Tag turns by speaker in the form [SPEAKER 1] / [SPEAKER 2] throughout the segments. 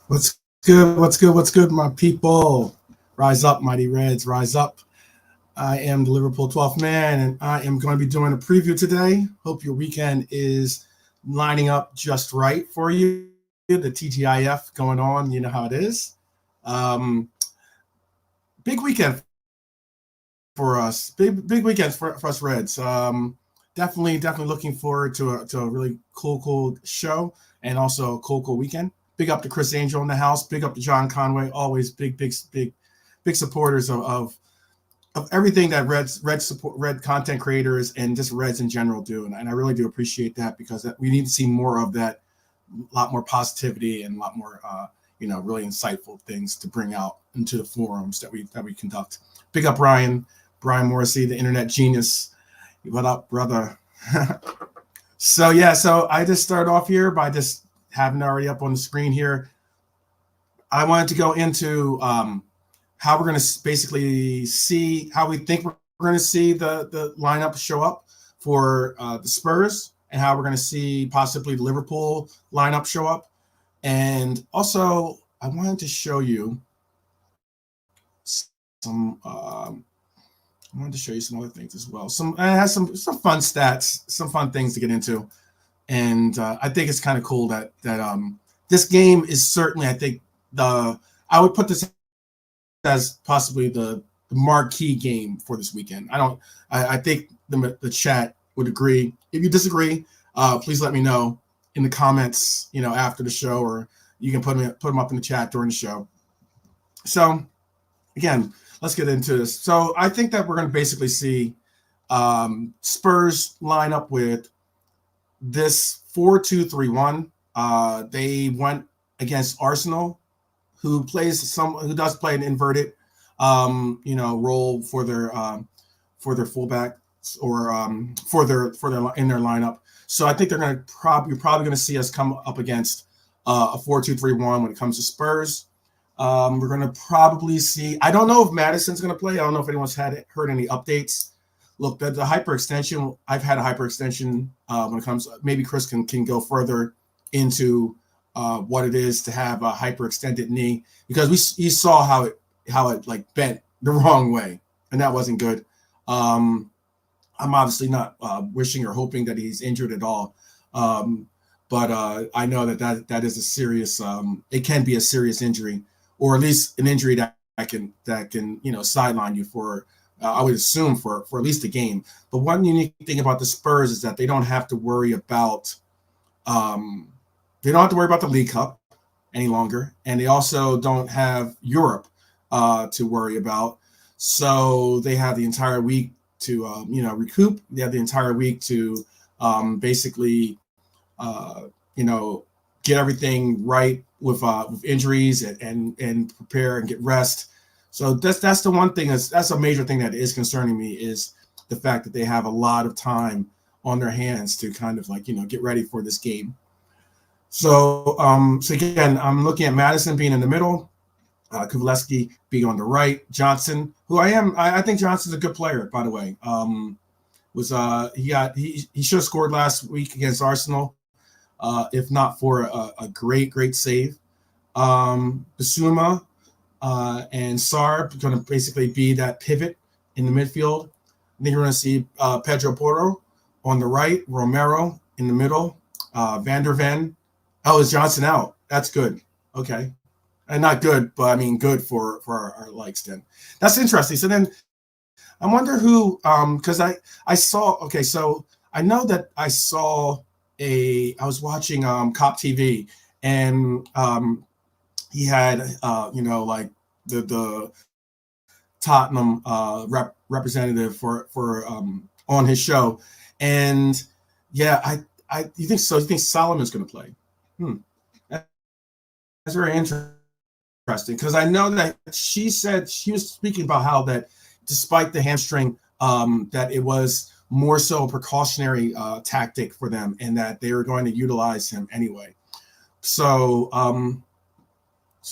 [SPEAKER 1] What's good? What's good? What's good, my people? Rise up, mighty Reds, rise up. I am the Liverpool 12th man, and I am going to be doing a preview today. Hope your weekend is lining up just right for you. The TGIF going on, you know how it is. Um, Big weekend for us. Big weekends for us Reds. Definitely looking forward to a really cool show and also a cool weekend. Big up to Chris Angel in the house. Big up to John Conway. Always big supporters of everything that Red content creators and just Reds in general do, and I really do appreciate that because we need to see more of that, a lot more positivity and a lot more really insightful things to bring out into the forums that we conduct. Big up Brian Morrissey, the internet genius. What up, brother? So I just start off here by just having already up on the screen here. I wanted to go into how we're going to basically see how we think we're going to see the lineup show up for the Spurs, and how we're going to see possibly the Liverpool lineup show up. And also, I wanted to show you some. I wanted to show you some other things as well. It has some fun stats, some fun things to get into, and I think it's kind of cool that this game is certainly, I think, I would put this as possibly the marquee game for this weekend. I think the chat would agree. If you disagree, please let me know in the comments, after the show, or you can put them up in the chat during the show. So again, let's get into this. So I think that we're going to basically see Spurs line up with this 4-2-3-1. They went against Arsenal, who does play an inverted role for their fullback, or for their in their lineup. So I think you're probably going to see us come up against a 4-2-3-1 when it comes to Spurs. We're going to probably see. I don't know if Madison's going to play. I don't know if anyone's heard any updates. Look, the hyperextension. I've had a hyperextension when it comes. Maybe Chris can go further into what it is to have a hyperextended knee, because you saw how it like bent the wrong way, and that wasn't good. I'm obviously not wishing or hoping that he's injured at all. But I know that is a serious. It can be a serious injury, or at least an injury that can sideline you for. I would assume for at least a game. But one unique thing about the Spurs is that they don't have to worry about. They don't have to worry about the League Cup any longer, and they also don't have Europe to worry about. So they have the entire week to recoup. They have the entire week to basically get everything right with injuries and prepare and get rest. So that's the one thing that's a major thing that is concerning me, is the fact that they have a lot of time on their hands to kind of get ready for this game. So again, I'm looking at Madison being in the middle, Kuvalevsky being on the right, Johnson, who I think Johnson's a good player, by the way. He should have scored last week against Arsenal, if not for a great save. Bissouma and Sarr going to basically be that pivot in the midfield. I think you're going to see Pedro Porro on the right, Romero in the middle, Van der Ven. Oh, is Johnson out? That's good. Okay. And not good, but I mean good for our likes then. That's interesting. So then I wonder who, because I saw, okay, so I know that I was watching Cop TV, and he had, the Tottenham representative for on his show. And yeah, you think so? You think Solomon's going to play? That's very interesting, because I know that she said, she was speaking about how that despite the hamstring, that it was more so a precautionary tactic for them, and that they were going to utilize him anyway. So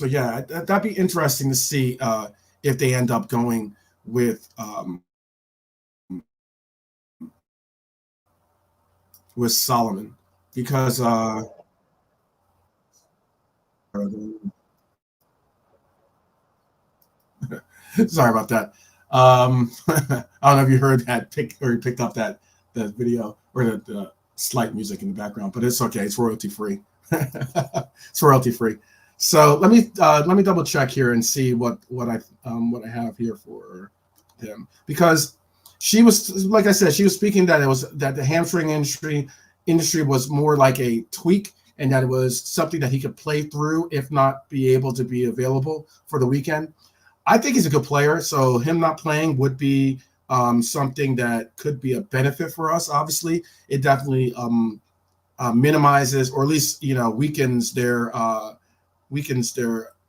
[SPEAKER 1] yeah, that'd be interesting to see if they end up going with Solomon, because Sorry about that. I don't know if you heard that picked up that video or the slight music in the background, but it's okay. It's royalty free. It's royalty free. So let me double check here and see what I have here for him, because she was, like I said, she was speaking that the hamstring industry was more like a tweak, and that it was something that he could play through, if not be able to be available for the weekend. I think he's a good player, so him not playing would be something that could be a benefit for us. Obviously, it definitely minimizes, or at least weakens their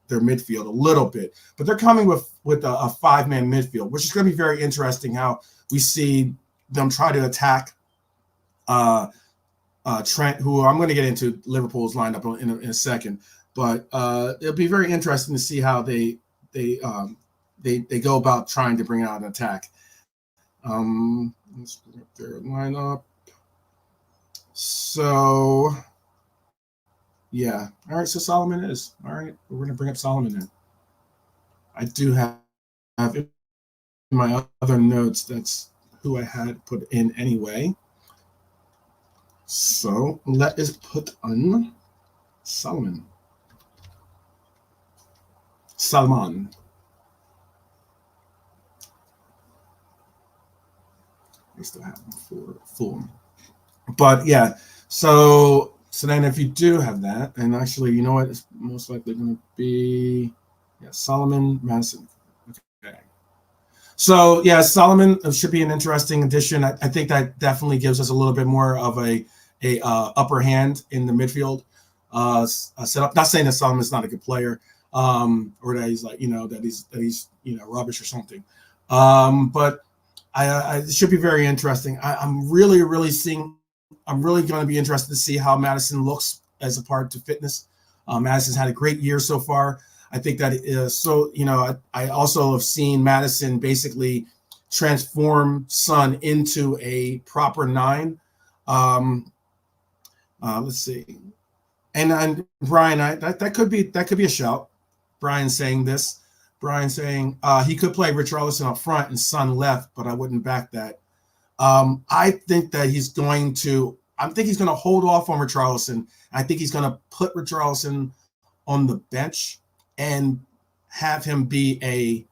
[SPEAKER 1] midfield a little bit. But they're coming with a 5-man midfield, which is going to be very interesting. How we see them try to attack Trent, who I'm going to get into Liverpool's lineup in a second. But it'll be very interesting to see how they go about trying to bring out an attack. Let's bring up their lineup. So, yeah. All right, so Solomon is. All right, we're going to bring up Solomon in. I do have in my other notes, that's who I had put in anyway. So let us put on Solomon. Salman. I still have him for Fulham. But yeah, so then if you do have that, and actually, you know what, it's most likely going to be Solomon, Madison. Okay. So yeah, Solomon should be an interesting addition. I think that definitely gives us a little bit more of a upper hand in the midfield setup. Not saying that Solomon's not a good player, or that he's like that he's rubbish or something, but it should be very interesting. I'm really going to be interested to see how Madison looks as a part to fitness. Madison's had a great year so far. I think that I also have seen Madison basically transform Son into a proper 9. Let's see, and Brian, that could be a shout. Brian saying he could play Richarlison up front and Son left, but I wouldn't back that. I think that he's going to hold off on Richarlison. I think he's going to put Richarlison on the bench and have him be a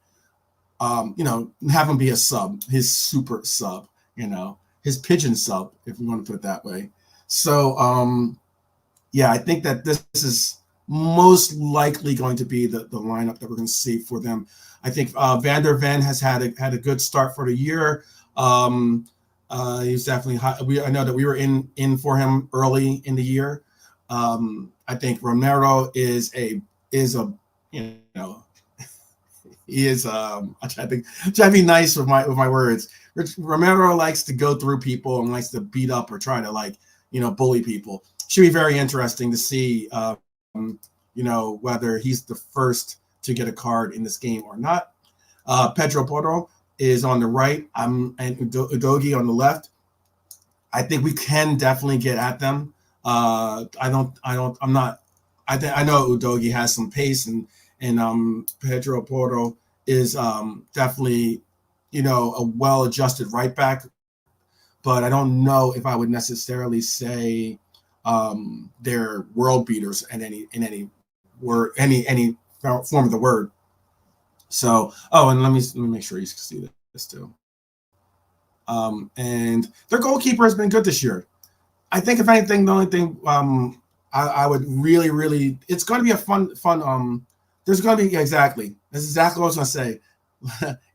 [SPEAKER 1] sub, his super sub, his pigeon sub, if we want to put it that way. So I think that this is most likely going to be the lineup that we're going to see for them. I think Van der Ven has had a good start for the year. He's definitely high. I know that we were in for him early in the year. I think Romero is a he is I'm trying to be nice with my words. Romero likes to go through people and likes to beat up or try to bully people. Should be very interesting to see whether he's the first to get a card in this game or not. Pedro Porro is on the right. And Udogie on the left. I think we can definitely get at them. I know Udogie has some pace, and Pedro Porro is definitely a well-adjusted right back, but I don't know if I would necessarily say they're world beaters in any form of the word. So, and let me make sure you can see this too. And their goalkeeper has been good this year. I think if anything, the only thing I would really, it's going to be a fun. There's going to be exactly. That's exactly what I was going to say.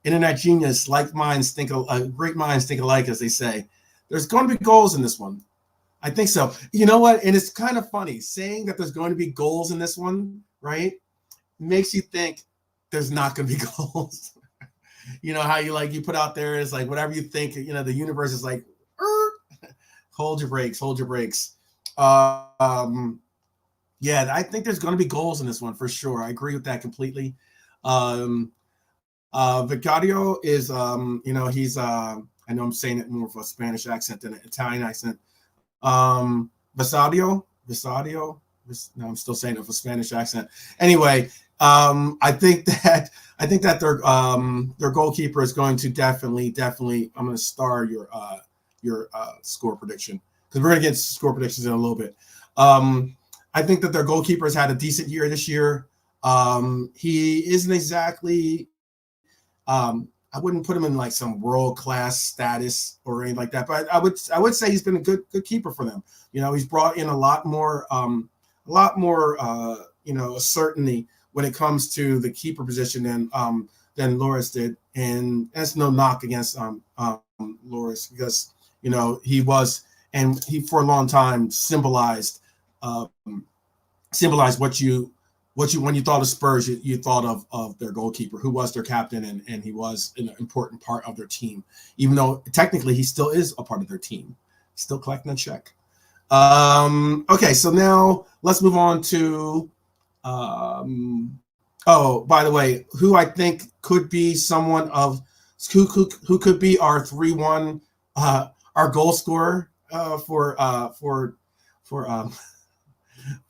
[SPEAKER 1] Internet genius, great minds think alike, as they say. There's going to be goals in this one. I think so. You know what? And it's kind of funny saying that there's going to be goals in this one, right? Makes you think there's not going to be goals. How you put out there is like whatever you think, the universe is like, hold your brakes. I think there's going to be goals in this one for sure. I agree with that completely. Vicario is, he's, I know I'm saying it more of a Spanish accent than an Italian accent. Visadio. No, I'm still saying it with a Spanish accent. Anyway, I think that their goalkeeper is going to definitely. I'm going to star your score prediction because we're going to get score predictions in a little bit. I think that their goalkeeper has had a decent year this year. He isn't exactly. I wouldn't put him in like some world-class status or anything like that, but I would say he's been a good keeper for them. He's brought in a lot more certainty when it comes to the keeper position than Loris did, and that's no knock against Loris because he was, and he for a long time symbolized what you when you thought of Spurs, you thought of their goalkeeper, who was their captain, and he was an important part of their team, even though technically he still is a part of their team, still collecting a check. Okay, so now let's move on to by the way, who I think could be someone of who could be our 3-1 our goal scorer for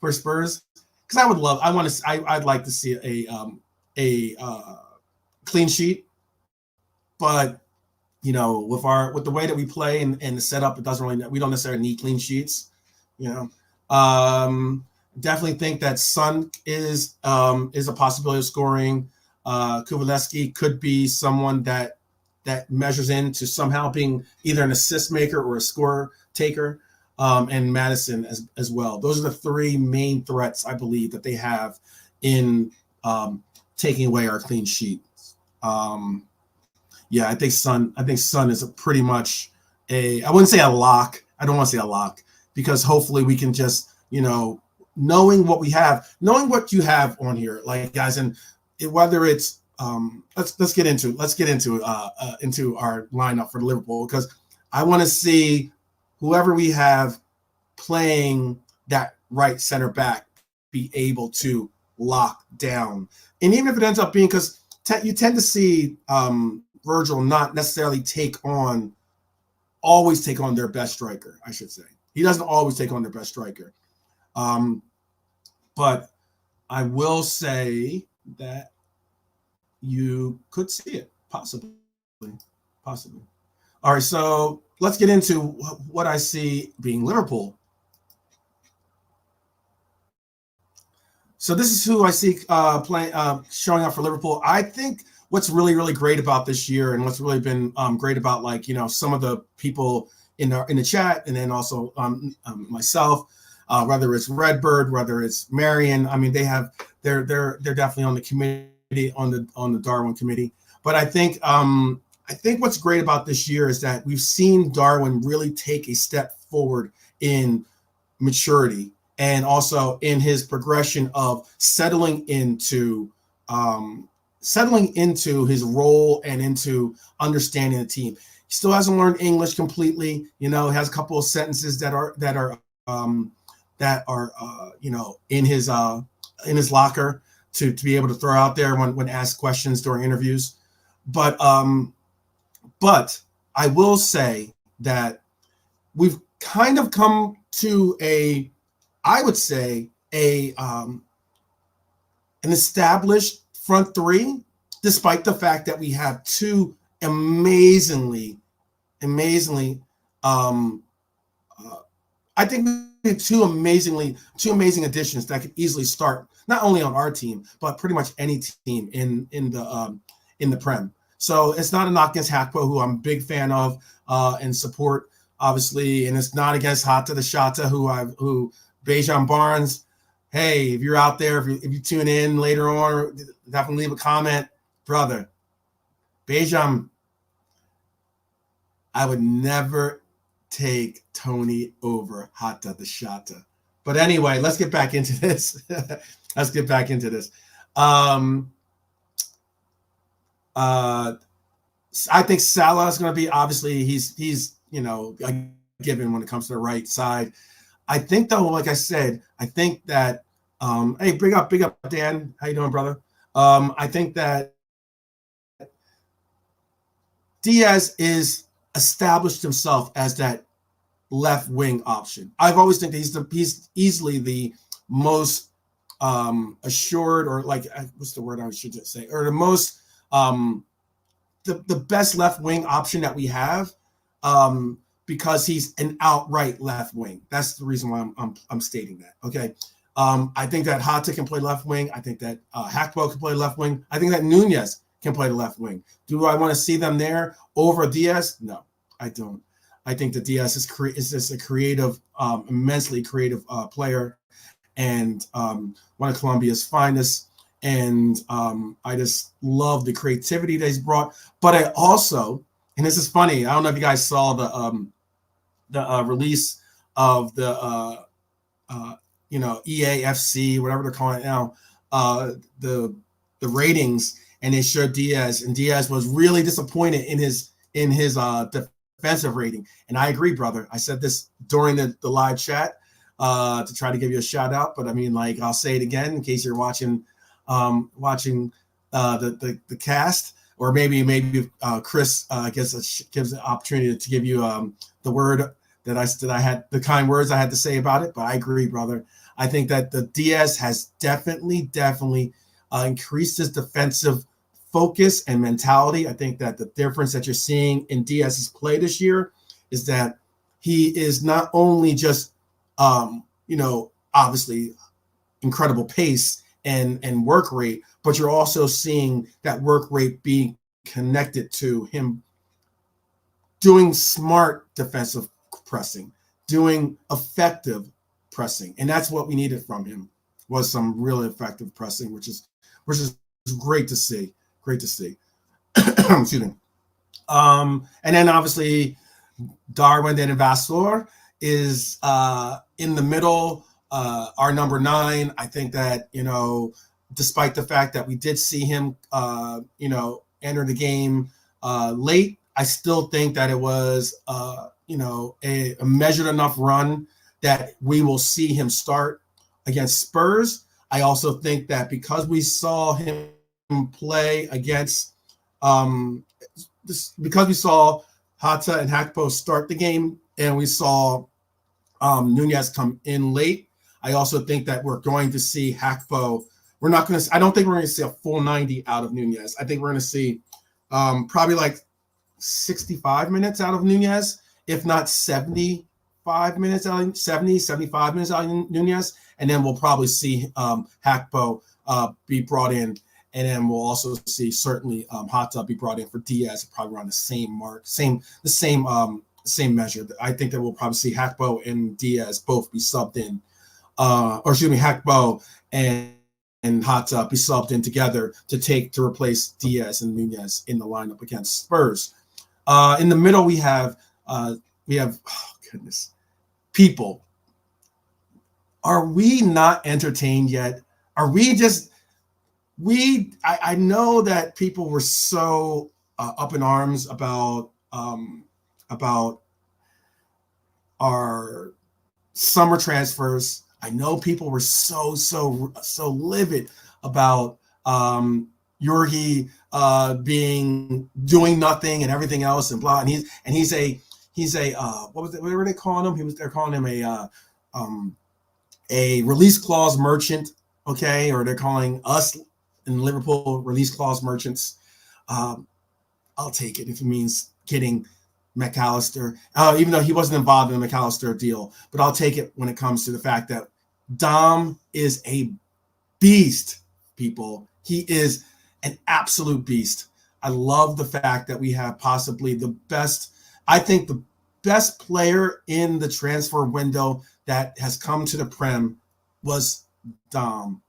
[SPEAKER 1] Spurs. Because I'd like to see a clean sheet, but with the way that we play and the setup, we don't necessarily need clean sheets. Definitely think that Son is a possibility of scoring. Kuvalevsky could be someone that measures into somehow being either an assist maker or a score taker. And Madison as well. Those are the three main threats I believe that they have in taking away our clean sheet. I think Son is pretty much I wouldn't say a lock. I don't want to say a lock because hopefully we can just knowing what you have on here, like guys, and whether it's let's get into our lineup for Liverpool because I want to see whoever we have playing that right center back be able to lock down. And even if it ends up being, because you tend to see Virgil not necessarily always take on their best striker, I should say. He doesn't always take on their best striker. But I will say that you could see it, possibly. All right, so let's get into what I see being Liverpool. So this is who I see showing up for Liverpool. I think what's really, really great about this year and what's really been great about some of the people in the chat and then also myself, whether it's Redbird, whether it's Marion. I mean, they're definitely on the committee on the Darwin committee. But I think what's great about this year is that we've seen Darwin really take a step forward in maturity and also in his progression of settling into his role and into understanding the team. He still hasn't learned English completely. He has a couple of sentences that are in his locker to be able to throw out there when asked questions during interviews. But I will say that we've kind of come to an established front three, despite the fact that we have two amazing additions that could easily start not only on our team but pretty much any team in the Prem. So it's not a knock against Hakpo, who I'm a big fan of and support, obviously, and it's not against Hatta the Shatta, who Bejan Barnes. Hey, if you're out there, if you tune in later on, definitely leave a comment, brother. Bejan, I would never take Tony over Hatta the Shatta. But anyway, let's get back into this. I think Salah is going to be, obviously, he's a given when it comes to the right side. I think, though, like I said, I think that hey, big up Dan. How you doing, brother? I think that Diaz is established himself as that left wing option. I've always think that he's easily the most assured, or like, what's the word I should just say, or the most the best left wing option that we have, because he's an outright left wing. That's the reason why I'm stating that. Okay. I think that Hatta can play left wing. I think that Hackbo can play left wing. I think that Nunez can play the left wing. Do I want to see them there over Diaz? No, I don't. I think that Diaz is just a creative, immensely creative player, and one of Colombia's finest. And I just love the creativity that he's brought. But I also, and this is funny, I don't know if you guys saw the release of the EAFC, whatever they're calling it now, the ratings, and they showed Diaz, and Diaz was really disappointed in his defensive rating. And I agree, brother. I said this during the live chat to try to give you a shout out, but I mean, like, I'll say it again in case you're watching the cast, or maybe Chris gives an opportunity to give you the word that I had, the kind words I had to say about it. But I agree, brother. I think that the Diaz has definitely increased his defensive focus and mentality. I think that the difference that you're seeing in Diaz's play this year is that he is not only just obviously incredible pace and work rate, but you're also seeing that work rate being connected to him doing smart defensive pressing, doing effective pressing. And that's what we needed from him, was some really effective pressing, which is great to see. Great to see. Excuse me. And then obviously Darwin and Vassor is in the middle, our number 9. I think that, despite the fact that we did see him, enter the game late, I still think that it was, a measured enough run that we will see him start against Spurs. I also think that because we saw him play against, because we saw Hatta and Hackpo start the game, and we saw Nunez come in late, I also think that we're going to see Hackpo. I don't think we're going to see a full 90 out of Nunez. I think we're going to see probably like 65 minutes out of Nunez, if not 75 minutes out of 75 minutes out of Nunez. And then we'll probably see Hackpo be brought in. And then we'll also see certainly Hatta be brought in for Diaz, probably around the same mark, same measure. I think that we'll probably see Hackpo and Diaz both be subbed in, Hackpo and Hatta be subbed in together to replace Diaz and Nunez in the lineup against Spurs. In the middle, we have people. Are we not entertained yet? Are we just? I know that people were so up in arms about our summer transfers. I know people were so livid about Jorge doing nothing and everything else and blah. And he's a what were they calling him? They're calling him a release clause merchant, okay? Or they're calling us in Liverpool release clause merchants. I'll take it if it means getting McAllister, even though he wasn't involved in the McAllister deal. But I'll take it when it comes to the fact that Dom is a beast, people. He is an absolute beast. I love the fact that we have possibly the best player in the transfer window that has come to the Prem was Dom.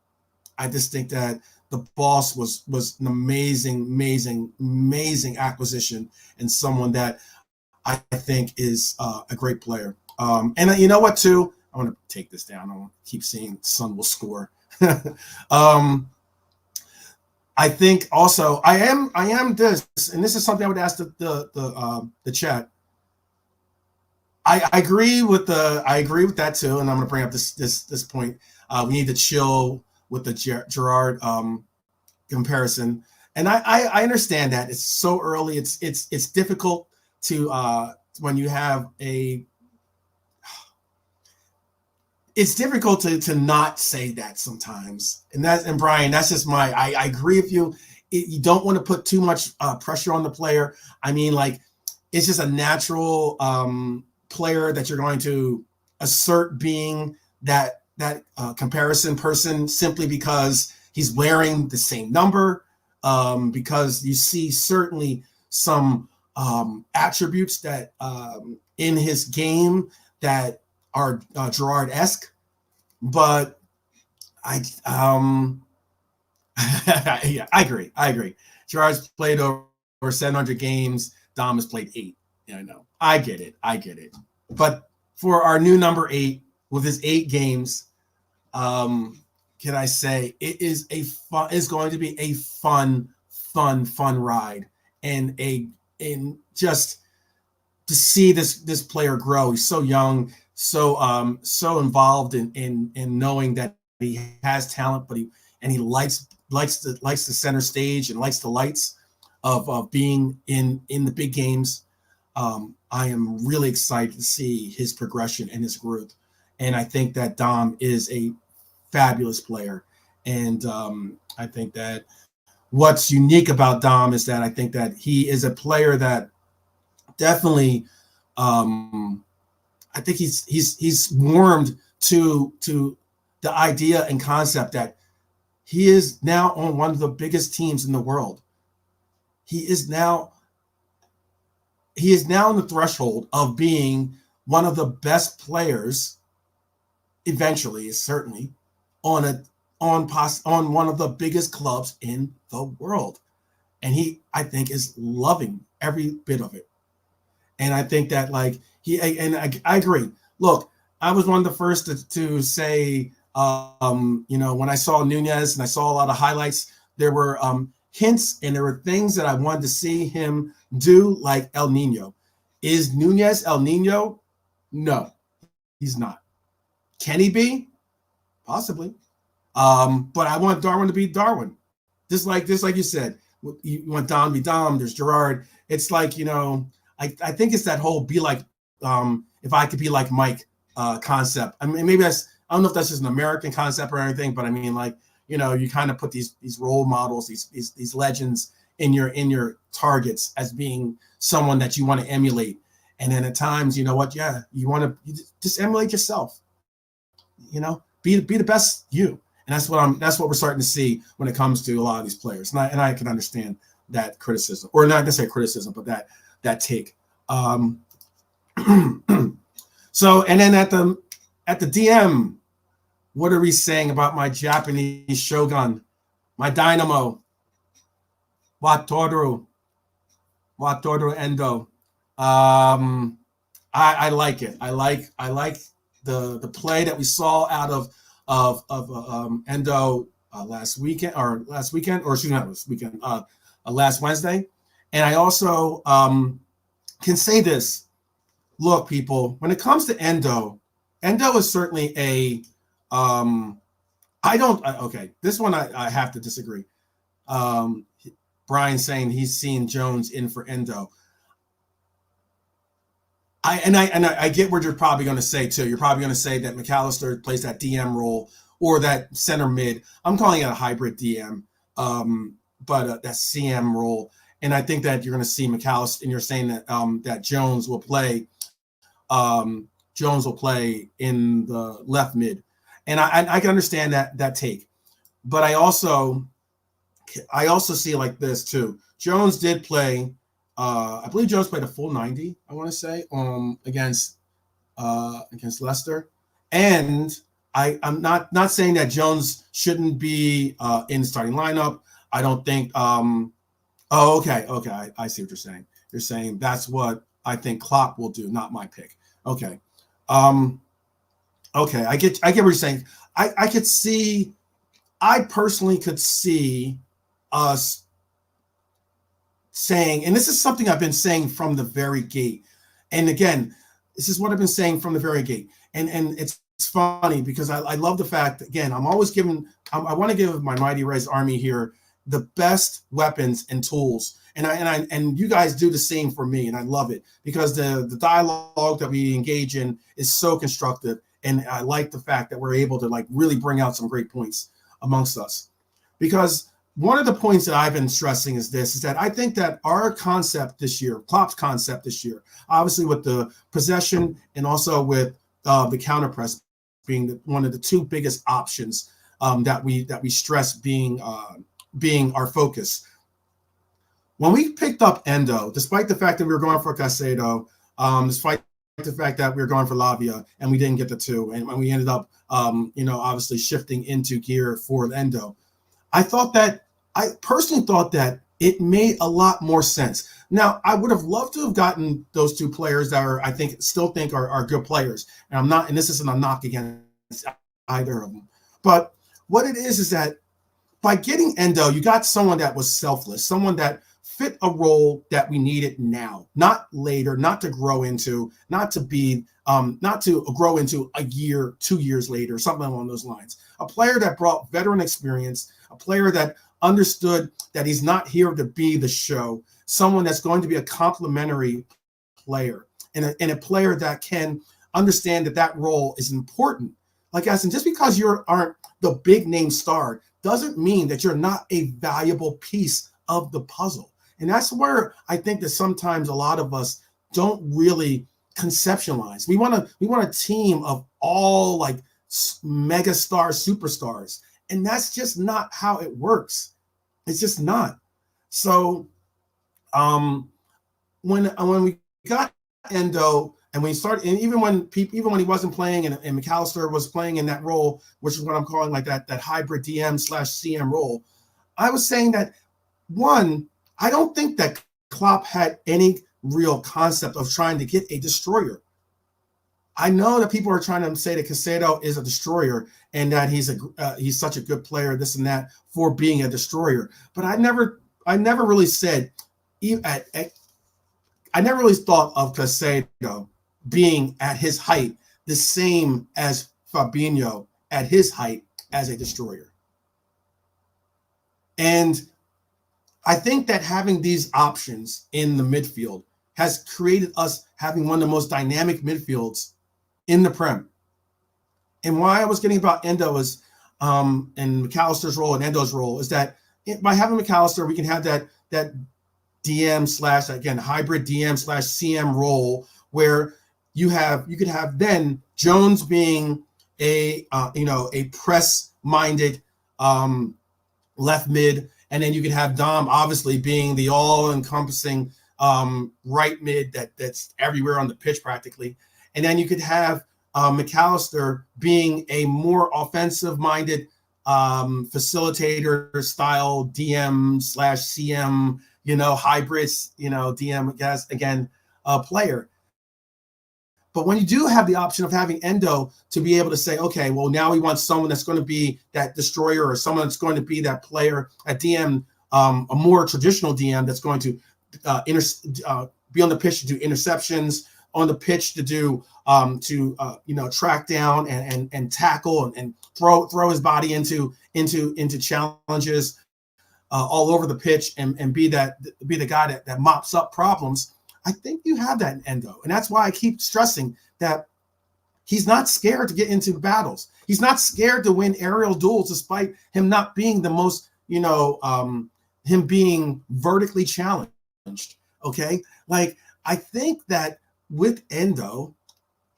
[SPEAKER 1] I just think that the boss was an amazing acquisition, and someone that I think is a great player. And you know what, too? I want to take this down. I want to keep seeing Son will score. I think also I am this, and this is something I would ask the chat. I agree with that too, and I'm going to bring up this point. We need to chill with the Gerrard comparison, and I understand that it's so early. It's difficult to when you have it's difficult to not say that sometimes. And Brian, that's just I agree with you. You don't want to put too much pressure on the player. I mean, like, it's just a natural player that you're going to assert being that comparison person simply because he's wearing the same number, because you see certainly some attributes that in his game that are Gerrard-esque, but yeah, I agree. Gerrard's played over 700 games. Dom has played 8. Yeah, I know. I get it. But for our new number 8 with his 8 games, can I say it's going to be a fun ride, and just to see this player grow. He's so young, so involved in knowing that he has talent, but he likes the center stage and likes the lights of being in the big games. I am really excited to see his progression and his growth, and I think that Dom is a fabulous player, and I think that what's unique about Dom is that I think that he is a player that definitely, I think he's warmed to the idea and concept that he is now on one of the biggest teams in the world. He is now on the threshold of being one of the best players, eventually, certainly, on one of the biggest clubs in the world. And I think, is loving every bit of it. And I think that, like, I agree. Look, I was one of the first to say, when I saw Nunez and I saw a lot of highlights, there were hints and there were things that I wanted to see him do, like El Nino. Is Nunez El Nino? No, he's not. Can he be? Possibly. But I want Darwin to be Darwin. Just like you said, you want Dom to be Dom. There's Gerrard. It's like, I think it's that whole be like, if I could be like Mike concept. I mean, maybe I don't know if that's just an American concept or anything, but I mean, like, you kind of put these role models, these legends in your targets as being someone that you want to emulate. And then at times, you know what? Yeah, you want to just emulate yourself. Be the best you. And that's what we're starting to see when it comes to a lot of these players. And I can understand that criticism, or not to say criticism, but that take. So, and then at the DM, what are we saying about my Japanese shogun, my dynamo, Wataru Endo? I like it. I like the play that we saw out of Endo last weekend, or excuse me, not last weekend, last Wednesday. And I also can say this. Look, people, when it comes to Endo is certainly a this one I have to disagree. Brian saying he's seen Jones in for Endo. I get what you're probably going to say too. You're probably going to say that McAllister plays that DM role or that center mid. I'm calling it a hybrid DM, but that CM role. And I think that you're going to see McAllister, and you're saying that that Jones will play. Jones will play in the left mid, and I can understand that take, but I also see it like this too. Jones did play. I believe Jones played a full 90. I want to say against Leicester, and I'm not saying that Jones shouldn't be in the starting lineup. I don't think. Okay. I see what you're saying. You're saying that's what I think Klopp will do, not my pick. Okay. Okay. I get what you're saying. I personally could see us saying, and this is something I've been saying from the very gate. And again, this is what I've been saying from the very gate. And it's funny because I love the fact, again, I'm always I want to give my Mighty Res Army here the best weapons and tools. And you guys do the same for me, and I love it because the dialogue that we engage in is so constructive And I like the fact that we're able to like really bring out some great points amongst us. Because one of the points that I've been stressing is this, is that I think that our concept this year, Klopp's concept this year, obviously with the possession and also with the counter press being one of the two biggest options that we stress being our focus. When we picked up Endo, despite the fact that we were going for Caicedo, despite the fact that we were going for Lavia and we didn't get the two, and we ended up, obviously shifting into gear for Endo, I personally thought that it made a lot more sense. Now, I would have loved to have gotten those two players that still think are good players. And I'm not, and this isn't a knock against either of them. But what it is that by getting Endo, you got someone that was selfless, someone that fit a role that we needed now, not later, not to grow into, not to grow into a year, 2 years later, something along those lines. A player that brought veteran experience, a player that understood that he's not here to be the show, someone that's going to be a complementary player, and a player that can understand that role is important. Like I said, just because you aren't the big name star doesn't mean that you're not a valuable piece of the puzzle. And that's where I think that sometimes a lot of us don't really conceptualize. We want a team of all like mega stars, superstars, and that's just not how it works. It's just not. So when we got Endo, and we started, and even when he wasn't playing, and McAllister was playing in that role, which is what I'm calling like that hybrid DM/CM role, I was saying that, one, I don't think that Klopp had any real concept of trying to get a destroyer. I know that people are trying to say that Caicedo is a destroyer and that he's such a good player, this and that, for being a destroyer. But I never really said, I never really thought of Caicedo being at his height the same as Fabinho at his height as a destroyer. And I think that having these options in the midfield has created us having one of the most dynamic midfields in the Prem. And why I was getting about Endo is, and McAllister's role and Endo's role, is that by having McAllister, we can have that DM/ again, hybrid DM/CM role where you could have then Jones being a press-minded left mid, and then you could have Dom obviously being the all-encompassing right mid that's everywhere on the pitch practically, and then you could have McAllister being a more offensive-minded facilitator style DM/CM, hybrids, DM, I guess, again, player. But when you do have the option of having Endo to be able to say, okay, well, now we want someone that's going to be that destroyer, or someone that's going to be that player at DM, a more traditional DM that's going to be on the pitch to do interceptions, on the pitch to do track down and tackle and throw his body into challenges all over the pitch and be the guy that mops up problems. I think you have that in Endo. And that's why I keep stressing that he's not scared to get into battles. He's not scared to win aerial duels, despite him not being the most, him being vertically challenged. Okay. Like, I think that with Endo,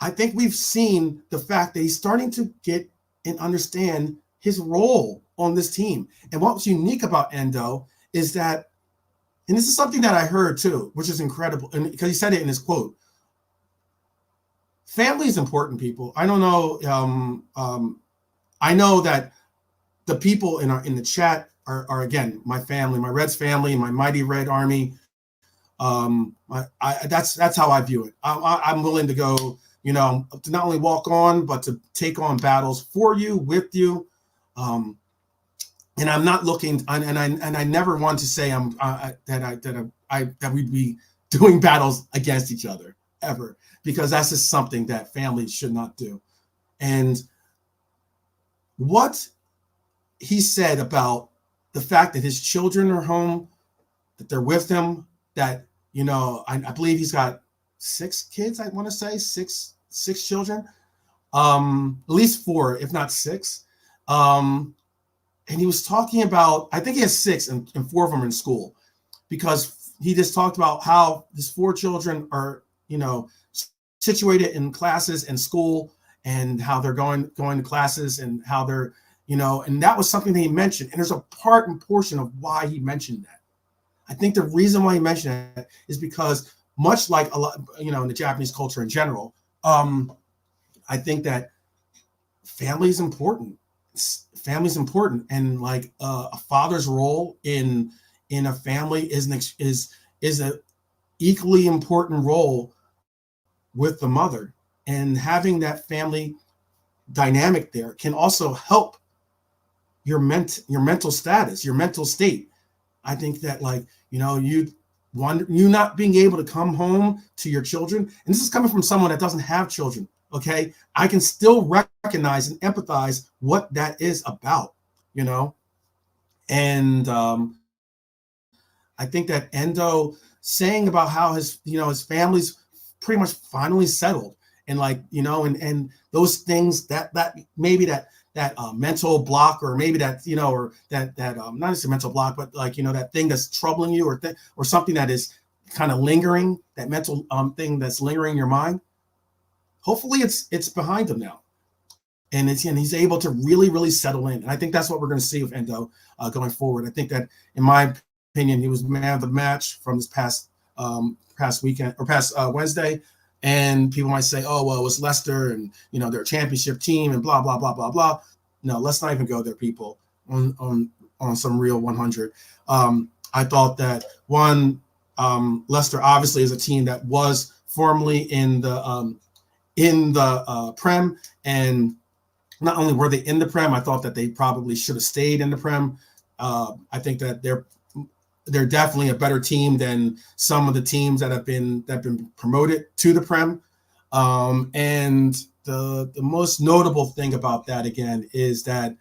[SPEAKER 1] I think we've seen the fact that he's starting to get and understand his role on this team. And what's unique about Endo is that, and this is something that I heard too, which is incredible, and because he said it in his quote, family is important, people. I don't know. I know that the people in the chat are again, my family, my Reds family, my mighty Red Army. That's how I view it. I'm willing to go, to not only walk on, but to take on battles for you, with you. And I'm not looking, and I never want to say that we'd be doing battles against each other ever, because that's just something that families should not do. And what he said about the fact that his children are home, that they're with him, that I believe he's got 6 kids. I want to say six children. at least 4, if not 6. And he was talking about, I think he has 6 and 4 of them are in school, because he just talked about how his 4 children are, situated in classes and school, and how they're going to classes, and how they're, and that was something that he mentioned. And there's a part and portion of why he mentioned that. I think the reason why he mentioned that is because, much like a lot, in the Japanese culture in general, I think that family is important. Family's important, and like a father's role in a family is a equally important role with the mother, and having that family dynamic there can also help your mental status, your mental state. I think that, like, you not being able to come home to your children, and this is coming from someone that doesn't have children. Okay, I can still recognize and empathize what that is about, and I think that Endo saying about how his family's pretty much finally settled, and and those things that maybe that mental block, or maybe that or that not just a mental block, but that thing that's troubling you, or something that is kind of lingering, that mental thing that's lingering in your mind. Hopefully it's behind him now, and he's able to really, really settle in. And I think that's what we're going to see with Endo going forward. I think that, in my opinion, he was man of the match from this past weekend, or past Wednesday. And people might say, oh, well, it was Leicester, and they're a championship team, and blah blah blah blah blah. No, let's not even go there, people. On some real 100. I thought that Leicester obviously is a team that was formerly in the Prem, and not only were they in the Prem, I thought that they probably should have stayed in the Prem. I think that they're definitely a better team than some of the teams that have been promoted to the Prem. And the most notable thing about that, again, is that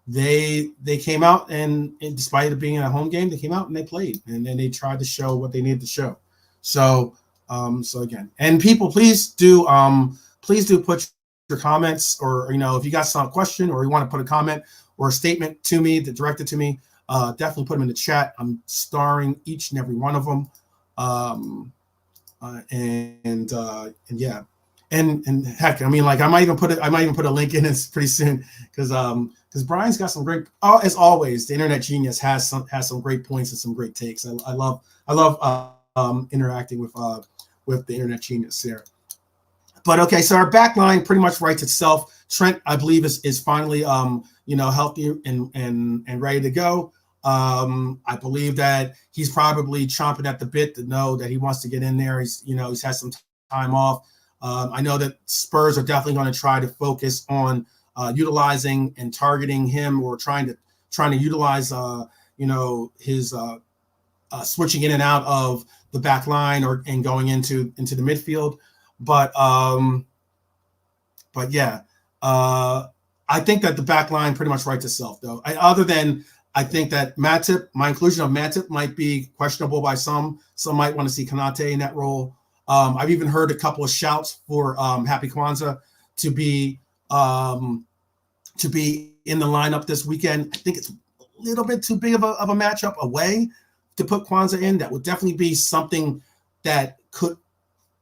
[SPEAKER 1] they came out, and despite it being a home game, they came out and they played, and then they tried to show what they needed to show. So again, and people, please do put your comments, or if you got some question, or you want to put a comment or a statement to me, directed to me, definitely put them in the chat. I'm starring each and every one of them. And yeah, and heck, I mean, like, I might even put a link in it pretty soon, because Brian's got some great, as always, the internet genius has some great points and some great takes. I love interacting with the internet genius there. But okay, so our back line pretty much writes itself. Trent, I believe, is finally healthy and ready to go. I believe that he's probably chomping at the bit to know that he wants to get in there. He's had some time off. I know that Spurs are definitely going to try to focus on utilizing and targeting him, or trying to utilize his switching in and out of the back line, and going into the midfield. But yeah, I think that the back line pretty much writes itself, though. Other than, I think that my inclusion of Matip might be questionable by some. Some might want to see Konate in that role. I've even heard a couple of shouts for Happy Kwanzaa to be in the lineup this weekend. I think it's a little bit too big of a matchup away to put Kwanzaa in. That would definitely be something that could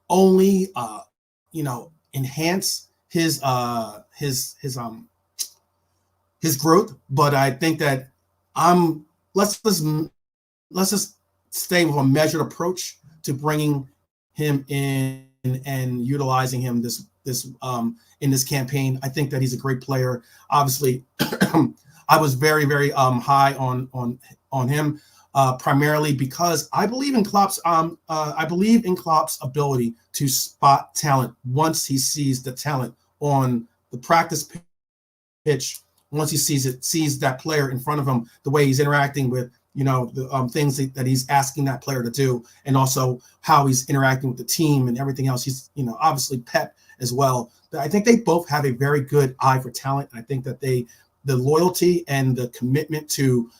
[SPEAKER 1] only enhance his growth. But I think that let's just stay with a measured approach to bringing him in and utilizing him this in this campaign. I think that he's a great player. Obviously, I was very, very high on him, primarily because I believe in Klopp's ability to spot talent once he sees the talent on the practice pitch. Once he sees that player in front of him, the way he's interacting with, the things that he's asking that player to do, and also how he's interacting with the team and everything else. He's, obviously Pep as well. But I think they both have a very good eye for talent. And I think that the loyalty and the commitment to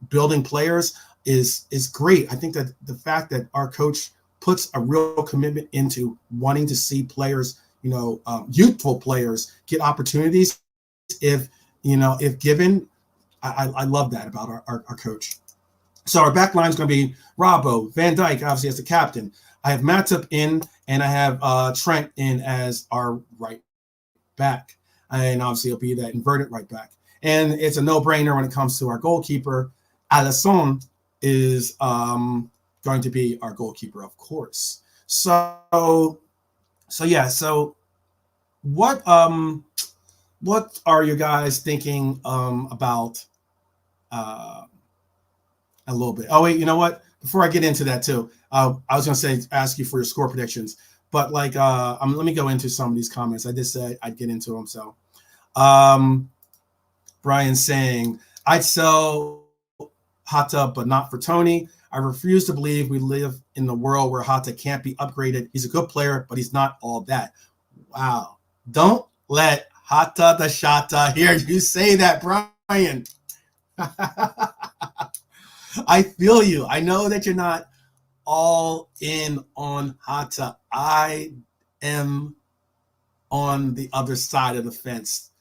[SPEAKER 1] building players is great. I think that the fact that our coach puts a real commitment into wanting to see players, youthful players get opportunities if given. I love that about our coach. So our back line is going to be Robbo, Van Dijk, obviously as the captain. I have Matip in, and I have Trent in as our right back. And obviously it'll be that inverted right back. And it's a no-brainer when it comes to our goalkeeper. Alisson is going to be our goalkeeper, of course. So what are you guys thinking about a little bit? Oh wait, you know what? Before I get into that too, I was going to ask you for your score predictions, but let me go into some of these comments. I did say I'd get into them. So, Brian saying I'd sell Hatta, but not for Tony. I refuse to believe we live in the world where Hatta can't be upgraded. He's a good player, but he's not all that. Wow. Don't let Hatta the Shata hear you say that, Brian. I feel you. I know that you're not all in on Hatta. I am on the other side of the fence.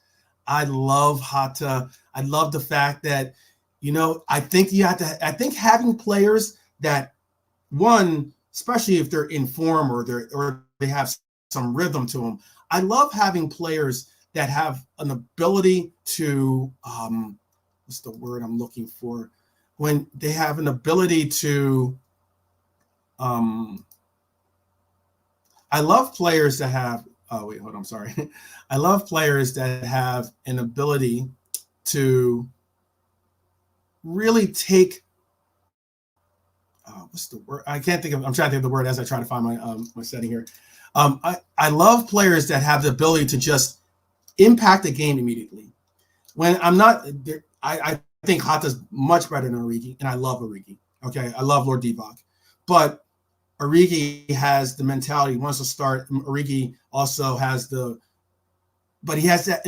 [SPEAKER 1] I love Hatta. I love the fact that, I think I think having players that, one, especially if they're in form or they have some rhythm to them. I love having players that have an ability to, what's the word I'm looking for? When they have an ability to, I love players that have, sorry. I love players that have an ability to really take, what's the word? I'm trying to think of the word as I try to find my setting here. I love players that have the ability to just impact the game immediately. When I'm not there, I think Hatta's much better than Origi, and I love Origi. Okay, I love Lord Divock, but Origi has the mentality. He wants to start. Origi also has but he has that.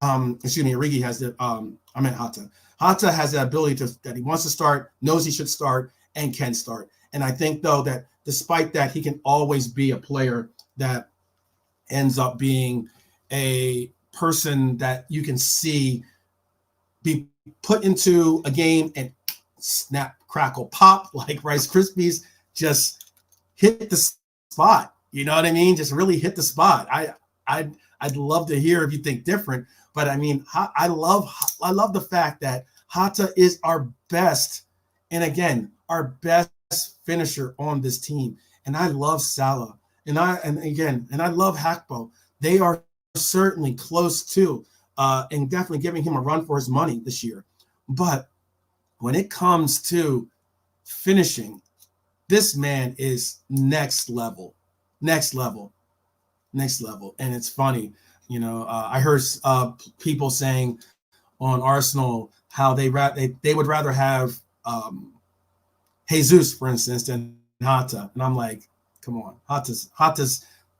[SPEAKER 1] Origi has the. I meant Hatta. Hatta has the ability that he wants to start, knows he should start, and can start. And I think though that despite that, he can always be a player that ends up being a person that you can see be put into a game and snap, crackle, pop like Rice Krispies, just hit the spot. You know what I mean? Just really hit the spot. I'd love to hear if you think different, but I mean, I love the fact that Hatta is our best, and again, our best finisher on this team. And I love Salah, and I love Hakpo. They are certainly close to, and definitely giving him a run for his money this year. But when it comes to finishing, this man is next level. And it's funny, I heard people saying on Arsenal how they would rather have Jesus, for instance, than Hatta. And I'm like, come on, Hatta's.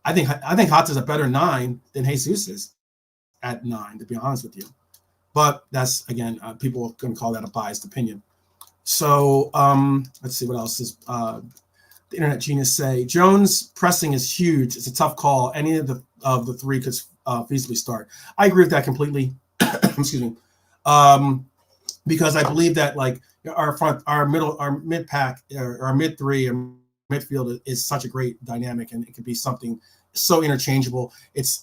[SPEAKER 1] I think Hatta's a better 9 than Jesus is at 9, to be honest with you. But that's, again, people are going to call that a biased opinion. So let's see what else is the Internet Genius say. Jones pressing is huge. It's a tough call. Any of the three could feasibly start. I agree with that completely. Excuse me. Because I believe that our mid pack, our mid three, and midfield is such a great dynamic, and it could be something so interchangeable.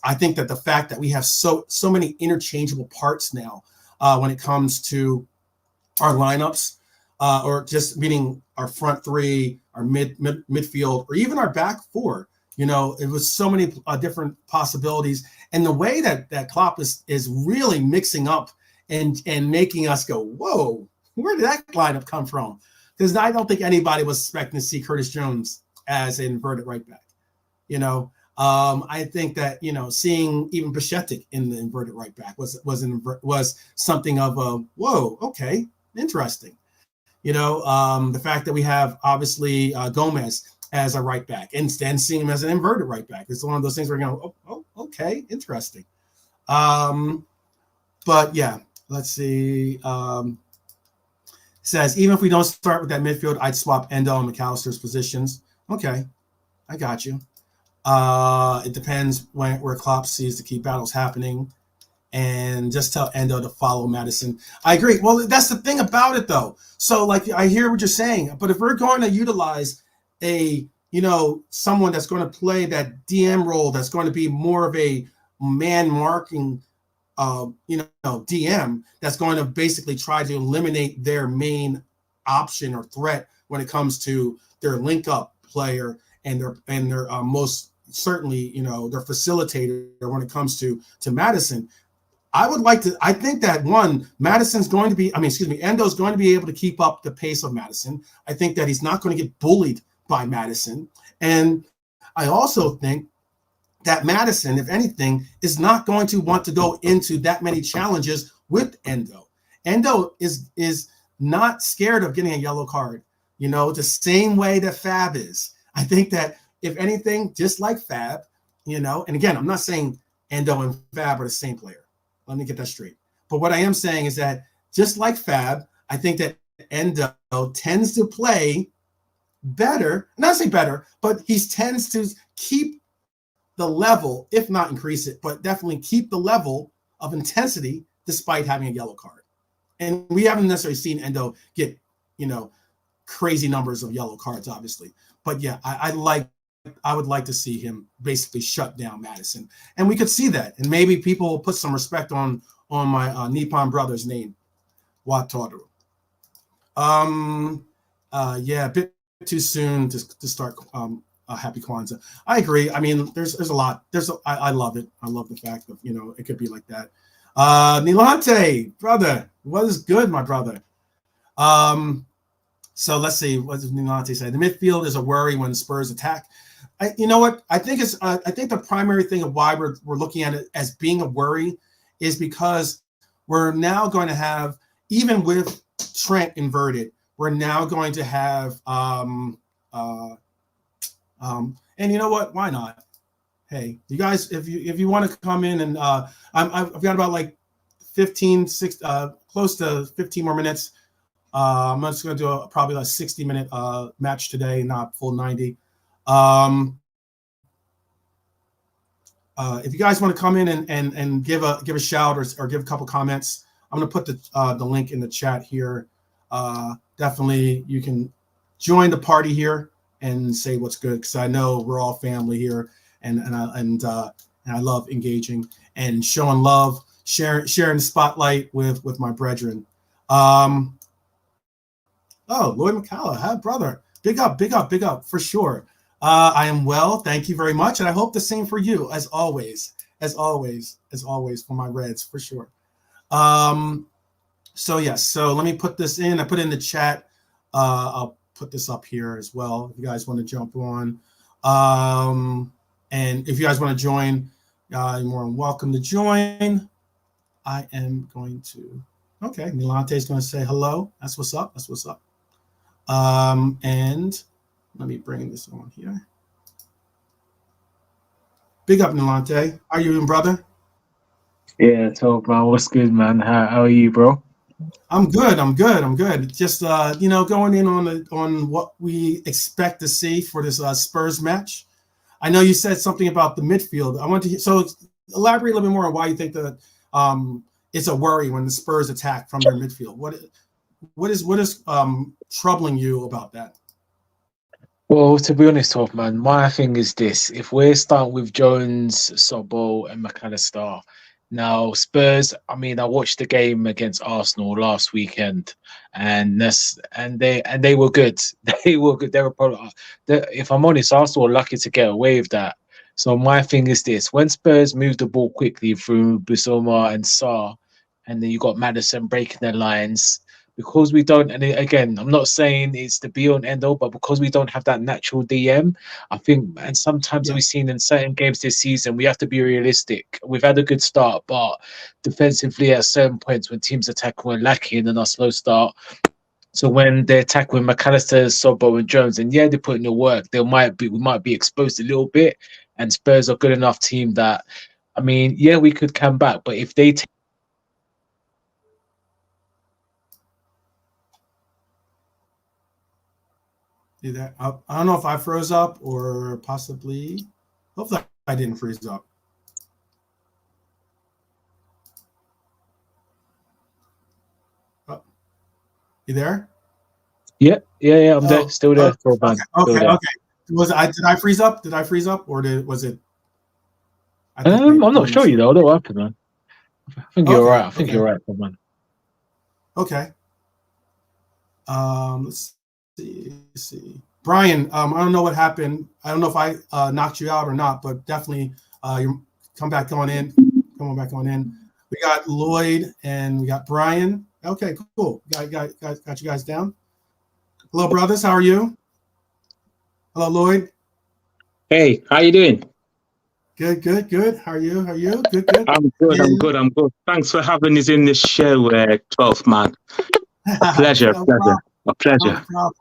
[SPEAKER 1] I think that the fact that we have so many interchangeable parts now when it comes to our lineups, or just meaning our front three, our midfield, or even our back four. It was so many different possibilities, and the way that Klopp is really mixing up and making us go, whoa, where did that lineup come from? Because I don't think anybody was expecting to see Curtis Jones as an inverted right back. I think that seeing even Bišćetic in the inverted right back was something of a whoa, okay, interesting. The fact that we have obviously Gomez as a right back and then seeing him as an inverted right back. It's one of those things where you're going, oh, okay, interesting. But yeah, let's see. Says, even if we don't start with that midfield, I'd swap Endo and McAllister's positions. Okay, I got you. It depends where Klopp sees the key battles happening, and just tell Endo to follow Madison. I agree. Well, that's the thing about it, though. So, like, I hear what you're saying, but if we're going to utilize someone that's going to play that DM role, that's going to be more of a man marking, DM, that's going to basically try to eliminate their main option or threat when it comes to their link up player and their most certainly their facilitator when it comes to Madison. I think that Madison's going to be, Endo's going to be able to keep up the pace of Madison. I think that he's not going to get bullied by Madison. And I also think that Madison, if anything, is not going to want to go into that many challenges with Endo. Endo is not scared of getting a yellow card, the same way that Fab is. I think that if anything, just like Fab, and again, I'm not saying Endo and Fab are the same player. Let me get that straight. But what I am saying is that just like Fab, I think that Endo tends to play better, not say better, but he tends to keep the level, if not increase it, but definitely keep the level of intensity despite having a yellow card. And we haven't necessarily seen Endo get, crazy numbers of yellow cards, obviously. But yeah, I would like to see him basically shut down Madison. And we could see that. And maybe people will put some respect on my Nippon brother's name, Wataru. Yeah, a bit too soon to start Happy Kwanzaa. I agree. I mean, there's a lot. I love it. I love the fact that, it could be like that. Nilante, brother, what is good, my brother? So let's see. What does Nilante say? The midfield is a worry when Spurs attack. You know what? I think the primary thing of why we're looking at it as being a worry is because we're now going to have, even with Trent inverted, we're now going to have and you know what? Why not? Hey, you guys, if you want to come in and I've got about like 15, close to 15 more minutes. I'm just going to do probably a 60-minute match today, not full 90. If you guys want to come in and give a shout or give a couple comments, I'm going to put the link in the chat here. Definitely, you can join the party here and say what's good, because I know we're all family here, and I love engaging and showing love, sharing the spotlight with my brethren. Oh, Lloyd McCalla, hi, brother. Big up, for sure. I am well, thank you very much, and I hope the same for you, as always, for my Reds, for sure. So yes, so let me put this in. I put it in the chat. I'll put this up here as well if you guys want to jump on. And if you guys want to join, you're more than welcome to join. I am going to. Okay, Milante is going to say hello. That's what's up. And let me bring this on here. Big up, Milante. How are you doing, brother?
[SPEAKER 2] Yeah, Top man, what's good, man? How are you, bro?
[SPEAKER 1] I'm good. Just going in on what we expect to see for this Spurs match. I know you said something about the midfield. I want to elaborate a little bit more on why you think that it's a worry when the Spurs attack from their midfield. What is troubling you about that?
[SPEAKER 2] Well, to be honest, Top man, my thing is this: if we're starting with Jones, Sobol, and McAllister, now Spurs. I mean, I watched the game against Arsenal last weekend, and they were good. They were good. They were probably, if I'm honest, Arsenal were lucky to get away with that. So my thing is this: when Spurs move the ball quickly through Bissouma and Sarr, and then you got Madison breaking their lines, because we don't, and again, I'm not saying it's the be all and end all, but because we don't have that natural DM, I think, and sometimes we've seen in certain games this season, we have to be realistic. We've had a good start, but defensively at certain points when teams attack, we're lacking in a slow start. So when they attack with McAllister, Sobbo, and Jones, and yeah, they put in the work, we might be exposed a little bit. And Spurs are a good enough team that, I mean, yeah, we could come back, but if they
[SPEAKER 1] Either I don't know if I froze up or possibly. Hopefully, I didn't freeze up. Oh, you there?
[SPEAKER 2] Yeah. I'm there,
[SPEAKER 1] Oh,
[SPEAKER 2] still there, for man, still there.
[SPEAKER 1] okay. Did I freeze up? Did I freeze up, or was it? I think maybe.
[SPEAKER 2] I'm not sure, you know. I don't know what happened, man. I think you're
[SPEAKER 1] Okay,
[SPEAKER 2] right. I think you're right, man.
[SPEAKER 1] okay. Let's see. Brian, I don't know what happened. I don't know if I knocked you out or not, but definitely you come back on in. Come on back on in. We got Lloyd and we got Brian. Okay, cool. Got you guys down. Hello, brothers. How are you? Hello, Lloyd.
[SPEAKER 3] Hey, how you doing?
[SPEAKER 1] Good. How are you? Good.
[SPEAKER 3] I'm good.
[SPEAKER 1] Yeah.
[SPEAKER 3] I'm good. Thanks for having us in this show, 12th man. A pleasure.
[SPEAKER 1] No
[SPEAKER 3] A pleasure.
[SPEAKER 1] No problem.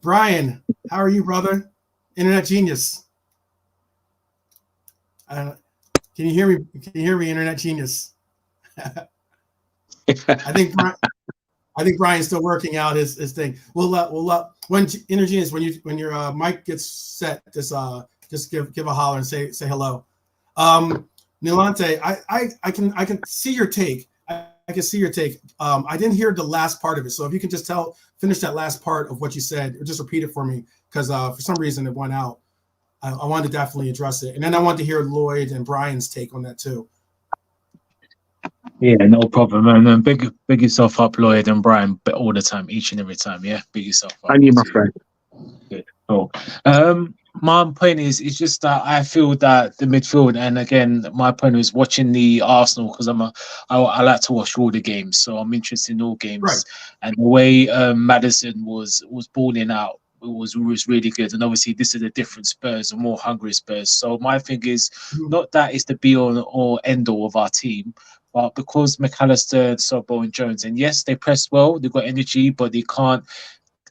[SPEAKER 1] Brian, how are you, brother? Internet genius. Can you hear me? Can you hear me, internet genius? I think Brian's still working out his thing. When internet genius, when your mic gets set, just give a holler and say hello. Nilante, I can see your take. I can see your take. I didn't hear the last part of it, so if you can just finish that last part of what you said, or just repeat it for me, because for some reason it went out. I wanted to definitely address it, and then I want to hear Lloyd and Brian's take on that too.
[SPEAKER 2] Yeah, no problem, man. Big yourself up, Lloyd and Brian, but all the time, each and every time. Yeah, big yourself up.
[SPEAKER 3] And you, my friend.
[SPEAKER 2] Good. Cool. My point is just that I feel that the midfield, and again, my point was watching the Arsenal, because I like to watch all the games, so I'm interested in all games.
[SPEAKER 1] Right.
[SPEAKER 2] And the way Maddison was balling out was really good. And obviously, this is a different Spurs, a more hungry Spurs. So my thing is not that it's the be all or end all of our team, but because McAllister, Sobbo, and Jones, and yes, they press well, they've got energy, but they can't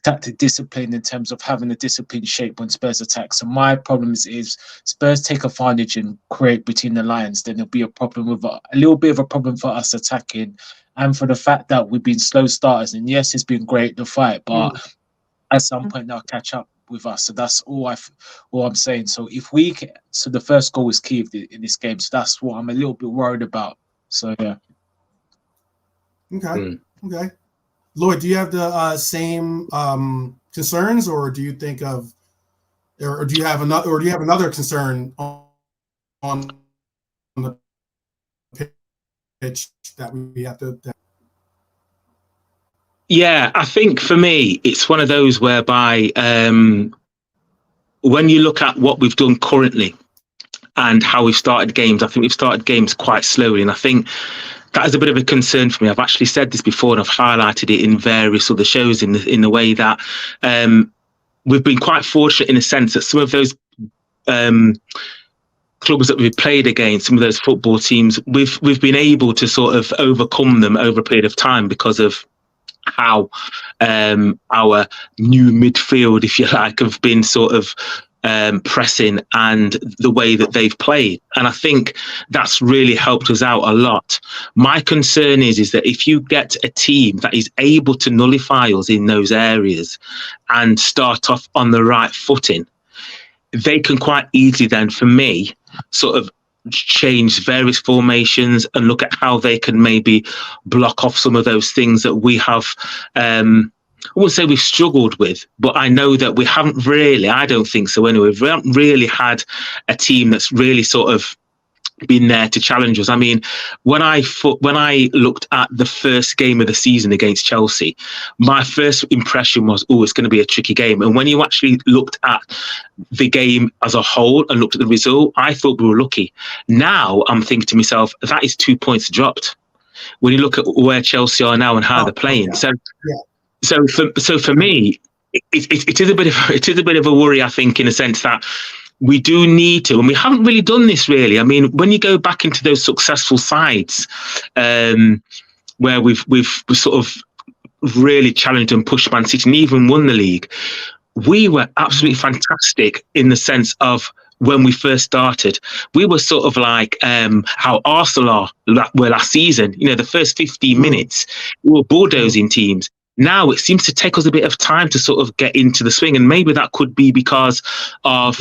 [SPEAKER 2] tactic discipline in terms of having a disciplined shape when Spurs attack. So my problem is Spurs take advantage and create between the lines, then there'll be a problem with a little bit of a problem for us attacking, and for the fact that we've been slow starters. And yes, it's been great, the fight, but at some point they'll catch up with us. So that's all I'm saying. So so the first goal is key in this game. So that's what I'm a little bit worried about. So yeah.
[SPEAKER 1] Okay. Lloyd, do you have the same concerns, or do you think of, or do you have another concern on the pitch that we have to?
[SPEAKER 3] Yeah, I think for me, it's one of those whereby when you look at what we've done currently and how we've started games, I think we've started games quite slowly, and I think that is a bit of a concern for me. I've actually said this before, and I've highlighted it in various other shows in the way that we've been quite fortunate in a sense that some of those clubs that we've played against, some of those football teams, we've been able to sort of overcome them over a period of time because of how our new midfield, if you like, have been sort of pressing and the way that they've played. And I think that's really helped us out a lot. My concern is that if you get a team that is able to nullify us in those areas and start off on the right footing, they can quite easily then, for me, sort of change various formations and look at how they can maybe block off some of those things that we have I wouldn't say we've struggled with, but I know that we haven't really, I don't think so anyway, we haven't really had a team that's really sort of been there to challenge us. I mean, when I looked at the first game of the season against Chelsea, my first impression was, it's going to be a tricky game. And when you actually looked at the game as a whole and looked at the result, I thought we were lucky. Now I'm thinking to myself, that is 2 points dropped. When you look at where Chelsea are now and how they're playing.
[SPEAKER 1] Yeah.
[SPEAKER 3] So for me, it is a bit of a worry, I think, in a sense that we do need to, and we haven't really done this really. I mean, when you go back into those successful sides, where we've sort of really challenged and pushed Man City and even won the league, we were absolutely fantastic in the sense of when we first started. We were sort of like how Arsenal were last season. You know, the first 15 minutes, we were bulldozing teams. now it seems to take us a bit of time to sort of get into the swing, and maybe that could be because of,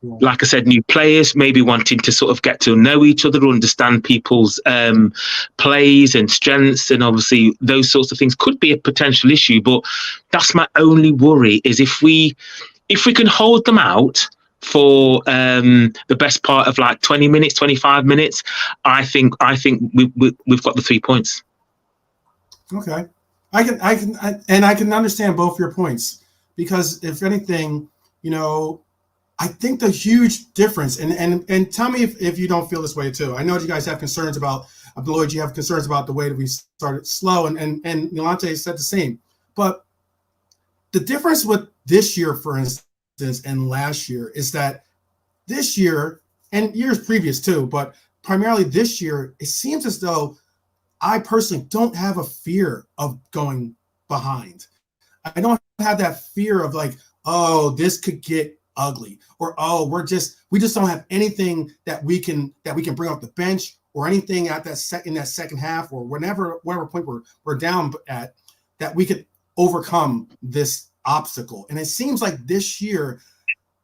[SPEAKER 3] like I said, new players maybe wanting to sort of get to know each other, understand people's plays and strengths, and obviously those sorts of things could be a potential issue. But that's my only worry, is if we can hold them out for the best part of like 20 minutes, 25 minutes, I think we've got the 3 points.
[SPEAKER 1] Okay. I can understand both your points, because if anything, I think the huge difference, and tell me if you don't feel this way too. I know you guys have concerns about, Lloyd, you have concerns about the way that we started slow, and Nilante said the same. But the difference with this year, for instance, and last year, is that this year, and years previous too, but primarily this year, it seems as though I personally don't have a fear of going behind. I don't have that fear of like, oh, this could get ugly, or oh, we just don't have anything that we can bring off the bench, or anything at in that second half, or whatever point we're down at, that we could overcome this obstacle. And it seems like this year,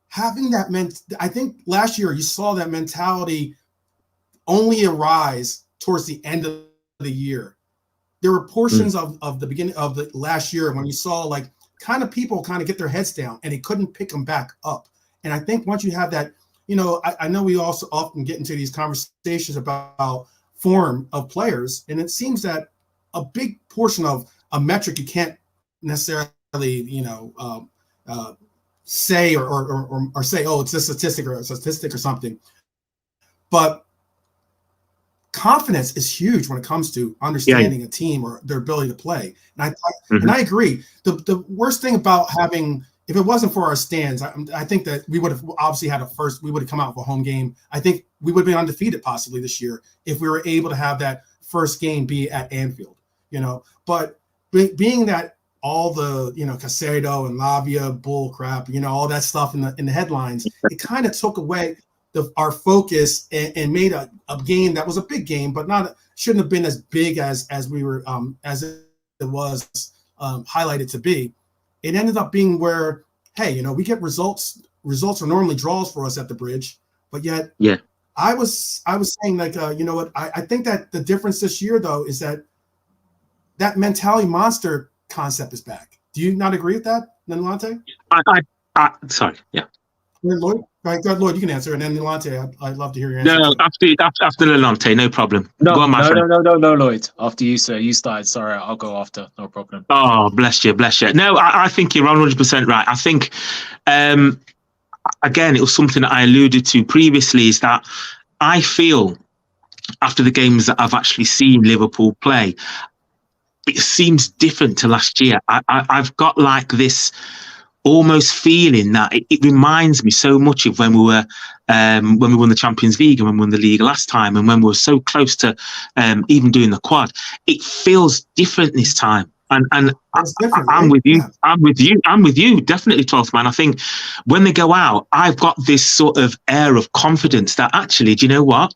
[SPEAKER 1] having that I think last year you saw that mentality only arise towards the end of the year. There were portions of the beginning of the last year when you saw like people get their heads down and they couldn't pick them back up. And I think once you have that, I know we also often get into these conversations about form of players, and it seems that a big portion of a metric you can't necessarily say or say, oh, it's a statistic or something, but confidence is huge when it comes to understanding a team or their ability to play. And I agree. The worst thing about having, if it wasn't for our stands, I think that we would have obviously had we would have come out with a home game. I think we would have been undefeated possibly this year if we were able to have that first game be at Anfield, but being that all the, Caicedo and Lavia bull crap, all that stuff in the headlines, it kind of took away our focus and made a game that was a big game, but shouldn't have been as big as we were as it was highlighted to be. It ended up being where, hey, we get results. Results are normally draws for us at the Bridge, but yet, I was saying like, I think that the difference this year though is that mentality monster concept is back. Do you not agree with that, Nilante?
[SPEAKER 3] Sorry, yeah.
[SPEAKER 1] Lloyd? All right, go ahead, Lloyd, you can answer, and then Nilante, I'd love to hear your answer.
[SPEAKER 3] No, after Nilante, no problem.
[SPEAKER 2] No,
[SPEAKER 3] go on,
[SPEAKER 2] no, Lloyd. After you, sir. You started. Sorry, I'll go after. No problem.
[SPEAKER 3] Oh, bless you. No, I think you're 100% right. I think, again, it was something that I alluded to previously, is that I feel after the games that I've actually seen Liverpool play, it seems different to last year. I've got like this almost feeling that it reminds me so much of when we won the Champions League and when we won the league last time, and when we were so close to even doing the quad. It feels different this time. And I'm with you. I'm with you. Definitely, 12th man. I think when they go out, I've got this sort of air of confidence that actually, do you know what?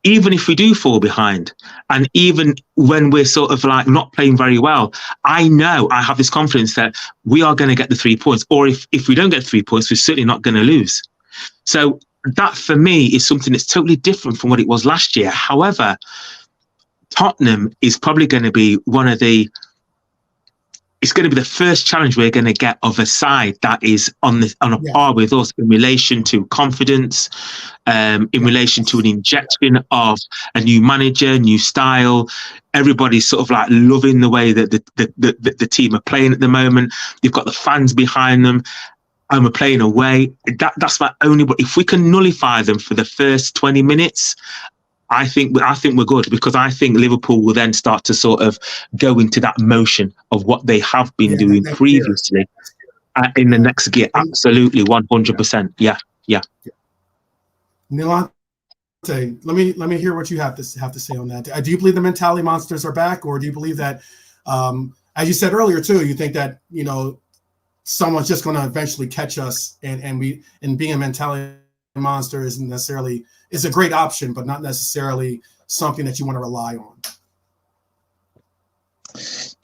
[SPEAKER 3] Even if we do fall behind, and even when we're sort of like not playing very well, I know I have this confidence that we are going to get the 3 points. Or if we don't get 3 points, we're certainly not going to lose. So that for me is something that's totally different from what it was last year. However, Tottenham is probably going to be it's going to be the first challenge we're going to get of a side that is on a par with us in relation to confidence, in relation to an injection of a new manager, new style. Everybody's sort of like loving the way that the team are playing at the moment. You've got the fans behind them, and we're playing away. That's my only. But if we can nullify them for the first 20 minutes. I think we're good, because I think Liverpool will then start to sort of go into that motion of what they have been doing previously in the next gear. Absolutely, 100%. Yeah.
[SPEAKER 1] Nilante, let me hear what you have to say on that. Do you believe the mentality monsters are back, or do you believe that, as you said earlier too, you think that someone's just going to eventually catch us, and being a mentality monster isn't necessarily. It's a great option, but not necessarily something that you want to rely on.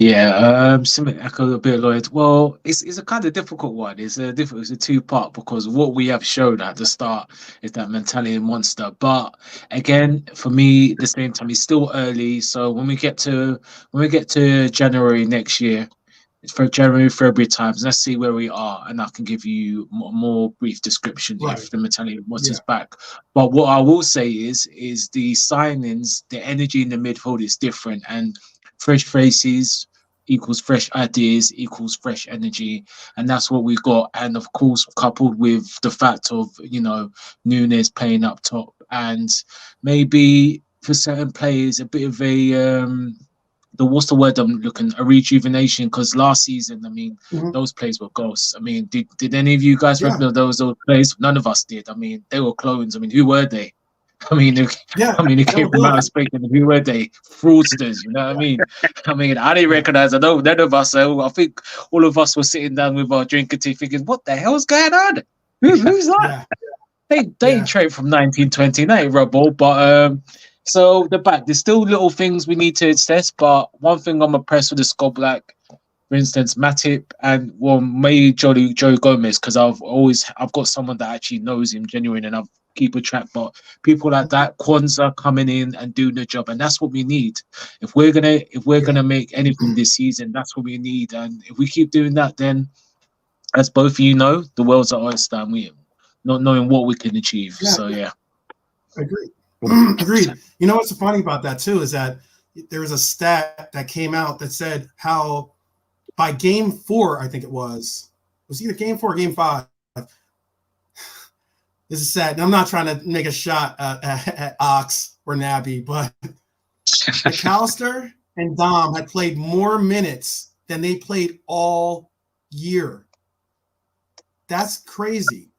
[SPEAKER 2] Something echo a bit, Lloyd. Well, it's a kind of difficult one. It's a two-part because what we have shown at the start is that mentality monster. But again, for me, at the same time, it's still early. So when we get to January next year, for January, February times, let's see where we are, and I can give you more brief description
[SPEAKER 1] Right.
[SPEAKER 2] if the mentality monster's
[SPEAKER 1] Yeah.
[SPEAKER 2] back. But what I will say is the signings, the energy in the midfield is different, and fresh faces equals fresh ideas equals fresh energy, and that's what we got. And of course, coupled with the fact of Nunes playing up top, and maybe for certain players a bit of a what's the word I'm looking, a rejuvenation, because last season, I mean,
[SPEAKER 1] Mhm.
[SPEAKER 2] those plays were ghosts. I mean, did any of you guys
[SPEAKER 1] Yeah.
[SPEAKER 2] remember those plays? None of us did. I mean, they were clones. I mean, who were they? I mean,
[SPEAKER 1] Yeah.
[SPEAKER 2] it came
[SPEAKER 1] No,
[SPEAKER 2] from
[SPEAKER 1] Bill,
[SPEAKER 2] outer space. And who were they? Fraudsters. You know what I mean? I didn't recognize. I know none of us. I think all of us were sitting down with our drink and tea, thinking, "What the hell's going on? Who's that?"
[SPEAKER 1] yeah.
[SPEAKER 2] They
[SPEAKER 1] Yeah.
[SPEAKER 2] trade from 1929, Rebel, but so the back, there's still little things we need to assess. But one thing I'm impressed with the squad, like for instance, Matip and maybe Joe Gomez, because I've got someone that actually knows him genuine and I've keep a track. But people like that, Kwanzaa coming in and doing the job, and that's what we need. If we're gonna make anything this season, that's what we need. And if we keep doing that, then as both of you know, the world's our oyster, and we not knowing what we can achieve.
[SPEAKER 1] Yeah.
[SPEAKER 2] So yeah.
[SPEAKER 1] Agreed. Agreed. You know what's funny about that too is that there was a stat that came out that said how by game 4, I think it was either game 4 or game 5. This is sad. And I'm not trying to make a shot at Ox or Naby, but McAllister and Dom had played more minutes than they played all year. That's crazy.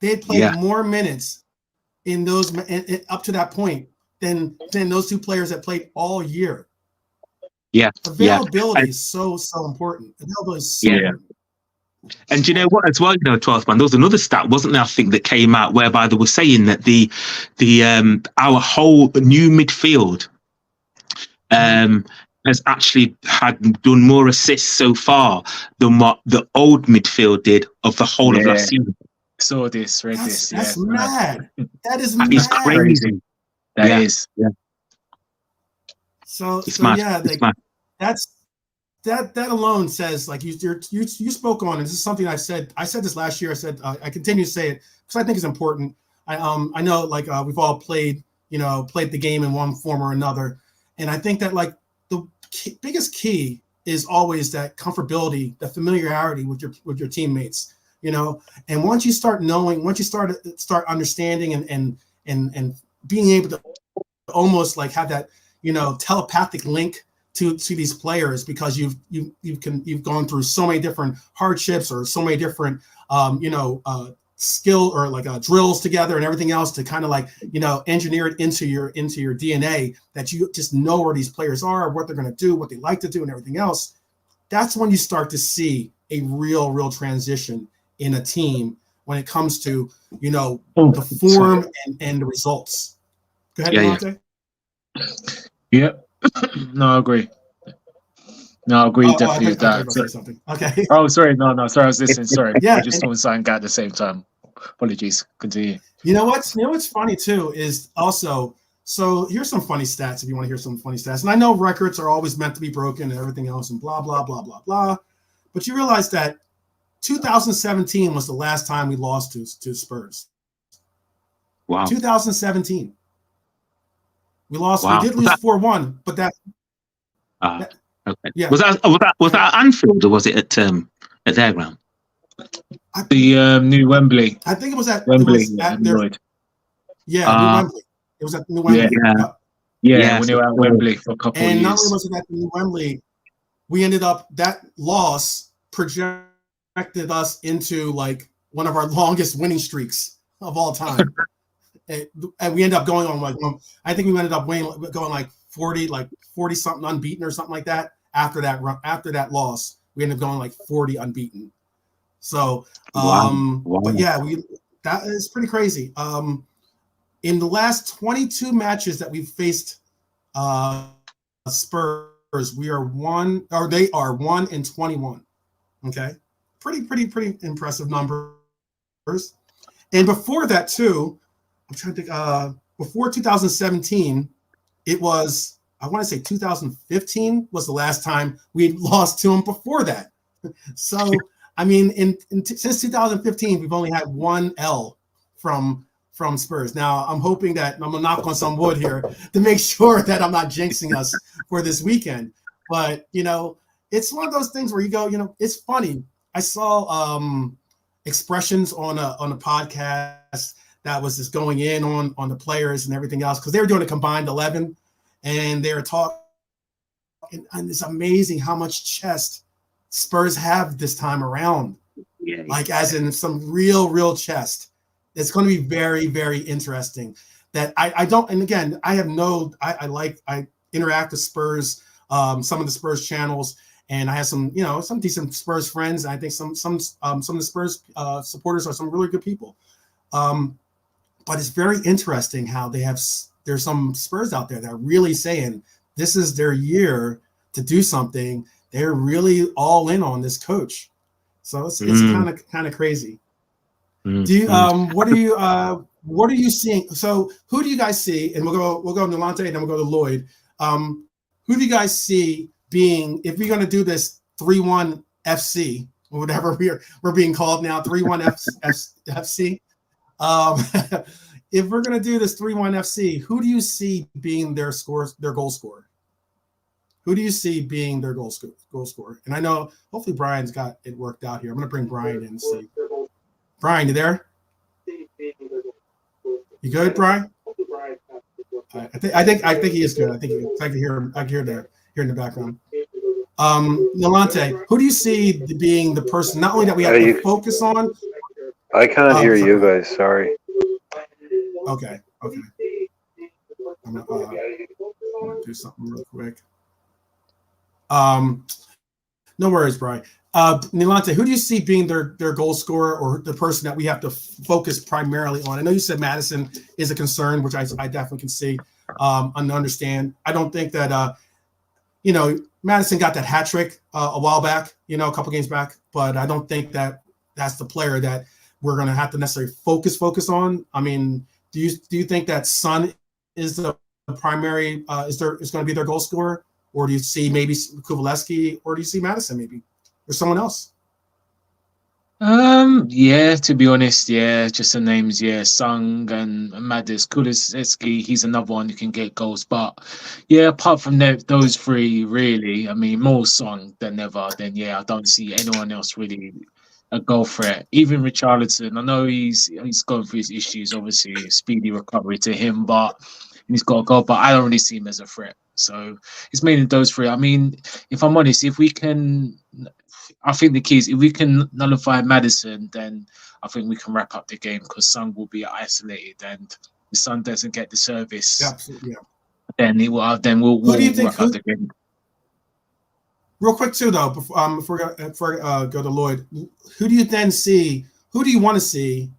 [SPEAKER 1] They had played more minutes in those up to that point than those two players that played all year.
[SPEAKER 3] Yeah.
[SPEAKER 1] Availability is so important. Availability is so important.
[SPEAKER 3] And do you know what as well, 12th man, there was another stat, wasn't there, I think, that came out whereby they were saying that the our whole new midfield has actually done more assists so far than what the old midfield did of the whole of last season.
[SPEAKER 2] Saw this, read this.
[SPEAKER 1] That's mad. That is
[SPEAKER 3] mad. It's crazy.
[SPEAKER 2] That is.
[SPEAKER 3] Yeah.
[SPEAKER 1] So
[SPEAKER 3] mad.
[SPEAKER 1] Yeah, that alone says, like, you spoke on, and this is something I said this last year. I said I continue to say it because I think it's important. I know, like, we've all played the game in one form or another, and I think that, like, the biggest key is always that comfortability, the familiarity with your teammates, and once you start knowing, once you start understanding and being able to almost like have that telepathic link to these players, because you've gone through so many different hardships or so many different skill or like drills together and everything else to kind of like engineer it into your DNA, that you just know where these players are, what they're going to do, what they like to do, and everything else. That's when you start to see a real transition in a team when it comes to the form and the results. Go ahead, Devontae.
[SPEAKER 2] Yeah. No, I agree. Definitely with that.
[SPEAKER 1] Something. Okay.
[SPEAKER 2] Oh, sorry. No. Sorry, I was listening. Sorry.
[SPEAKER 1] Yeah,
[SPEAKER 2] I just throwing something out at the same time. Apologies. Continue.
[SPEAKER 1] You know what's funny too is also, so here's some funny stats if you want to hear some funny stats. And I know records are always meant to be broken and everything else and blah, blah, blah, blah, blah. But you realize that 2017 was the last time we lost to Spurs.
[SPEAKER 3] Wow.
[SPEAKER 1] 2017. We lost.
[SPEAKER 3] Wow.
[SPEAKER 1] We did lose 4-1, but that.
[SPEAKER 3] Okay.
[SPEAKER 1] Yeah.
[SPEAKER 3] Was that at Anfield or was it at their ground?
[SPEAKER 2] The new Wembley.
[SPEAKER 1] I think it was at
[SPEAKER 2] Wembley.
[SPEAKER 1] New
[SPEAKER 2] Wembley.
[SPEAKER 1] It was at New Wembley.
[SPEAKER 2] Yeah, when they were at Wembley for a couple of years.
[SPEAKER 1] And not only was it at New Wembley, we ended up, that loss projected us into like one of our longest winning streaks of all time. And we ended up going on like, I think we ended up going like 40 something unbeaten or something like that. After that loss, we ended up going like 40 unbeaten. So, but yeah, that is pretty crazy. In the last 22 matches that we've faced Spurs, we are one, or they are 1-21. Okay, pretty impressive numbers. And before that too, I'm trying to think. Before 2017, it was, I want to say 2015 was the last time we lost to them. Before that, so I mean, since 2015, we've only had one L from Spurs. Now I'm hoping that I'm gonna knock on some wood here to make sure that I'm not jinxing us for this weekend. But it's one of those things where you go, it's funny. I saw expressions on a podcast that was just going in on the players and everything else, because they were doing a combined 11, and they were talking, and it's amazing how much chest Spurs have this time around.
[SPEAKER 3] Yeah.
[SPEAKER 1] Like, as in some real chest. It's going to be very, very interesting. That I don't, and again, I interact with Spurs, some of the Spurs channels, and I have some decent Spurs friends. I think some of the Spurs supporters are some really good people. But it's very interesting how there's some Spurs out there that are really saying this is their year to do something. They're really all in on this coach. So it's kind of crazy. Do you what are you seeing? So who do you guys see? And we'll go to Nolante, and then we'll go to Lloyd. Who do you guys see being, if we're going to do this 3-1 FC or whatever we're being called now, 3-1 FC? If we're going to do this 3-1 FC, who do you see being their goal scorer? Who do you see being their goal scorer? And I know hopefully Brian's got it worked out here. I'm going to bring Brian in and see. Brian, you there? You good, Brian? I think he is good. I can hear him. I can hear in the background. Nolante, who do you see being the person not only that we have to focus on?
[SPEAKER 4] I can't hear you guys. Sorry.
[SPEAKER 1] Okay. I'm gonna do something real quick. No worries, Brian. Nolante, who do you see being their goal scorer, or the person that we have to focus primarily on? I know you said Madison is a concern, which I definitely can see and understand. I don't think that Madison got that hat trick a while back, a couple games back, but I don't think that that's the player that we're going to have to necessarily focus on. I mean, do you think that Son is the primary is going to be their goal scorer, or do you see maybe Kuvalevsky, or do you see Madison maybe, or someone else?
[SPEAKER 2] Yeah, to be honest, just the names, Sung and Madis. Kulusevski, he's another one who can get goals, but apart from those three, really, I mean, more Sung than ever, then I don't see anyone else really a goal threat. Even Richarlison, I know he's going through his issues, obviously, speedy recovery to him, but he's got a goal, but I don't really see him as a threat. So it's mainly those three. I mean, if I'm honest, I think the key is if we can nullify Madison, then I think we can wrap up the game, because Son will be isolated, and if Son doesn't get the service, then we'll wrap up the game.
[SPEAKER 1] Real quick too, though, before go to Lloyd, who do you want to see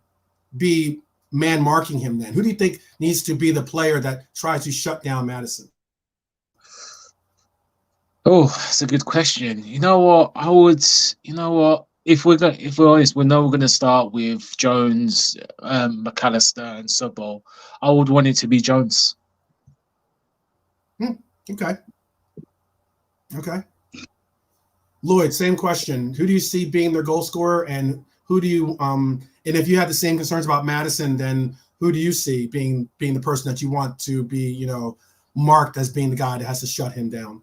[SPEAKER 1] be man marking him then? Who do you think needs to be the player that tries to shut down Madison?
[SPEAKER 2] Oh, that's a good question. You know what? If we're honest, we know we're going to start with Jones, McAllister, and Sobol. I would want it to be Jones.
[SPEAKER 1] Okay. Lloyd, same question. Who do you see being their goal scorer, and who do you and if you have the same concerns about Madison, then who do you see being the person that you want to be, marked as being the guy that has to shut him down?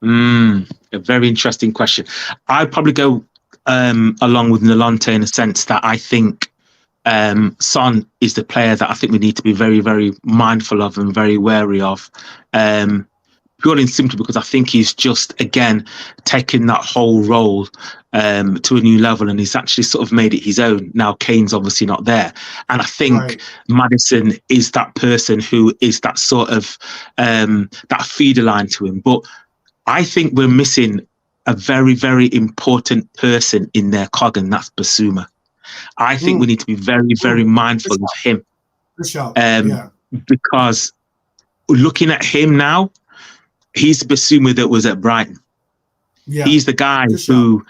[SPEAKER 3] A very interesting question. I'd probably go along with Nolante in a sense that I think Son is the player that I think we need to be very, very mindful of and very wary of. Purely and simply because I think he's just, again, taken that whole role to a new level, and he's actually sort of made it his own. Now, Kane's obviously not there. And I think Madison is that person who is that sort of that feeder line to him. But I think we're missing a very, very important person in their cog, and that's Basuma. I think we need to be very, very mindful of him. Because looking at him now, he's the Basuma that was at Brighton.
[SPEAKER 1] Yeah,
[SPEAKER 3] he's the guy who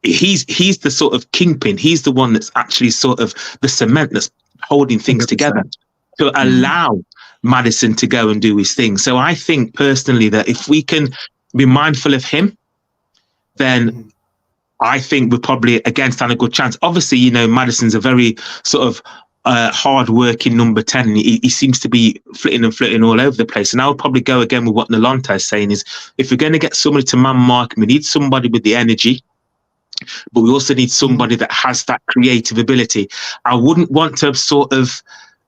[SPEAKER 3] he's the sort of kingpin. He's the one that's actually sort of the cement that's holding things
[SPEAKER 2] 100%.
[SPEAKER 3] together to allow Maddison to go and do his thing. So I think personally that if we can be mindful of him, then I think we're probably again stand a good chance. Obviously, you know, Maddison's a very sort of hard-working number 10. And he seems to be flitting all over the place. And I would probably go again with what Nalanta is saying is, if we're going to get somebody to man mark, we need somebody with the energy, but we also need somebody that has that creative ability. I wouldn't want to sort of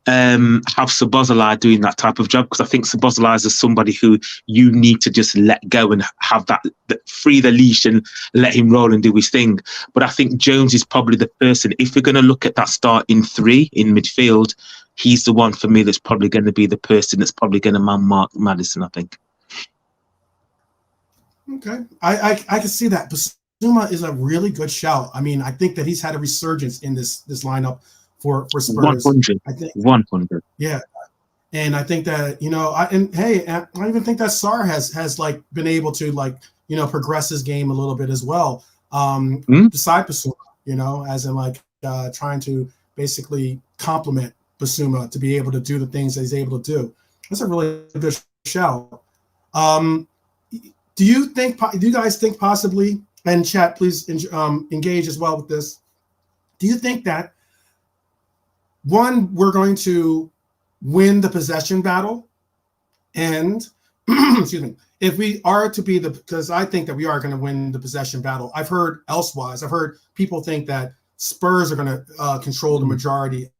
[SPEAKER 3] have Szoboszlai doing that type of job, because I think Szoboszlai is somebody who you need to just let go and have that free the leash and let him roll and do his thing. But I think Jones is probably the person, if we're going to look at that starting three in midfield, he's the one for me that's probably going to be the person that's probably going to man mark Maddison, I think.
[SPEAKER 1] Okay, I can see that. Basuma is a really good shout. I mean, I think that he's had a resurgence in this lineup for Spurs.
[SPEAKER 3] 100.
[SPEAKER 1] I think
[SPEAKER 3] 100.
[SPEAKER 1] Yeah, and I think that, you know, I even think that Sarr has like been able to, like, you know, progress his game a little bit as well. Beside Basuma, you know, as in like trying to basically complement Basuma to be able to do the things that he's able to do. That's a really good shout. Do you guys think possibly, and chat, please engage as well with this. Do you think that, one, we're going to win the possession battle, and excuse me, if we are to be because I think that we are going to win the possession battle. I've heard people think that Spurs are going to control the majority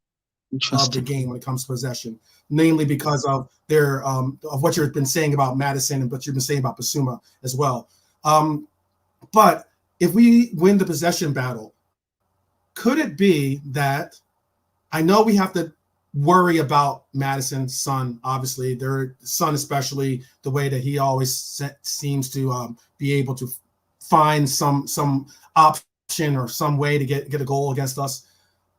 [SPEAKER 1] of the game when it comes to possession, mainly because of their of what you've been saying about Maddison and what you've been saying about Basuma as well. But if we win the possession battle, could it be that, I know we have to worry about Maddison's son, obviously, their son, especially the way that he always seems to be able to find some option or some way to get a goal against us.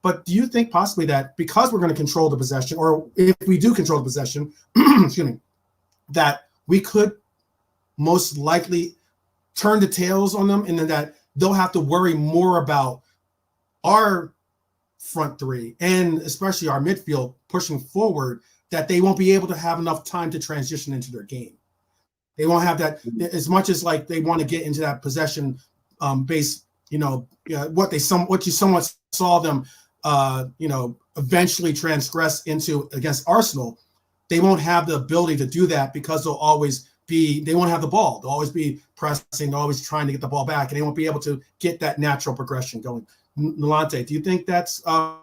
[SPEAKER 1] But do you think possibly that because we're going to control the possession, or if we do control the possession, excuse me, that we could most likely turn the tails on them, and then that they'll have to worry more about our front three and especially our midfield pushing forward, that they won't be able to have enough time to transition into their game. They won't have that, as much as like they want to get into that possession base, you know, what you somewhat saw them you know, eventually transgress into against Arsenal. They won't have the ability to do that because they won't have the ball. They'll always be pressing, they're always trying to get the ball back, and they won't be able to get that natural progression going. Nalante, do you think that's a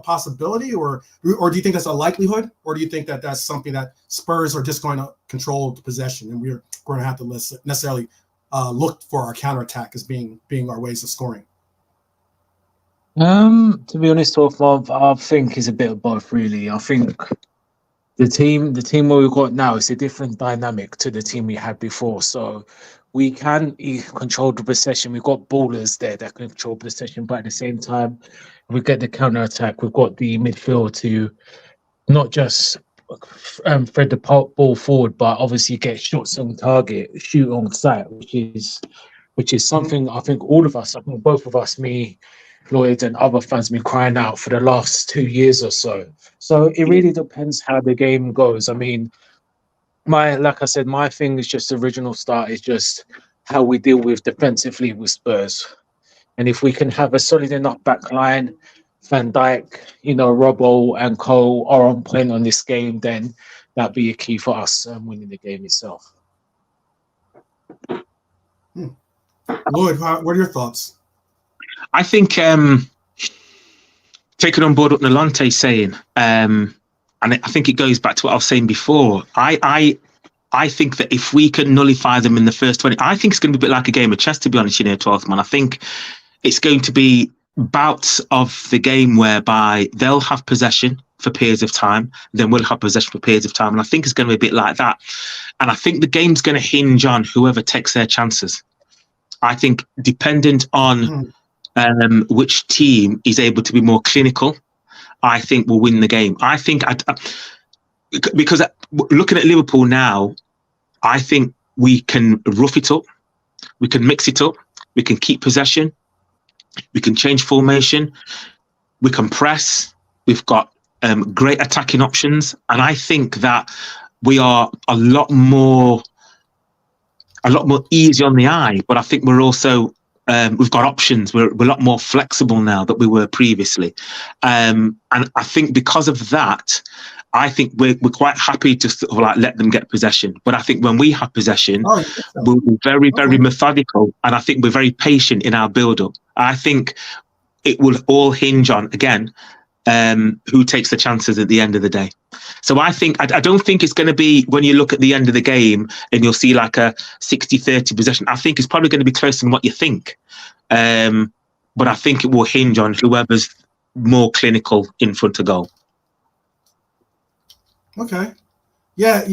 [SPEAKER 1] possibility, or do you think that's a likelihood, or do you think that that's something that Spurs are just going to control the possession and we're going to have to necessarily look for our counterattack as being our ways of scoring?
[SPEAKER 2] To be honest, I think is a bit of both, really. I think the team where we've got now is a different dynamic to the team we had before. So we can control the possession. We've got ballers there that can control possession, but at the same time, we get the counter attack. We've got the midfield to not just thread the ball forward, but obviously get shots on target, shoot on sight, which is something I think both of us, me, Lloyd, and other fans, have been crying out for the last 2 years or so. So it really depends how the game goes. I mean, like I said, my thing is just original start is just how we deal with defensively with Spurs. And if we can have a solid enough back line, Van Dijk, you know, Robbo and Cole are on point on this game, then that'd be a key for us winning the game itself.
[SPEAKER 1] Lloyd, what are your thoughts?
[SPEAKER 3] I think taking on board what Nalante's saying, and I think it goes back to what I was saying before. I think that if we can nullify them in the first 20, I think it's going to be a bit like a game of chess, to be honest, you know, 12th man. I think it's going to be bouts of the game whereby they'll have possession for periods of time, then we'll have possession for periods of time. And I think it's going to be a bit like that. And I think the game's going to hinge on whoever takes their chances. I think dependent on which team is able to be more clinical, I think will win the game. I think because looking at Liverpool now, I think we can rough it up, we can mix it up, we can keep possession, we can change formation, we can press. We've got great attacking options, and I think that we are a lot more easy on the eye. But I think we're also we've got options. We're a lot more flexible now than we were previously, and I think because of that, I think we're quite happy to sort of like let them get possession. But I think when we have possession, we'll be very, very methodical, and I think we're very patient in our build-up. I think it will all hinge on, again, who takes the chances at the end of the day. So I think I don't think it's going to be when you look at the end of the game and you'll see like a 60-30 possession. I think it's probably going to be closer than what you think. But I think it will hinge on whoever's more clinical in front of goal.
[SPEAKER 1] Okay. Yeah,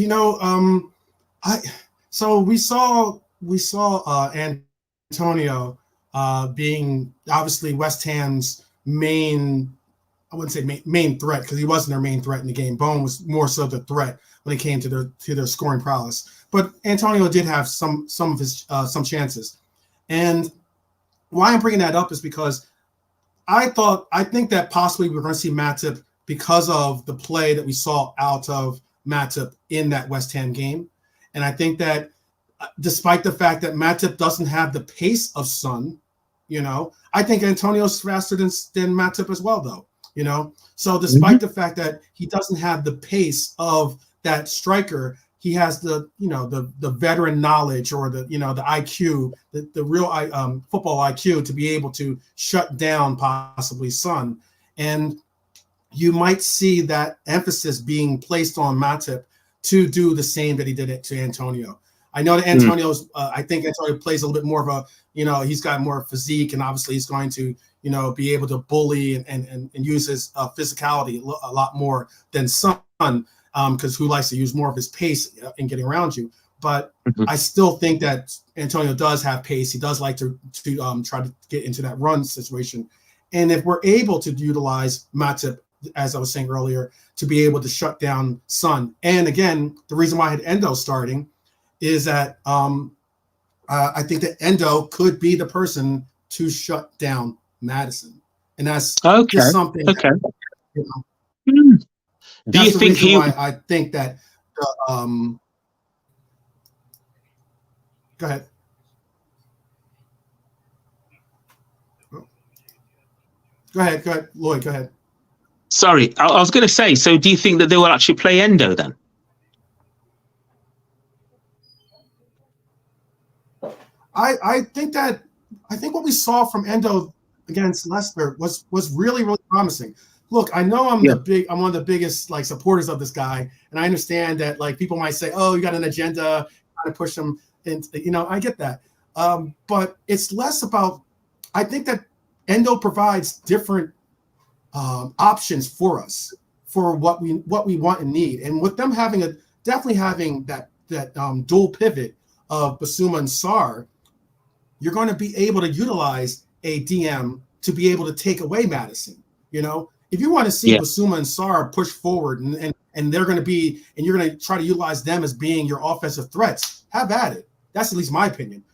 [SPEAKER 1] so we saw Antonio being obviously West Ham's main, I wouldn't say main threat, because he wasn't their main threat in the game. Bone was more so the threat when it came to their scoring prowess. But Antonio did have some of his some chances. And why I'm bringing that up is because I think that possibly we're going to see Matip because of the play that we saw out of Matip in that West Ham game. And I think that despite the fact that Matip doesn't have the pace of Son, I think Antonio's faster than Matip as well, though. So despite the fact that he doesn't have the pace of that striker, he has the veteran knowledge or the IQ, the real football IQ to be able to shut down possibly Son. And you might see that emphasis being placed on Matip to do the same that he did it to Antonio. I know that Antonio's I think Antonio plays a little bit more of a, he's got more physique, and obviously he's going to be able to bully and use his physicality a lot more than Son, because who likes to use more of his pace in getting around you. But I still think that Antonio does have pace. He does like to try to get into that run situation. And if we're able to utilize Matip, as I was saying earlier, to be able to shut down Son. And again, the reason why I had Endo starting is that I think that Endo could be the person to shut down Maddison. And that's just something. Okay. That,
[SPEAKER 3] do you think
[SPEAKER 1] I think that go ahead. Go ahead, Lloyd, go ahead.
[SPEAKER 3] Sorry, I was going to say, so do you think that they will actually play Endo then?
[SPEAKER 1] I think what we saw from Endo against Leicester was really, really promising. Look, I know I'm one of the biggest supporters of this guy, and I understand that people might say, "Oh, you got an agenda, trying to push him," and I get that. But it's less about. I think that Endo provides different options for us for what we want and need, and with them definitely having that dual pivot of Basuma and Sarr, you're going to be able to utilize a DM to be able to take away Maddison. If you want to see Basuma and Sarr push forward and they're going to be, and you're going to try to utilize them as being your offensive threats, have at it. That's at least my opinion,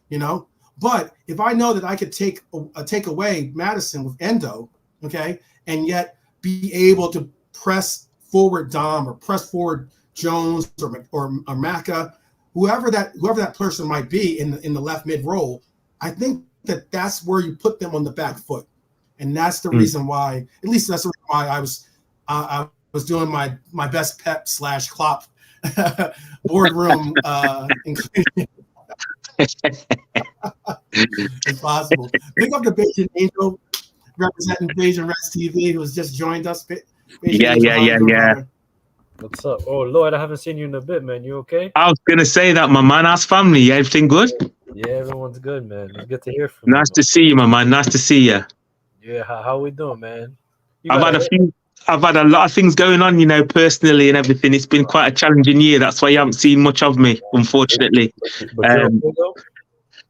[SPEAKER 1] But if I know that I could take away Maddison with Endo, okay, and yet be able to press forward Dom or press forward Jones or Maka, whoever that person might be in the left mid role, I think that's where you put them on the back foot, and that's the reason why. At least that's the reason why I was doing my best Pep / Klopp boardroom. Impossible. Pick up the Bayesian Angel representing Bayesian Reds TV, who has just joined us.
[SPEAKER 3] Yeah.
[SPEAKER 5] What's up? Oh, Lloyd, I haven't seen you in a bit, man. You okay?
[SPEAKER 3] I was going to say that, my man. How's family? Everything good?
[SPEAKER 5] Yeah, everyone's good, man. It's good to hear from you.
[SPEAKER 3] Nice to see you, my man. Nice to see you.
[SPEAKER 5] Yeah, how we doing, man?
[SPEAKER 3] I've had a lot of things going on, personally and everything. It's been quite a challenging year. That's why you haven't seen much of me, unfortunately.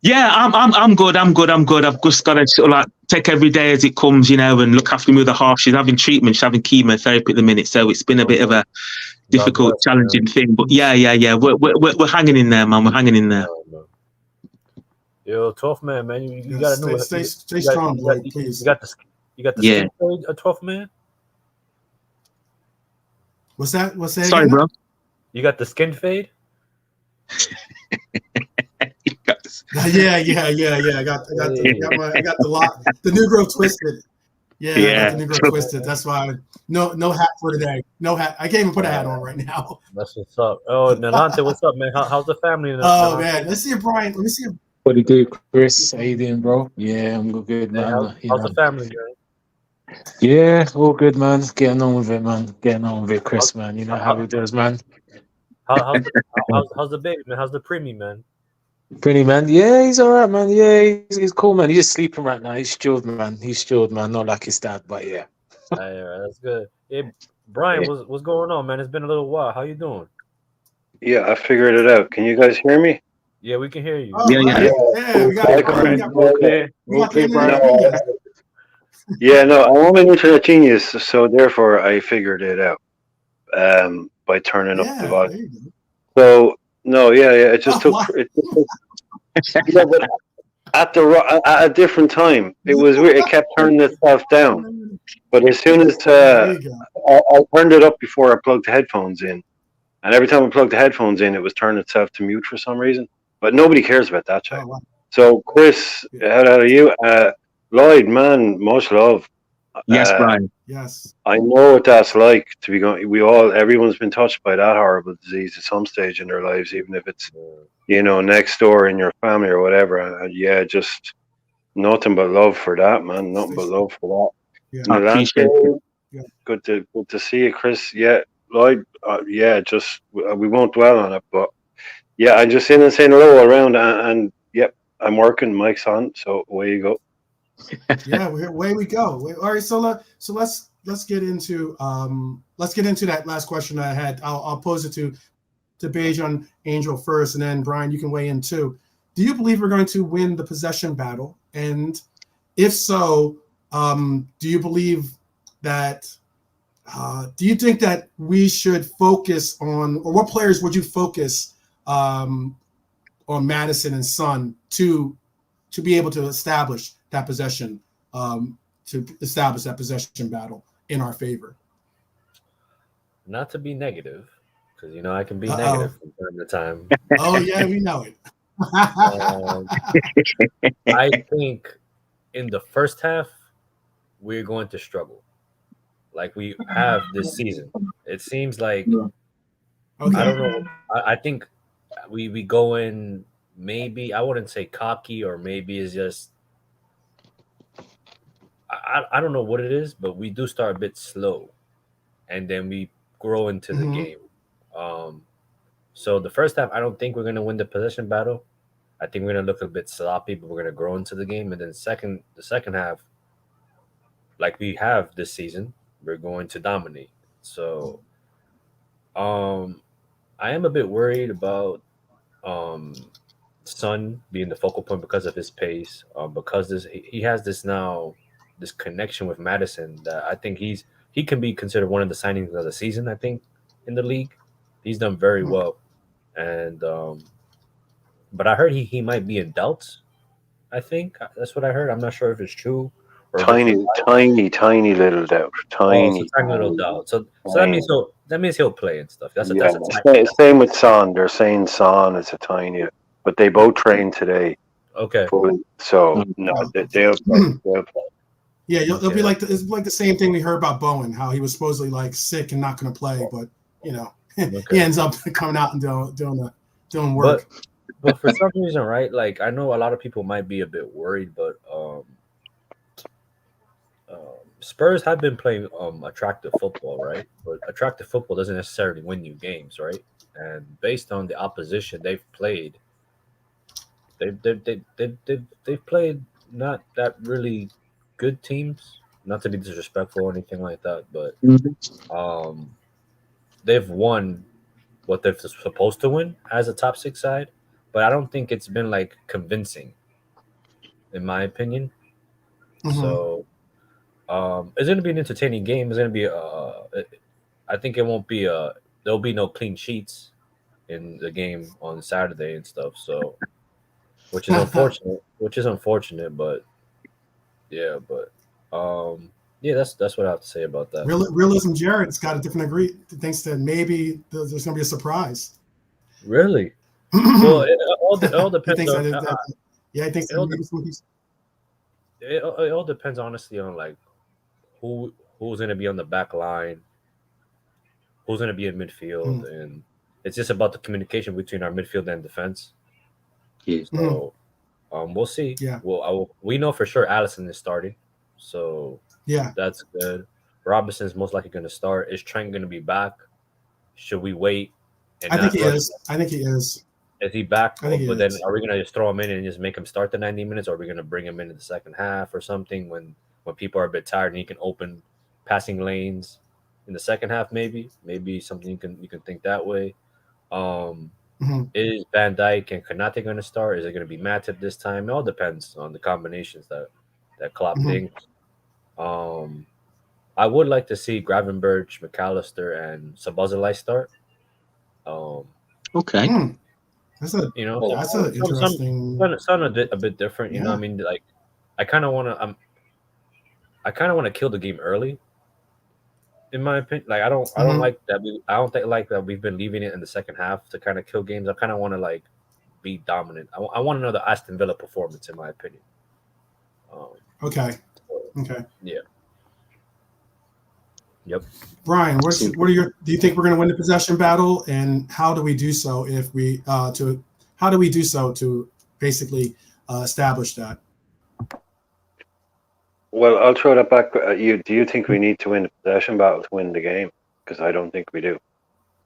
[SPEAKER 3] Yeah, I'm good. I've just got to sort of take every day as it comes, and look after me with the half. She's having treatment. She's having chemotherapy at the minute, so it's been a bit of a difficult,
[SPEAKER 5] bless,
[SPEAKER 3] challenging
[SPEAKER 5] man.
[SPEAKER 3] thing. But yeah. We're hanging in there, man. We're hanging in there.
[SPEAKER 5] Yo, 12th man, you
[SPEAKER 1] Yeah,
[SPEAKER 5] got to know.
[SPEAKER 1] stay
[SPEAKER 5] You got,
[SPEAKER 1] strong,
[SPEAKER 5] you
[SPEAKER 1] Lloyd,
[SPEAKER 5] got,
[SPEAKER 1] please.
[SPEAKER 5] you got the
[SPEAKER 3] Yeah.
[SPEAKER 5] skin fade, a 12th man.
[SPEAKER 1] What's that? What's that?
[SPEAKER 3] Sorry,
[SPEAKER 1] again?
[SPEAKER 3] bro.
[SPEAKER 5] You got the skin fade.
[SPEAKER 1] Yeah. I got the new growth twisted. Yeah, I got the new growth twisted. That's why no hat for today. No hat. I can't even put a hat on right now.
[SPEAKER 5] That's what's up. Oh, Nalante, what's up, man? How's the family?
[SPEAKER 1] Oh
[SPEAKER 5] Nalante?
[SPEAKER 1] man, let's see if Brian. Let me see if
[SPEAKER 2] What do you do, Chris? How you doing, bro? Yeah, I'm good,
[SPEAKER 5] Hey,
[SPEAKER 2] man.
[SPEAKER 5] how's the family, man?
[SPEAKER 2] Yeah, all good, man. Getting on with it, man. Getting on with it, Chris, man. You know how it does, man.
[SPEAKER 5] How's the baby, man? How's the preemie, man?
[SPEAKER 2] Pretty, man. Yeah, he's all right, man. Yeah, he's cool, man. He's just sleeping right now. He's chilled, man. Not like his dad, but yeah.
[SPEAKER 5] All right, that's good. Hey, Brian, what's going on, man? It's been a little while. How you doing?
[SPEAKER 4] Yeah, I figured it out. Can you guys hear me?
[SPEAKER 5] Yeah, we can hear you.
[SPEAKER 1] oh,
[SPEAKER 3] Yeah.
[SPEAKER 1] we got
[SPEAKER 4] I
[SPEAKER 1] it.
[SPEAKER 4] couldn't-
[SPEAKER 1] We got the internet.
[SPEAKER 4] No. Yeah, no, I'm an internet genius, so therefore I figured it out by turning up the
[SPEAKER 1] Yeah,
[SPEAKER 4] volume.
[SPEAKER 1] there you go.
[SPEAKER 4] So no, yeah, it just
[SPEAKER 1] Oh,
[SPEAKER 4] took.
[SPEAKER 1] wow.
[SPEAKER 4] It just took yeah, but at a different time, it was weird. It kept turning itself down. But as soon as
[SPEAKER 1] There you go.
[SPEAKER 4] I turned it up before I plugged the headphones in, and every time I plugged the headphones in, it was turning itself to mute for some reason. But nobody cares about that, Chad.
[SPEAKER 1] Oh, wow.
[SPEAKER 4] So, Chris, how are you? Lloyd, man, much love.
[SPEAKER 3] Yes, Brian.
[SPEAKER 1] Yes.
[SPEAKER 4] I know what that's like to be going. Everyone's been touched by that horrible disease at some stage in their lives, even if it's, next door in your family or whatever. And yeah, just nothing but love for that, man. Nothing but love for
[SPEAKER 1] Yeah.
[SPEAKER 4] that.
[SPEAKER 3] I appreciate it.
[SPEAKER 1] Yeah.
[SPEAKER 4] Good to see you, Chris. Yeah, Lloyd. Just we won't dwell on it, but yeah, I'm just in and saying hello around, and yep, I'm working. Mic's on, so away you go.
[SPEAKER 1] Yeah, away we go. All right, so let's get into that last question I had. I'll pose it to Bejan Angel first, and then Brian, you can weigh in too. Do you believe we're going to win the possession battle? And if so, do you believe that? Do you think that we should focus on, or what players would you focus on Madison and Son to be able to establish that possession, battle in our favor?
[SPEAKER 5] Not to be negative, because I can be
[SPEAKER 1] Uh-oh.
[SPEAKER 5] negative from time to time.
[SPEAKER 1] Oh yeah, we know it.
[SPEAKER 5] I think in the first half we're going to struggle, like we have this season. It seems like
[SPEAKER 1] Okay.
[SPEAKER 5] I don't know. I think we go in, maybe I wouldn't say cocky, or maybe it's just I don't know what it is, but we do start a bit slow, and then we grow into the game. So the first half, I don't think we're going to win the possession battle. I think we're going to look a bit sloppy, but we're going to grow into the game. And then the second half, like we have this season, we're going to dominate. So I am a bit worried about Son being the focal point because of his pace, because he has this connection with Madison that I think he can be considered one of the signings of the season. I think in the league, he's done very well, and but I heard he might be in doubts. I think that's what I heard. I'm not sure if it's true. Or
[SPEAKER 4] Tiny little doubt. Tiny
[SPEAKER 5] little doubt. So that means he'll play and stuff. That's
[SPEAKER 4] same with Son. They're saying Son is a tiny, but they both trained today.
[SPEAKER 5] Okay.
[SPEAKER 4] So no, they'll play.
[SPEAKER 1] Yeah, it'll be like it's like the same thing we heard about Bowen, how he was supposedly like sick and not going to play, but he ends up coming out and doing work.
[SPEAKER 5] But for some reason, right? Like I know a lot of people might be a bit worried, but Spurs have been playing attractive football, right? But attractive football doesn't necessarily win you games, right? And based on the opposition they've played, they've played not that really good teams. Not to be disrespectful or anything like that, but they've won what they're supposed to win as a top 6 side. But I don't think it's been like convincing, in my opinion. So it's going to be an entertaining game. It's going to be I think it won't be there'll be no clean sheets in the game on Saturday and stuff. So, which is unfortunate. But yeah, that's what I have to say about that.
[SPEAKER 1] Realism Jared's got a different thinks that maybe there's going to be a surprise.
[SPEAKER 5] Really? Well, it all
[SPEAKER 1] He
[SPEAKER 5] depends
[SPEAKER 1] thinks
[SPEAKER 5] on.
[SPEAKER 1] he thinks
[SPEAKER 5] it all
[SPEAKER 1] maybe some people.
[SPEAKER 5] it all depends honestly on like who's going to be on the back line, who's going to be in midfield, and it's just about the communication between our midfield and defense.
[SPEAKER 3] Yeah.
[SPEAKER 5] So, we'll see.
[SPEAKER 1] Yeah.
[SPEAKER 5] Well, we know for sure Allison is starting, so
[SPEAKER 1] Yeah,
[SPEAKER 5] that's good. Robinson's most likely going to start. Is Trent going to be back? Should we wait? And
[SPEAKER 1] I think
[SPEAKER 5] not
[SPEAKER 1] he
[SPEAKER 5] rush?
[SPEAKER 1] is. I think he is.
[SPEAKER 5] Is he back?
[SPEAKER 1] I think he
[SPEAKER 5] But then
[SPEAKER 1] is.
[SPEAKER 5] are we going to just throw him in and just make him start the 90 minutes, or are we going to bring him into the second half or something when people are a bit tired and he can open passing lanes in the second half? Maybe something you can think that way. Is Van Dijk and Konate going to start? Is it going to be Matip this time? It all depends on the combinations that Klopp thinks. I would like to see Gravenberch, McAllister, and Sabazalai start.
[SPEAKER 3] Okay.
[SPEAKER 1] That's an interesting.
[SPEAKER 5] Sound a bit different. You know, I mean, like I kind of want to kill the game early. In my opinion, like I don't like that. I don't think like that we've been leaving it in the second half to kind of kill games. I kind of want to like be dominant. I want another Aston Villa performance, in my opinion.
[SPEAKER 1] Okay.
[SPEAKER 5] Yeah. Yep.
[SPEAKER 1] Brian, what are your? Do you think we're going to win the possession battle, and how do we do so? If we how do we do so to basically establish that?
[SPEAKER 4] Well, I'll throw that back at you. Do you think we need to win the possession battle to win the game? Because I don't think we do.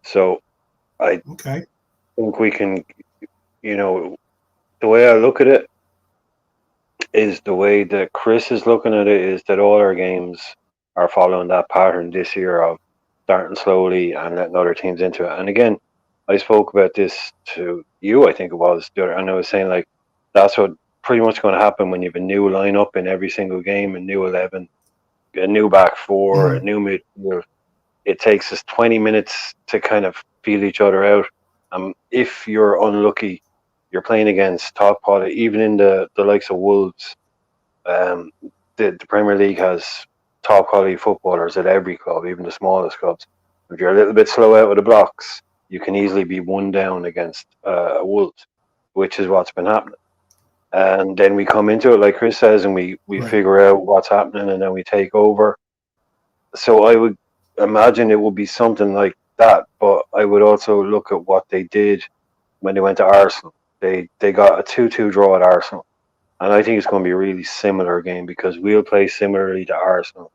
[SPEAKER 4] So I think we can, the way I look at it is the way that Chris is looking at it is that all our games are following that pattern this year of starting slowly and letting other teams into it. And again, I spoke about this to you, I think it was, and I was saying like that's what pretty much going to happen when you have a new lineup in every single game, a new 11, a new back four, a new midfield. It takes us 20 minutes to kind of feel each other out. If you're unlucky, you're playing against top quality, even in the likes of Wolves. The Premier League has top quality footballers at every club, even the smallest clubs. If you're a little bit slow out of the blocks, you can easily be one down against a Wolves, which is what's been happening. And then we come into it, like Chris says, and we figure out what's happening, and then we take over. So I would imagine it would be something like that, but I would also look at what they did when they went to Arsenal. They got a 2-2 draw at Arsenal. And I think it's going to be a really similar game because we'll play similarly to Arsenal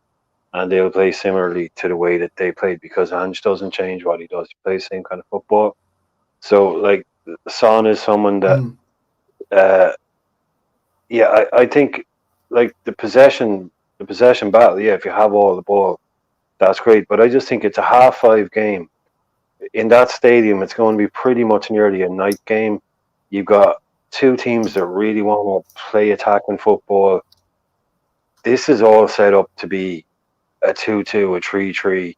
[SPEAKER 4] and they'll play similarly to the way that they played because Ange doesn't change what he does. He plays the same kind of football. So, like, Son is someone that, I think, like, the possession battle, if you have all the ball, that's great. But I just think it's a 5:30 game. In that stadium, it's going to be pretty much nearly a night game. You've got two teams that really want to play attacking football. This is all set up to be a 2-2, a 3-3.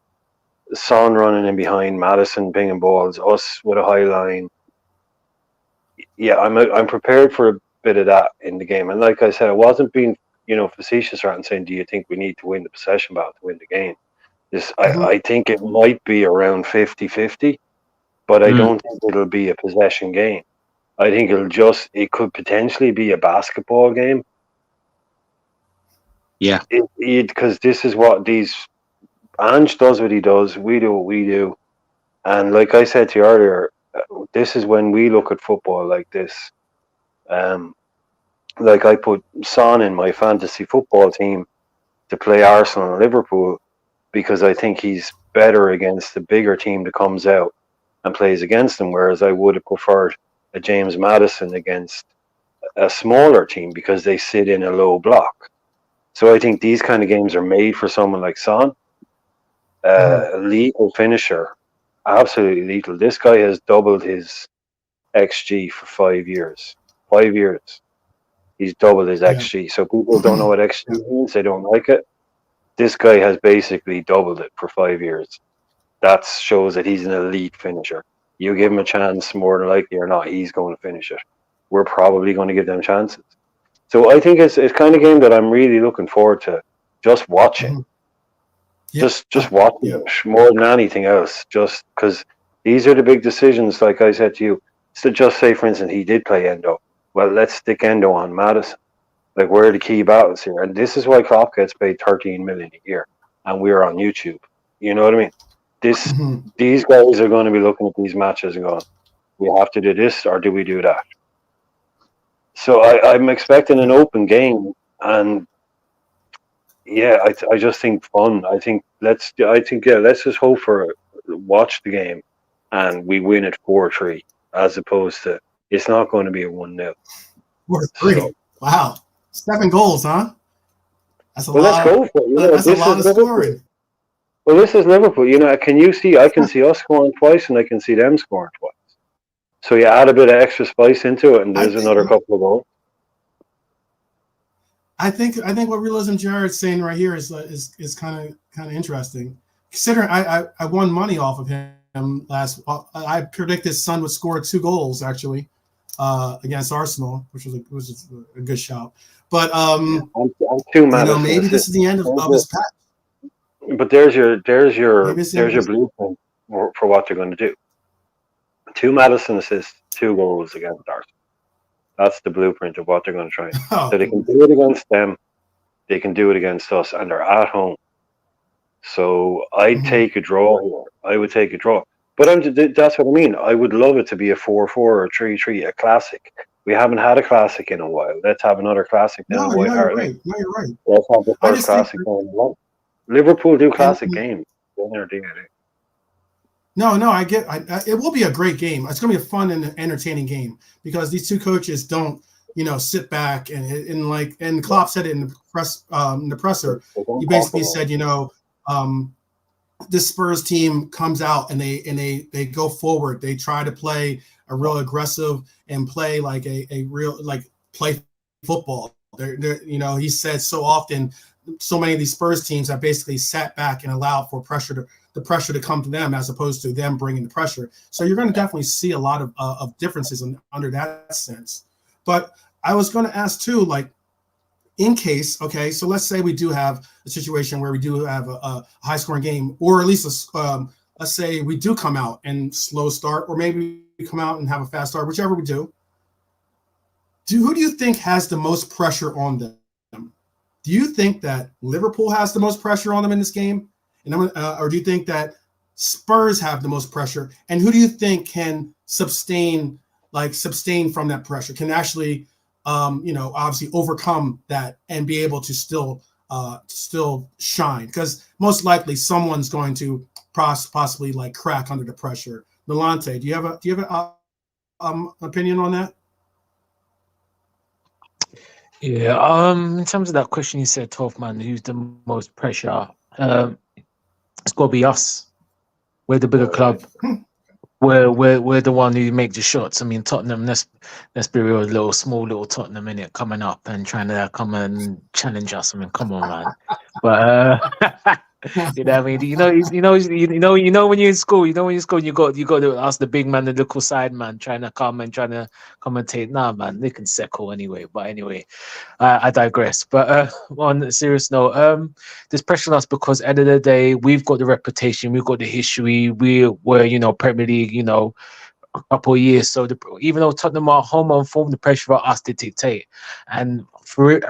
[SPEAKER 4] Son running in behind, Madison pinging balls, us with a high line. Yeah, I'm prepared for a bit of that in the game. And like I said, I wasn't being facetious around saying, do you think we need to win the possession battle to win the game? I think it might be around 50-50, but I don't think it'll be a possession game. I think it could potentially be a basketball game.
[SPEAKER 3] Yeah.
[SPEAKER 4] Because this is what Ange does what he does, we do what we do. And like I said to you earlier, this is when we look at football like this. Like I put Son in my fantasy football team to play Arsenal and Liverpool because I think he's better against the bigger team that comes out and plays against them, whereas I would have preferred a James Maddison against a smaller team because they sit in a low block. So I think these kind of games are made for someone like Son. Lethal finisher, absolutely lethal. This guy has doubled his XG for 5 years. 5 years. He's doubled his XG. So people don't know what XG means. They don't like it. This guy has basically doubled it for 5 years. that shows that he's an elite finisher. You give him a chance, more than likely or not, he's going to finish it. We're probably going to give them chances. So I think it's kind of game that I'm really looking forward to just watching.
[SPEAKER 1] Mhm. Yeah.
[SPEAKER 4] Just watching it more than anything else. Just because these are the big decisions, like I said to you. So just say, for instance, he did play Endo. Well, let's stick Endo on Madison. Like, where are the key battles here? And this is why Klopp gets paid 13 million a year, and we're on YouTube. You know what I mean?
[SPEAKER 1] Mhm.
[SPEAKER 4] These guys are going to be looking at these matches and going, we have to do this or do we do that? So I'm expecting an open game, and yeah, I just think fun. Let's just hope for watch the game, and we win it 4-3, as opposed to it's not going to be a 1-0.
[SPEAKER 1] 4-3.
[SPEAKER 4] So,
[SPEAKER 1] Wow, 7 goals, huh? That's a
[SPEAKER 4] well, let's
[SPEAKER 1] lot.
[SPEAKER 4] go for it.
[SPEAKER 1] That's a lot of scoring.
[SPEAKER 4] Well, this is Liverpool. I can see us scoring twice, and I can see them scoring twice. So you add a bit of extra spice into it, and there's another couple of goals.
[SPEAKER 1] I think what Realism Jared's saying right here is kind of interesting. Considering I won money off of him I predicted Son would score 2 goals actually against Arsenal, which was a good shout. But
[SPEAKER 4] I'm too mad.
[SPEAKER 1] Maybe this is the end of his patch.
[SPEAKER 4] But there's your blueprint for what they're going to do. 2 Madison assists, 2 goals against Arsenal. That's the blueprint of what they're going to try.
[SPEAKER 1] Oh,
[SPEAKER 4] so they can do it against them, they can do it against us, and they're at home. So I'd take a draw here. I would take a draw. But that's what I mean. I would love it to be a 4-4 or 3-3, a classic. We haven't had a classic in a while. Let's have another classic down the White Hart Lane.
[SPEAKER 1] No, you're right.
[SPEAKER 4] Let's have the first classic down the line. Liverpool do classic games. In their DNA.
[SPEAKER 1] No, I get. It will be a great game. It's going to be a fun and entertaining game because these two coaches don't, sit back and Klopp said it in the press, in the presser. He basically said, this Spurs team comes out and they go forward. They try to play a real aggressive and play like a real play football. They're he said so often, so many of these Spurs teams have basically sat back and allowed for the pressure to come to them as opposed to them bringing the pressure. So you're going to definitely see a lot of differences under that sense. But I was going to ask too, in case, okay, so let's say we do have a situation where we do have a high-scoring game, or at least let's say we do come out and slow start, or maybe we come out and have a fast start, whichever we do. Who do you think has the most pressure on them? Do you think that Liverpool has the most pressure on them in this game, or do you think that Spurs have the most pressure? And who do you think can sustain from that pressure? Can actually obviously overcome that and be able to still shine, because most likely someone's going to possibly crack under the pressure. Milante, do you have an opinion on that?
[SPEAKER 2] Yeah. In terms of that question, you said 12 man, who's the most pressure? It's got to be us. We're the bigger club. We're the one who make the shots. I mean, Tottenham, let's be real, small little Tottenham in it coming up and trying to come and challenge us. I mean, come on, man. But you know what I mean? You know when you're in school, you got to ask the big man, the little side man, trying to commentate. Nah, man, they can settle anyway. But anyway, I digress. But on a serious note, there's pressure on us because at the end of the day, we've got the reputation, we've got the history. We were, Premier League, a couple of years. So even though Tottenham are home on form, the pressure for us to dictate. And for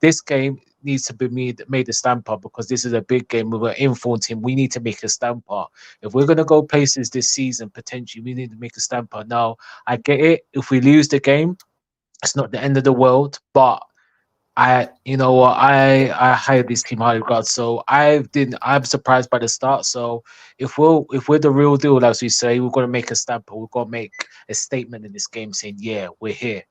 [SPEAKER 2] this game needs to be made a stamper, because this is a big game with an informed team. We need to make a stamper. If we're going to go places this season, potentially, we need to make a stamper. Now, I get it. If we lose the game, it's not the end of the world, but I hired this team high regard, so I'm surprised by the start. So if we're the real deal, as we say, we're gonna make a stamp. We're gonna make a statement in this game saying, yeah, we're here,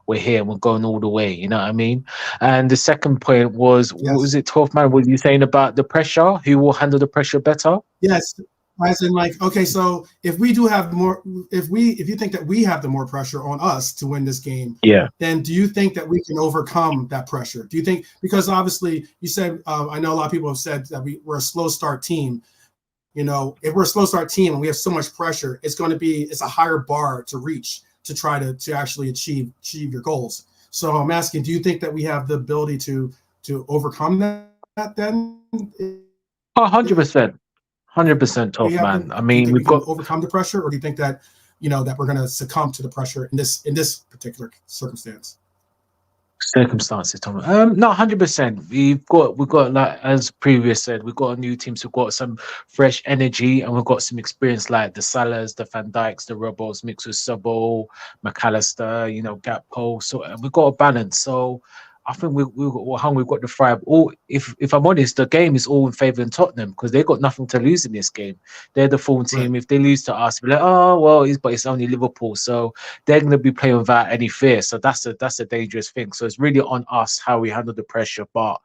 [SPEAKER 2] and we're going all the way. You know what I mean? And the second point was, yes. What was it, 12 man? What were you saying about the pressure? Who will handle the pressure better?
[SPEAKER 1] Yes. As in, okay, so if we do have more, if you think that we have the more pressure on us to win this game,
[SPEAKER 2] yeah,
[SPEAKER 1] then do you think that we can overcome that pressure? Do you think, because obviously you said, I know a lot of people have said that we're a slow start team. if we're a slow start team and we have so much pressure, it's a higher bar to reach to try to actually achieve your goals. So I'm asking, do you think that we have the ability to overcome that then?
[SPEAKER 2] 100%. 100%
[SPEAKER 1] Do
[SPEAKER 2] tough, man. I
[SPEAKER 1] you
[SPEAKER 2] mean,
[SPEAKER 1] think we
[SPEAKER 2] we've
[SPEAKER 1] can
[SPEAKER 2] got
[SPEAKER 1] overcome the pressure, or do you think that that we're going to succumb to the pressure in this particular circumstance?
[SPEAKER 2] circumstances, Tom. No, 100%. We've got like as previous said, we've got a new team, so we've got some fresh energy and we've got some experience like the Salahs, the Van Dijks, the Robos mixed with Sobol, McAllister, Gakpo. So we've got a balance. So I think we're hungry, we've got the fire. All if I'm honest, the game is all in favour of Tottenham because they've got nothing to lose in this game. They're the form team.
[SPEAKER 1] Right.
[SPEAKER 2] If they lose to us, we're like, oh well, but it's only Liverpool. So they're going to be playing without any fear. So that's a dangerous thing. So it's really on us how we handle the pressure. But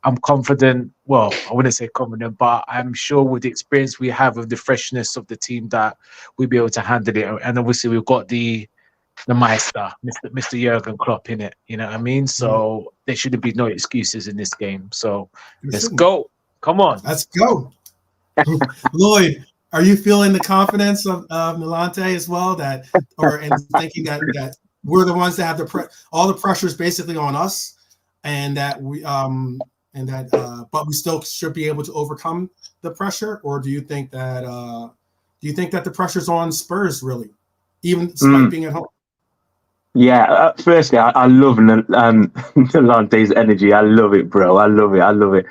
[SPEAKER 2] I'm confident. Well, I wouldn't say confident, but I'm sure with the experience we have of the freshness of the team that we'll be able to handle it. And obviously we've got the Meister, Mr. Jurgen Klopp in it. You know what I mean? So there shouldn't be no excuses in this game. So let's go. Come on.
[SPEAKER 1] Let's go. Lloyd, are you feeling the confidence of Milante as well, and thinking that we're the ones that have all the pressure is basically on us, and that but we still should be able to overcome the pressure? Or do you think that the pressure's on Spurs really, even despite being at home?
[SPEAKER 3] Yeah, firstly, I love Nalante's energy. I love it, bro. I love it.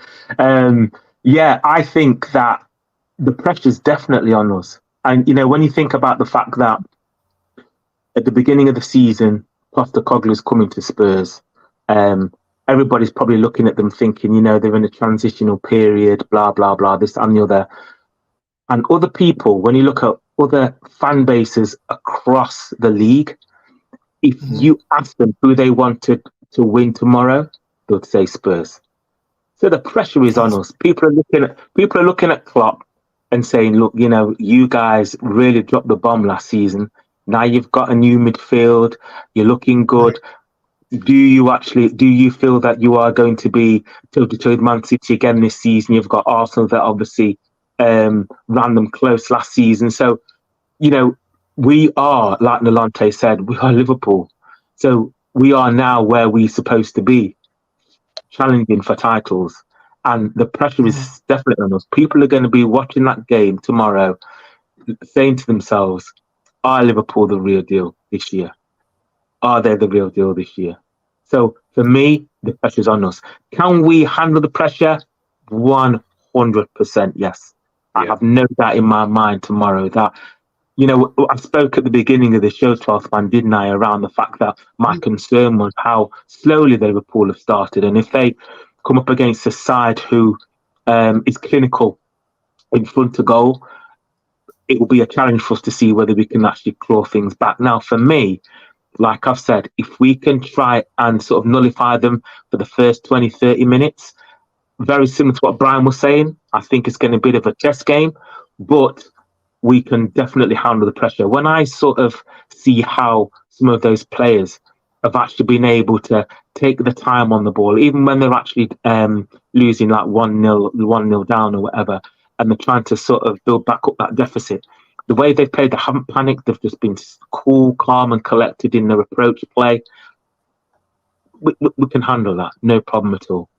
[SPEAKER 3] Yeah, I think that the pressure's definitely on us. And, when you think about the fact that at the beginning of the season, Postecoglou's coming to Spurs, everybody's probably looking at them thinking, they're in a transitional period, blah, blah, blah, this and the other. And other people, when you look at other fan bases across the league, if you ask them who they wanted to win tomorrow, they'll say Spurs. So the pressure is on us. People are looking at Klopp and saying, look, you guys really dropped the bomb last season. Now you've got a new midfield. You're looking good. Right. Do you feel that you are going to be toe-to-toe with Man City again this season? You've got Arsenal that obviously ran them close last season. So, we are, like Nalante said, we are Liverpool. So we are now where we're supposed to be, challenging for titles. And the pressure is definitely on us. People are going to be watching that game tomorrow, saying to themselves, are Liverpool the real deal this year? Are they the real deal this year? So for me, the pressure's on us. Can we handle the pressure? 100% yes. Yeah. I have no doubt in my mind tomorrow that, I spoke at the beginning of the show, 12th man, didn't I, around the fact that my concern was how slowly Liverpool have started. And if they come up against a side who is clinical in front of goal, it will be a challenge for us to see whether we can actually claw things back. Now, for me, like I've said, if we can try and sort of nullify them for the first 20, 30 minutes, very similar to what Brian was saying, I think it's going to be a bit of a chess game, but we can definitely handle the pressure. When I sort of see how some of those players have actually been able to take the time on the ball, even when they're actually losing like 1-0 down or whatever, and they're trying to sort of build back up that deficit. The way they've played, they haven't panicked. They've just been cool, calm, and collected in their approach play. We can handle that, no problem at all.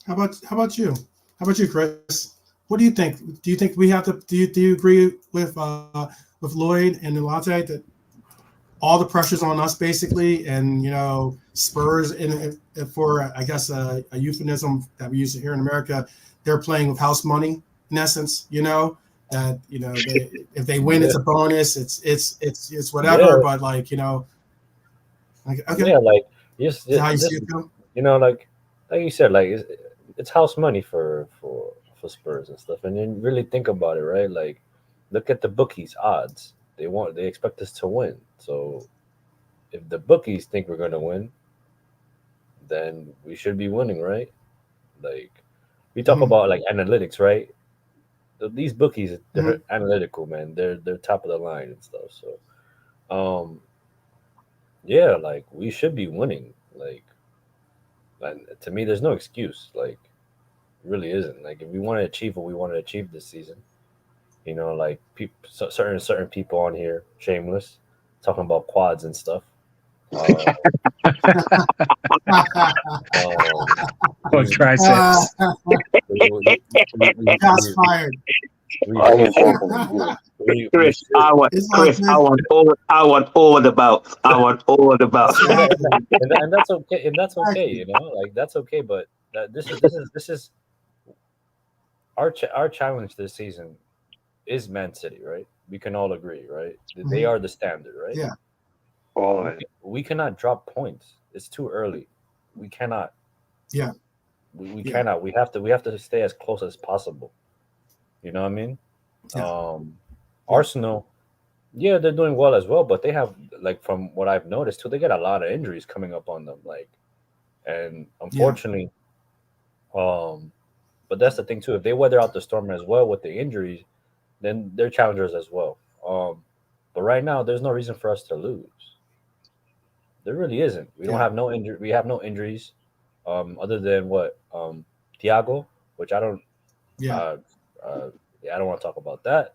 [SPEAKER 1] How about you? How about you, Chris? What do you think? Do you think we have to? Do you agree with Lloyd and Nalante that all the pressure's on us basically, and Spurs, and for I guess a euphemism that we use here in America, they're playing with house money in essence. That if they win, it's a bonus. It's whatever. But okay.
[SPEAKER 5] Yeah, like
[SPEAKER 1] how you see it, Phil?
[SPEAKER 5] like you said, like it's house money for Spurs and stuff. And then really think about it, right? Like, look at the bookies' odds. They expect us to win. So if the bookies think we're going to win, then we should be winning, right? Like, we talk about like analytics, right? These bookies, they're analytical, man. They're top of the line and stuff. So, yeah, like we should be winning. Like, and to me, there's no excuse. Like, It really isn't. Like, if we want to achieve what we want to achieve this season, like certain people on here, shameless, talking about quads and stuff. Um,
[SPEAKER 2] Or triceps.
[SPEAKER 1] Shots fired.
[SPEAKER 4] I ain't talking.
[SPEAKER 3] Chris, I want all the belts. I want all the belts.
[SPEAKER 1] Exactly.
[SPEAKER 5] and that's okay. And that's okay. Like, that's okay. But this is our challenge this season is Man City, right? We can all agree, right? They are the standard, right?
[SPEAKER 1] Yeah.
[SPEAKER 4] All of it.
[SPEAKER 5] We cannot drop points. It's too early. We cannot.
[SPEAKER 1] Yeah.
[SPEAKER 5] We
[SPEAKER 1] Yeah.
[SPEAKER 5] cannot. We have to stay as close as possible. You know what I mean?
[SPEAKER 1] Yeah.
[SPEAKER 5] Arsenal, yeah, they're doing well as well, but they have, like, from what I've noticed too, they get a lot of injuries coming up on them. Like, and unfortunately, but that's the thing too. If they weather out the storm as well with the injuries, then they're challengers as well. But right now, there's no reason for us to lose. There really isn't. We don't have no injury. We have no injuries, other than what Thiago, which I don't.
[SPEAKER 1] Yeah.
[SPEAKER 5] I don't want to talk about that.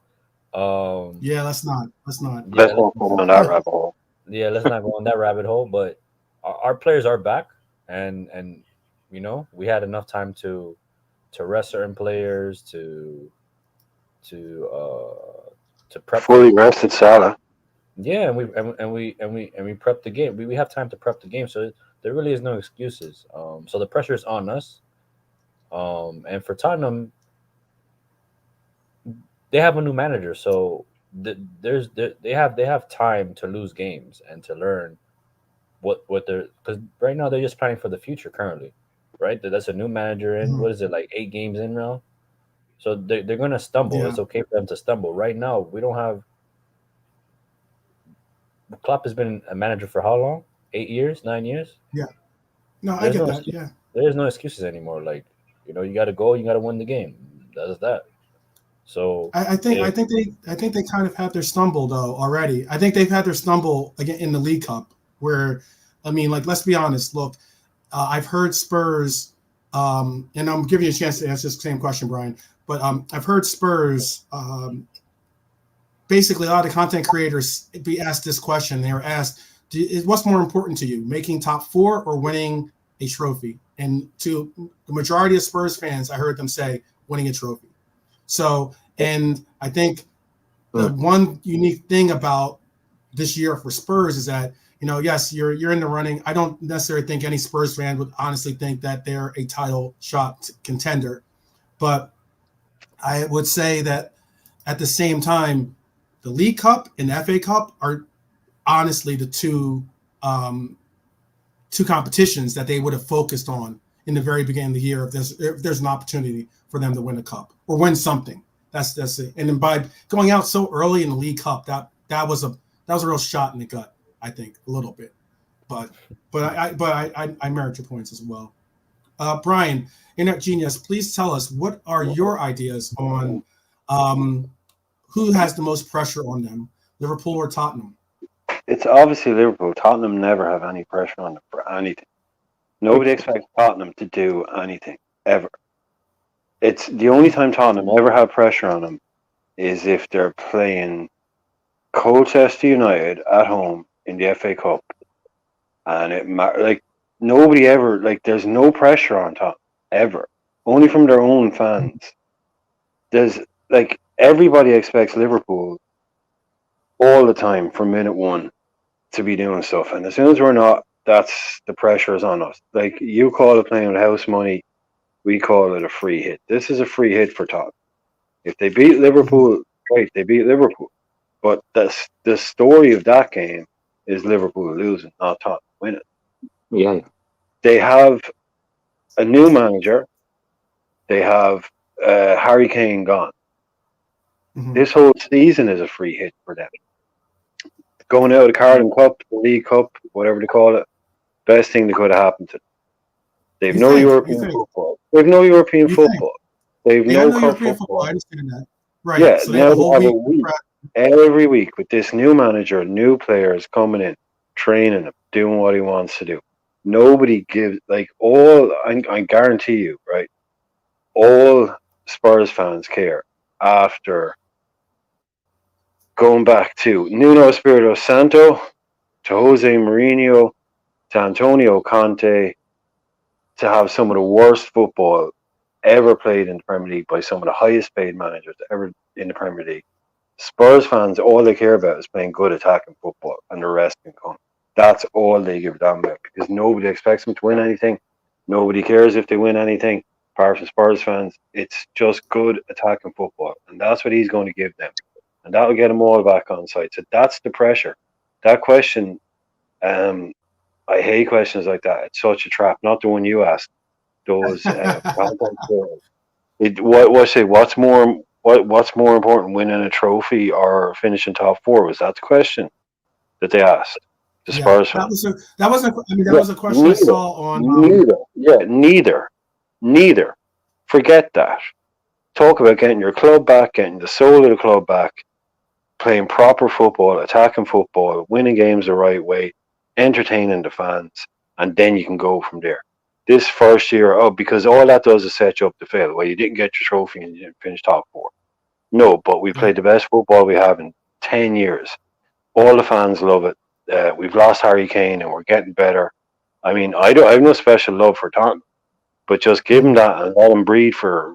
[SPEAKER 1] Yeah, let's not.
[SPEAKER 4] Let's not go on that rabbit hole.
[SPEAKER 5] Yeah, let's not go on that rabbit hole. But our players are back, and we had enough time to rest certain players, to prep.
[SPEAKER 4] Fully rested Salah.
[SPEAKER 5] Yeah, and we prep the game. We have time to prep the game, so there really is no excuses. So the pressure is on us. And for Tottenham, they have a new manager, so they have time to lose games and to learn what they're, because right now they're just planning for the future currently, right? That's a new manager in, what is it, like 8 games in now? So they're going to stumble.
[SPEAKER 1] Yeah.
[SPEAKER 5] It's okay for them to stumble. Right now, we don't have. Klopp has been a manager for how long? 8 years, 9 years.
[SPEAKER 1] Yeah. No, I get that.
[SPEAKER 5] Excuse.
[SPEAKER 1] Yeah.
[SPEAKER 5] There's no excuses anymore. Like, you got to go. You got to win the game. That's that. So
[SPEAKER 1] I think they kind of had their stumble though already. I think they've had their stumble again in the League Cup, where, I mean, like, let's be honest. Look, I've heard Spurs, and I'm giving you a chance to answer this same question, Brian. But I've heard Spurs. Basically, a lot of content creators be asked this question. They were asked, "What's more important to you, making top 4 or winning a trophy?" And to the majority of Spurs fans, I heard them say, "Winning a trophy." So, and I think the one unique thing about this year for Spurs is that, yes, you're in the running. I don't necessarily think any Spurs fan would honestly think that they're a title shot contender, but I would say that at the same time, the League Cup and the FA Cup are honestly the two competitions that they would have focused on in the very beginning of the year if there's an opportunity for them to win a cup or win something. That's it. And then by going out so early in the League Cup, that was a real shot in the gut, I think, a little bit. But I merit your points as well. Brian, Internet Genius, please tell us, what are your ideas on who has the most pressure on them, Liverpool or Tottenham?
[SPEAKER 4] It's obviously Liverpool. Tottenham never have any pressure on them for anything. Nobody expects Tottenham to do anything, ever. It's the only time Tottenham ever have pressure on them is if they're playing Colchester United at home in the FA Cup. And nobody ever, there's no pressure on Tottenham, ever. Only from their own fans. There's, everybody expects Liverpool all the time from minute 1 to be doing stuff. And as soon as we're not, that's the pressure is on us. Like, you call it playing with house money, we call it a free hit. This is a free hit for Tottenham. If they beat Liverpool, great, they beat Liverpool. But the story of that game is Liverpool losing, not Tottenham winning.
[SPEAKER 3] Yeah.
[SPEAKER 4] They have a new manager. They have Harry Kane gone.
[SPEAKER 1] Mm-hmm.
[SPEAKER 4] This whole season is a free hit for them. Going out of the Carling Cup, the League Cup, whatever they call it, best thing that could have happened to them. They've no European football. They've no European football. They've no cup football.
[SPEAKER 1] I understand that. Right.
[SPEAKER 4] Yeah,
[SPEAKER 1] so
[SPEAKER 4] now they have a week. Every week with this new manager, new players coming in, training him, doing what he wants to do. Nobody gives, I guarantee you, right? all Spurs fans care after going back to Nuno Espirito Santo, to Jose Mourinho, to Antonio Conte, to have some of the worst football ever played in the Premier League by some of the highest paid managers ever in the Premier League. Spurs fans, all they care about is playing good attacking football, and the rest can come. That's all they give a damn about, because nobody expects them to win anything. Nobody cares if they win anything, apart from Spurs fans. It's just good attacking football, and that's what he's going to give them, and that'll get them all back on side. So that's the pressure. That question, I hate questions like that. It's such a trap. Not the one you asked. Those what's more important, winning a trophy or finishing top four? Was that the question that they asked the Spurs fans?
[SPEAKER 1] That was a question I saw on
[SPEAKER 4] Neither. Forget that. Talk about getting your club back, getting the soul of the club back, playing proper football, attacking football, winning games the right way, entertaining the fans, and then you can go from there. This first year, because all that does is set you up to fail. Well, you didn't get your trophy and you didn't finish top four. No, but we played the best football we have in 10 years. All the fans love it. We've lost Harry Kane and we're getting better. I mean, I have no special love for Tottenham, but just give him that and let him breathe for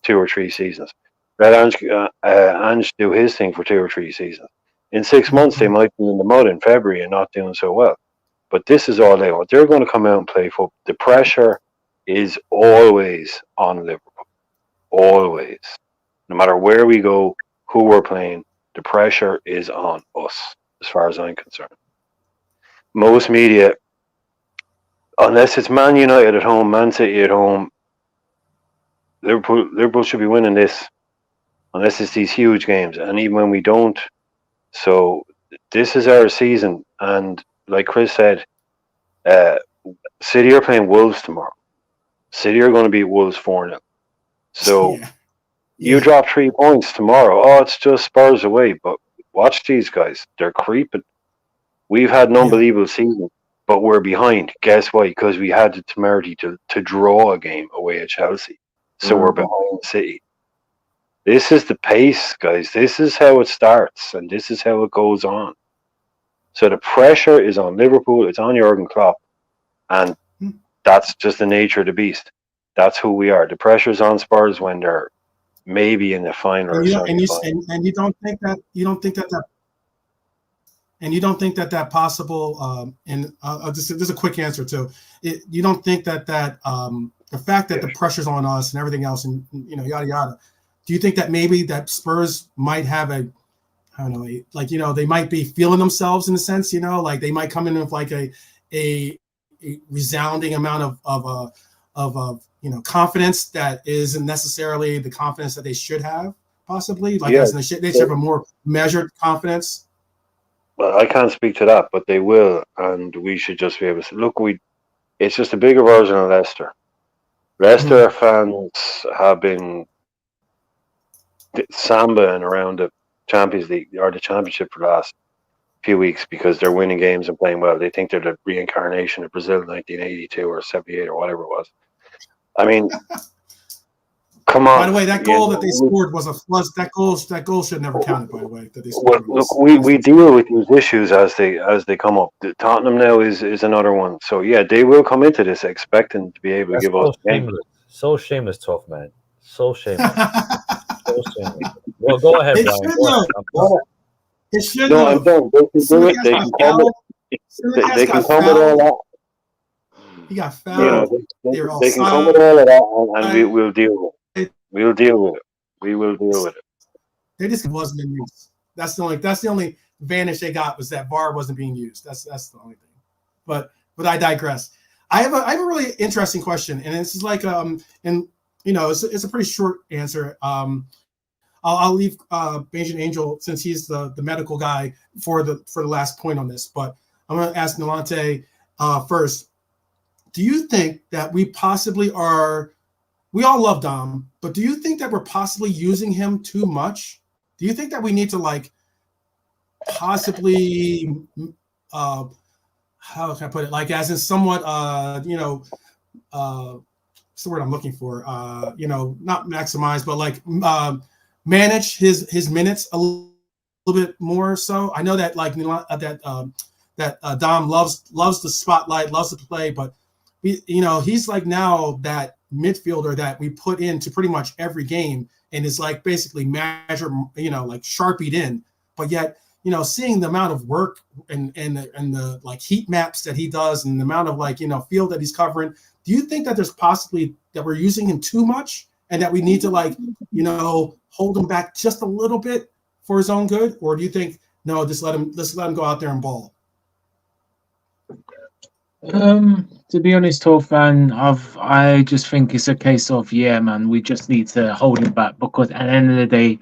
[SPEAKER 4] 2 or 3 seasons. Let Ange do his thing for 2 or 3 seasons. In 6 months, they might be in the mud in February and not doing so well. But this is all they want. They're going to come out and play football. The pressure is always on Liverpool. Always. No matter where we go, who we're playing, the pressure is on us, as far as I'm concerned. Most media, unless it's Man United at home, Man City at home, Liverpool should be winning this, unless it's these huge games. And even when we don't, so this is our season. And like Chris said, City are playing Wolves tomorrow. City are going to beat Wolves 4-0. So you drop 3 points tomorrow. Oh, it's just Spurs away. But watch these guys. They're creeping. We've had an unbelievable season, but we're behind. Guess why? Because we had the temerity to draw a game away at Chelsea. So we're behind City. This is the pace, guys. This is how it starts, and this is how it goes on. So the pressure is on Liverpool. It's on Jurgen Klopp. And that's just the nature of the beast. That's who we are. The pressure's on Spurs when they're maybe in the final.
[SPEAKER 1] And you don't think that possible. And just a quick answer too. You don't think that the fact that the pressure's on us and everything else, and yada yada. Do you think that maybe that Spurs might have I don't know, they might be feeling themselves in a sense, like they might come in with like a resounding amount of confidence that isn't necessarily the confidence that they should have, possibly, as they should have a more measured confidence.
[SPEAKER 4] Well, I can't speak to that, but they will, and we should just be able to look. It's just a bigger version of Leicester. Leicester fans have been sambaing around the Champions League or the Championship for the last few weeks because they're winning games and playing well. They think they're the reincarnation of Brazil in 1982 or 78 or whatever it was. I mean, come on.
[SPEAKER 1] By the way, that goal that they scored was that goal should never counted. By the way, that they scored.
[SPEAKER 4] Well, look, we deal with these issues as they come up. The Tottenham now is another one. So yeah, they will come into this expecting to be able to give us games.
[SPEAKER 5] So shameless talk, man. So shameless. So shameless. Well, go ahead, Brian.
[SPEAKER 1] It should.
[SPEAKER 4] No, I'm done. They can do it. They can come with all that.
[SPEAKER 1] He got fouled.
[SPEAKER 4] They can come with all of that, and we'll deal with it. We'll deal with it. We will deal with it.
[SPEAKER 1] They just wasn't in use. That's the only advantage they got, was that VAR wasn't being used. That's the only thing. But I digress. I have a really interesting question, and this is like it's a pretty short answer. I'll leave Benjamin Angel, since he's the medical guy, for the last point on this. But I'm going to ask Nolante first. Do you think that we possibly are? We all love Dom, but do you think that we're possibly using him too much? Do you think that we need to possibly how can I put it? As in somewhat what's the word I'm looking for? Not maximize, but like manage his minutes a little bit more. So I know that Dom loves the spotlight, loves to play, but he's like now that midfielder that we put into pretty much every game, and is like basically measured, like sharpied in. But yet, seeing the amount of work and the like heat maps that he does, and the amount of field that he's covering, do you think that there's possibly that we're using him too much, and that we need to hold him back just a little bit for his own good? Or do you think no, just let him go out there and ball?
[SPEAKER 2] To be honest, Torfan, I just think it's a case of man, we just need to hold him back, because at the end of the day,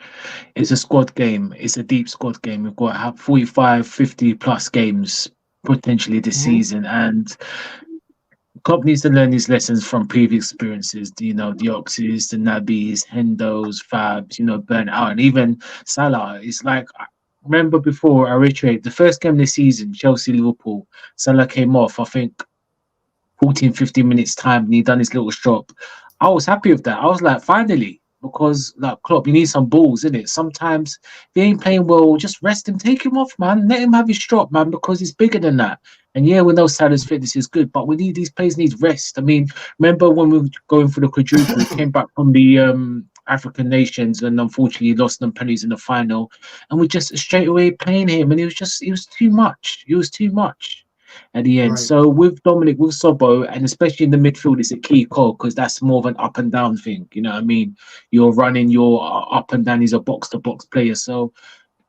[SPEAKER 2] it's a squad game. It's a deep squad game. We've got to have 45, 50 plus games potentially this season, and Klopp needs to learn these lessons from previous experiences. The Oxys, the Nabis, Hendos, Fabs, burnt out, and even Salah. It's like, remember before, I reiterate, the first game of the season, Chelsea, Liverpool, Salah came off, I think, 14, 15 minutes time, and he done his little strop. I was happy with that. I was like, finally, because like Klopp, you need some balls, innit? Sometimes if he ain't playing well, just rest him, take him off, man. Let him have his strop, man, because he's bigger than that. And we know Salah's fitness is good, but these players need rest. I mean, remember when we were going for the quadruple, we came back from the African nations and unfortunately lost them penalties in the final, and we just straight away playing him, and he was too much. He was too much at the end. Right. So with Dominic, with Sobo, and especially in the midfield, is a key call, because that's more of an up and down thing. You know what I mean? You're running, you're up and down. He's a box to box player. So,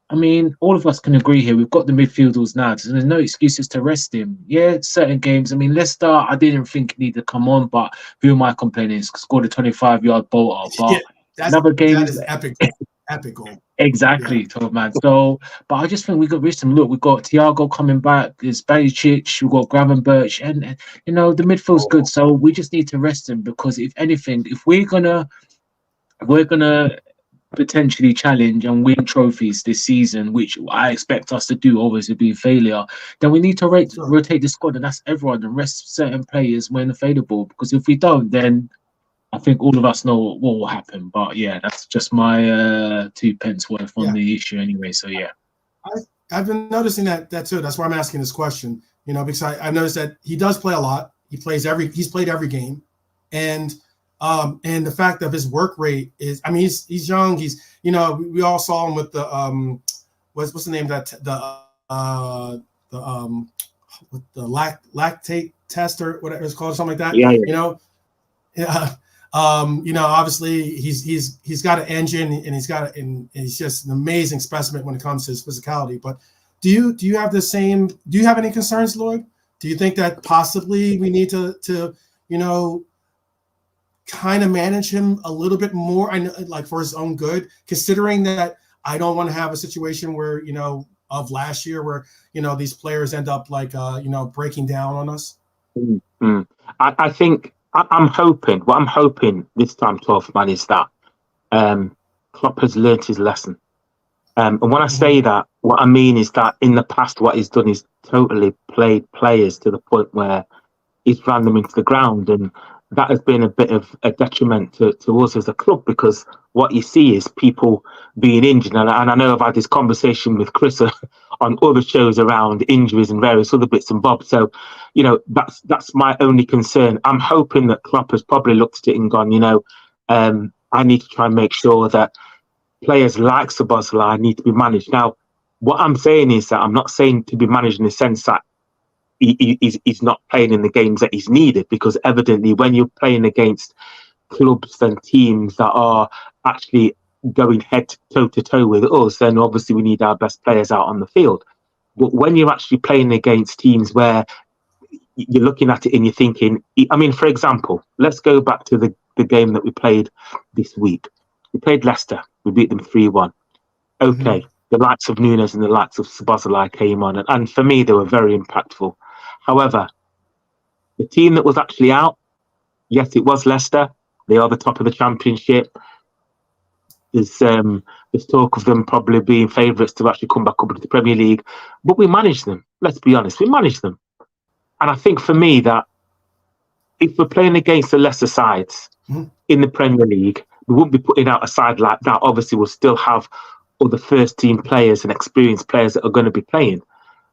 [SPEAKER 2] I mean, all of us can agree here. We've got the midfielders now. So there's no excuses to rest him. Yeah, certain games. I mean, Leicester, I didn't think he needed to come on, but who am I complaining? Scored a 25-yard bolt. But another game.
[SPEAKER 1] That is epic. Epic goal.
[SPEAKER 2] Exactly, man. So, but I just think we got rest him. Look, we've got Thiago coming back. There's Barisic. We've got Gravenberch, and the midfield's good. So we just need to rest him, because if anything, if we're gonna potentially challenge and win trophies this season, which I expect us to do, obviously being failure, then we need to rotate the squad, and that's everyone, and rest certain players when available. Because if we don't, then I think all of us know what will happen. But that's just my 2 pence worth on the issue anyway. So
[SPEAKER 1] I've been noticing that too. That's why I'm asking this question. Because I've noticed that he does play a lot. He's played every game, and the fact of his work rate is, I mean, he's young. He's we all saw him with the what's the name of that with the lactate test or whatever it's called, something like that. Obviously he's got an engine, and he's just an amazing specimen when it comes to his physicality. But do you have the same? Do you have any concerns, Lloyd? Do you think that possibly we need to kind of manage him a little bit more, like for his own good, considering that I don't want to have a situation where of last year where these players end up like breaking down on us?
[SPEAKER 3] Mm-hmm. I think. I'm hoping this time, 12th man, is that Klopp has learnt his lesson. And when I say that, what I mean is that in the past, what he's done is totally played players to the point where he's ran them into the ground. And that has been a bit of a detriment to us as a club, because what you see is people being injured. And I know I've had this conversation with Chris on other shows around injuries and various other bits and bobs. So, that's my only concern. I'm hoping that Klopp has probably looked at it and gone, I need to try and make sure that players like Szoboszlai need to be managed. Now, what I'm saying is that I'm not saying to be managed in the sense that he's not playing in the games that he's needed, because evidently when you're playing against clubs and teams that are actually going head toe to toe with us, then obviously we need our best players out on the field. But when you're actually playing against teams where you're looking at it and you're thinking, I mean, for example, let's go back to the game that we played this week. We played Leicester. We beat them 3-1. Okay, the likes of Nunes and the likes of Szoboszlai came on, and for me, they were very impactful. However, the team that was actually out, yes, it was Leicester. They are the top of the Championship. There's talk of them probably being favourites to actually come back up into the Premier League. But we managed them. Let's be honest, we managed them. And I think for me that if we're playing against the lesser sides in the Premier League, we wouldn't be putting out a side like that. Obviously, we'll still have other first team players and experienced players that are going to be playing.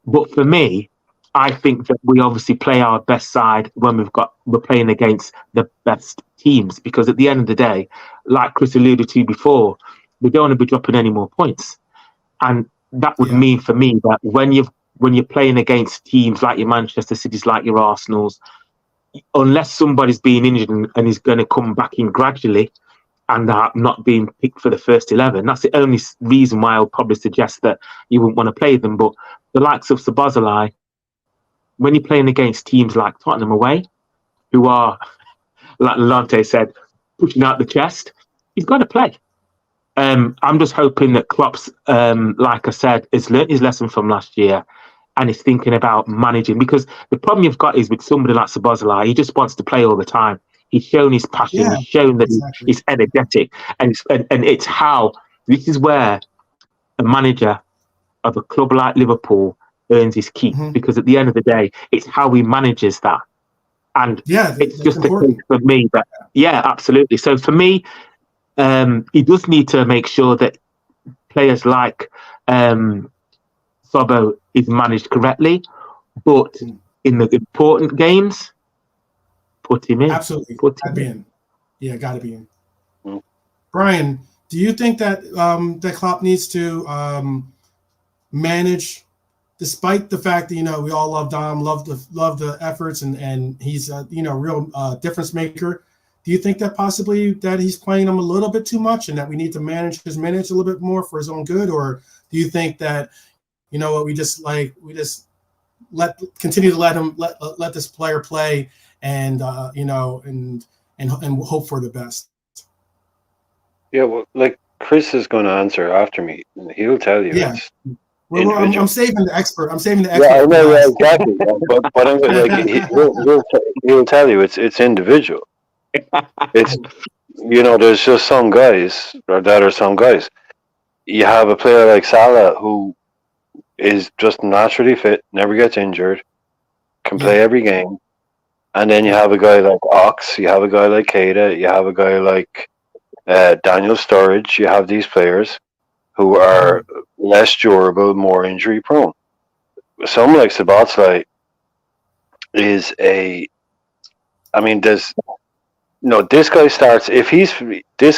[SPEAKER 3] But for me, I think that we obviously play our best side when we're playing against the best teams, because at the end of the day, like Chris alluded to before, we don't want to be dropping any more points. And that would mean for me that when you're playing against teams like your Manchester Cities, like your Arsenals, unless somebody's being injured and is going to come back in gradually and not being picked for the first 11, that's the only reason why I would probably suggest that you wouldn't want to play them. But the likes of Szoboszlai, when you're playing against teams like Tottenham away, who are, like Lante said, pushing out the chest, he's got to play. I'm just hoping that Klopp's, like I said, has learnt his lesson from last year and is thinking about managing. Because the problem you've got is with somebody like Szoboszlai, he just wants to play all the time. He's shown his passion. He's shown that he's energetic. And it's how, this is where a manager of a club like Liverpool earns his keep. Because at the end of the day, it's how he manages that. And it's just a case for me. But yeah, absolutely. So for me, he does need to make sure that players like Sobo is managed correctly, but in the important games, put him in.
[SPEAKER 1] Absolutely, gotta be in. Yeah, gotta be in. Brian, do you think that that Klopp needs to manage, despite the fact that we all love Dom, love the efforts, and he's a real difference maker? Do you think that possibly that he's playing them a little bit too much and that we need to manage his minutes a little bit more for his own good? Or do you think that, we just continue to let this player play and hope for the best?
[SPEAKER 4] Yeah, well, like Chris is going to answer after me. He'll tell you.
[SPEAKER 1] Yeah. I'm saving the expert.
[SPEAKER 4] Yeah, I know, exactly. But he'll tell you it's individual. It's there's just some guys that are some guys. You have a player like Salah who is just naturally fit, never gets injured, can play every game, and then you have a guy like Ox, you have a guy like Keita, you have a guy like Daniel Sturridge. You have these players who are less durable, more injury prone. Someone like Szoboszlai is this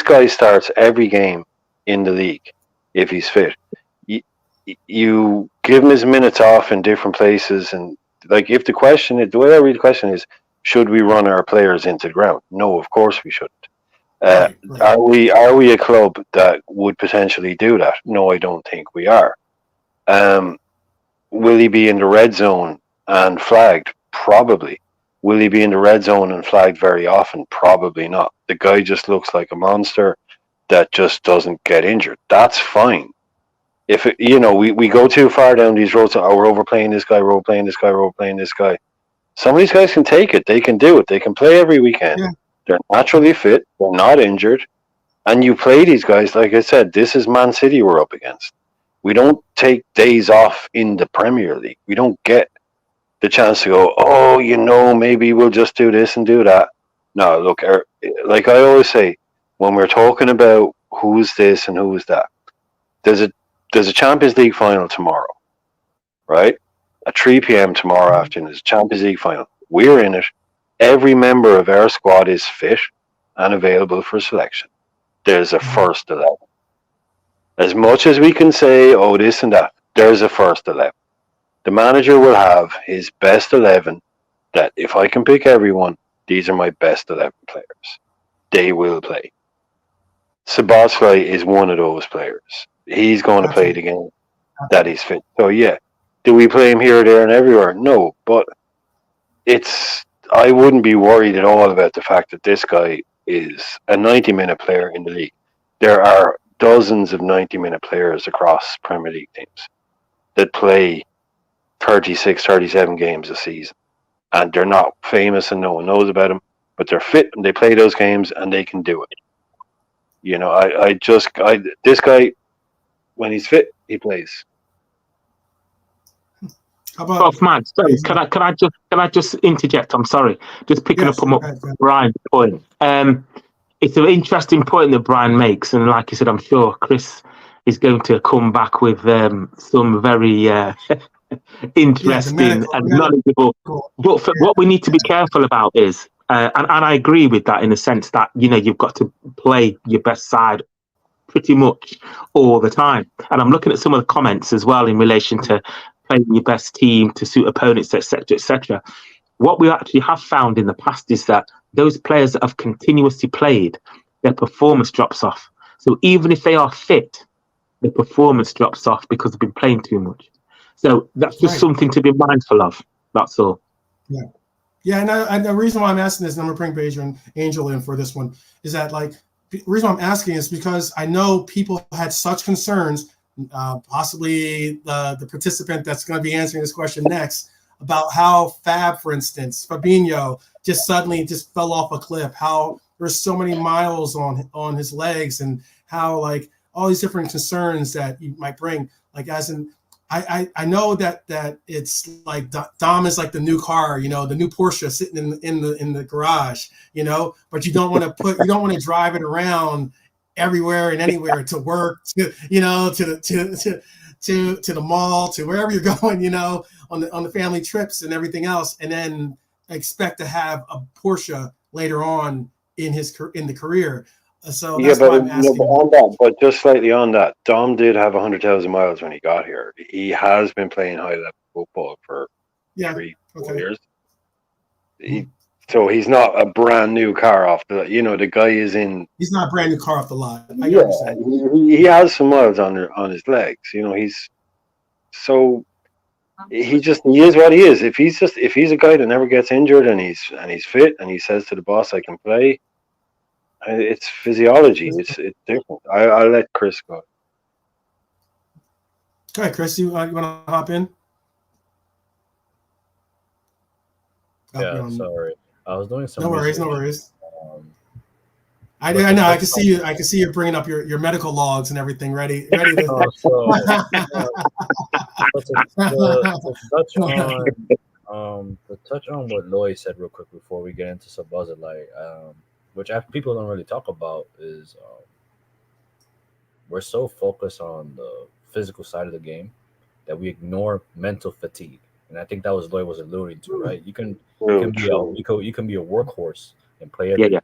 [SPEAKER 4] guy starts every game in the league if he's fit. You give him his minutes off in different places, and if the way I read the question is, should we run our players into the ground? No, of course we shouldn't. Right. Are we a club that would potentially do that? No, I don't think we are. Will he be in the red zone and flagged? Probably. Will he be in the red zone and flagged very often? Probably not. The guy just looks like a monster that just doesn't get injured. That's fine. If we go too far down these roads, we're overplaying this guy, we're overplaying this guy, we're overplaying this guy. Some of these guys can take it. They can do it. They can play every weekend. Yeah. They're naturally fit. They're not injured. And you play these guys, like I said, this is Man City we're up against. We don't take days off in the Premier League. We don't get the chance to go, maybe we'll just do this and do that. No, look, like I always say, when we're talking about who's this and who's that, there's a Champions League final tomorrow, right? At 3 p.m. tomorrow afternoon, there's a Champions League final. We're in it. Every member of our squad is fit and available for selection. There's a first 11. As much as we can say, this and that, there's a first 11. The manager will have his best 11 that if I can pick everyone, these are my best 11 players. They will play. Szoboszlai is one of those players. He's going to play the game that he's fit. So, yeah. Do we play him here, there, and everywhere? No, but I wouldn't be worried at all about the fact that this guy is a 90-minute player in the league. There are dozens of 90-minute players across Premier League teams that play 36, 37 games a season. And they're not famous and no one knows about them, but they're fit and they play those games and they can do it. This guy, when he's fit, he plays.
[SPEAKER 1] How about
[SPEAKER 3] Man? Sorry, can I just interject? I'm sorry, just picking up on what Brian's point. It's an interesting point that Brian makes, and like I said, I'm sure Chris is going to come back with some very interesting and knowledgeable. But what we need to be careful about is, and I agree with that in the sense that you've got to play your best side pretty much all the time. And I'm looking at some of the comments as well in relation to playing your best team to suit opponents, etc., etc. What we actually have found in the past is that those players that have continuously played, their performance drops off. So even if they are fit, the performance drops off because they've been playing too much. So that's just something to be mindful of. That's all.
[SPEAKER 1] Yeah. Yeah, and the reason why I'm asking this, and I'm going to bring Angel in for this one, is that the reason why I'm asking is because I know people had such concerns, possibly the participant that's going to be answering this question next, about how for instance, Fabinho just suddenly just fell off a cliff, how there's so many miles on his legs, and how all these different concerns that you might bring, as in I know that it's like Dom is like the new car, the new Porsche sitting in the garage, but you don't want to drive it around everywhere and anywhere to work, to the mall, to wherever you're going, on the family trips and everything else, and then expect to have a Porsche later on in the career. So that's why I'm asking.
[SPEAKER 4] But just slightly on that, Dom did have 100,000 miles when he got here. He has been playing high level football for 3-4 years. So he's not a brand new car off the. The guy is in.
[SPEAKER 1] He's not a brand new car off the lot. I understand.
[SPEAKER 4] He has some miles on his legs. He's so. He is what he is. If he's a guy that never gets injured and he's fit and he says to the boss, "I can play." It's physiology. It's different. I'll let Chris go.
[SPEAKER 1] Go ahead, Chris. You want to hop in?
[SPEAKER 5] Yeah, sorry. I was doing some.
[SPEAKER 1] No worries. I know. I can see you. I can see you bringing up your medical logs and everything ready to.
[SPEAKER 5] To touch on what Lloyd said real quick before we get into Sabazalai, which people don't really talk about, is we're so focused on the physical side of the game that we ignore mental fatigue, and I think that was Lloyd was alluding to, right? You can be a workhorse and play every day,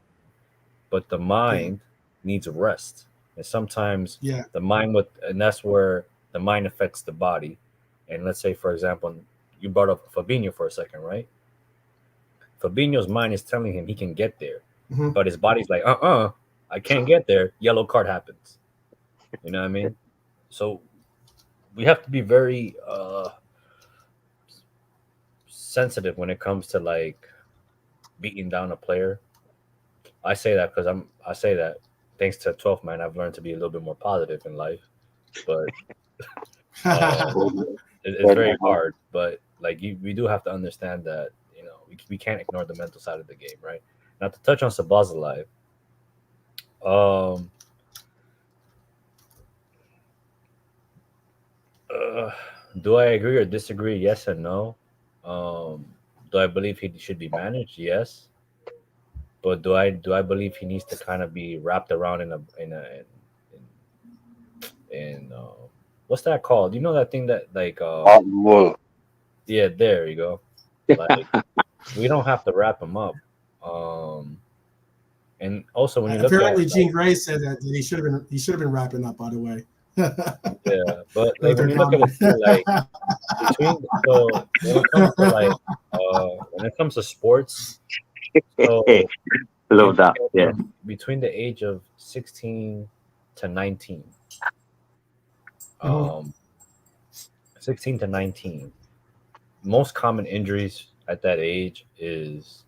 [SPEAKER 5] but the mind needs rest, and sometimes the mind and that's where the mind affects the body. And let's say, for example, you brought up Fabinho for a second, right? Fabinho's mind is telling him he can get there. But his body's like, I can't get there. Yellow card happens. You know what I mean? So we have to be very sensitive when it comes to beating down a player. I say that because I say that thanks to 12th Man, I've learned to be a little bit more positive in life. But it's very hard. But we do have to understand that we can't ignore the mental side of the game, right? Now, to touch on Sabazalai, do I agree or disagree? Yes and no. Do I believe he should be managed? Yes. But do I believe he needs to kind of be wrapped around in what's that called? You know that thing that
[SPEAKER 4] wool.
[SPEAKER 5] Yeah, there you go. We don't have to wrap him up. And also, when you look
[SPEAKER 1] apparently,
[SPEAKER 5] at
[SPEAKER 1] Jean Grey said that he should have been wrapping up. By the way.
[SPEAKER 5] Yeah, but when you look at it, when it comes to sports, so
[SPEAKER 3] love that. Yeah,
[SPEAKER 5] between the age of 16 to 19, 16 to 19, most common injuries at that age is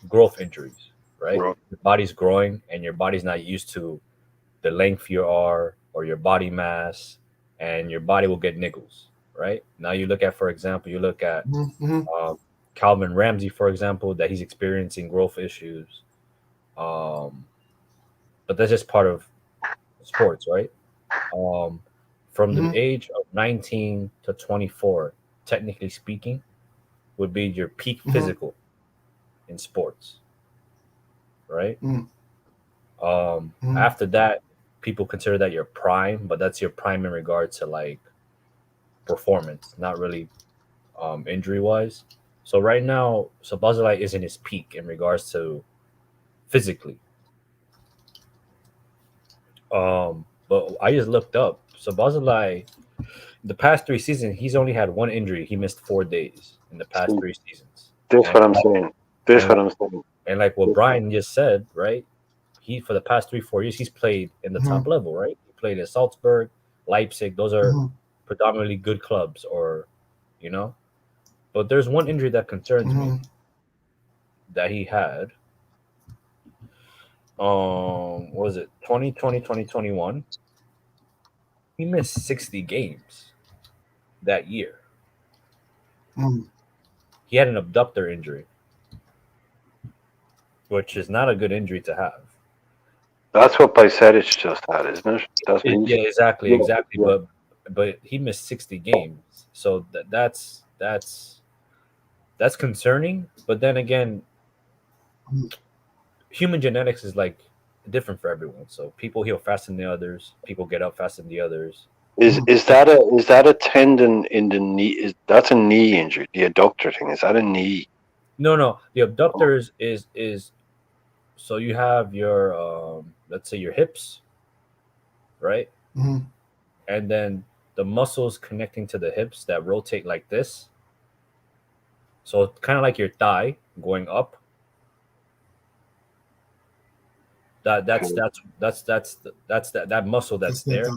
[SPEAKER 5] growth injuries, right? Your body's growing and your body's not used to the length you are or your body mass, and your body will get niggles, right? Now you look at, for example, Calvin Ramsey, for example, that he's experiencing growth issues. But that's just part of sports, right? From the age of 19 to 24, technically speaking, would be your peak physical in sports, right? After that, people consider that your prime, but that's your prime in regard to like performance, not really injury wise. So right now, Sabazalai is in his peak in regards to physically. But I just looked up. Sabazalai, the past 3 seasons, he's only had one injury. He missed 4 days in the past 3 seasons.
[SPEAKER 4] This
[SPEAKER 5] And,
[SPEAKER 4] what I'm saying. This
[SPEAKER 5] and,
[SPEAKER 4] what I'm saying.
[SPEAKER 5] and like what Brian just said, right? He for the past 3-4 years, he's played in the top level, right? He played in Salzburg, Leipzig. Those are predominantly good clubs, or you know. But there's one injury that concerns me that he had. What was it? 2020, 2021. He missed 60 games that year. He had an abductor injury, which is not a good injury to have.
[SPEAKER 4] That's what Bajcetic just had, isn't it? That's what
[SPEAKER 5] Yeah, exactly.
[SPEAKER 4] Yeah.
[SPEAKER 5] But he missed 60 games, so that's concerning. But then again, human genetics is like different for everyone. So people heal faster than the others. People get up faster than the others.
[SPEAKER 4] Is that a tendon in the knee? That's a knee injury. The adductor thing, is that a knee?
[SPEAKER 5] No. The abductors is so you have your let's say your hips, right? And then the muscles connecting to the hips that rotate like this. So kind of like your thigh going up. That's that muscle that's there.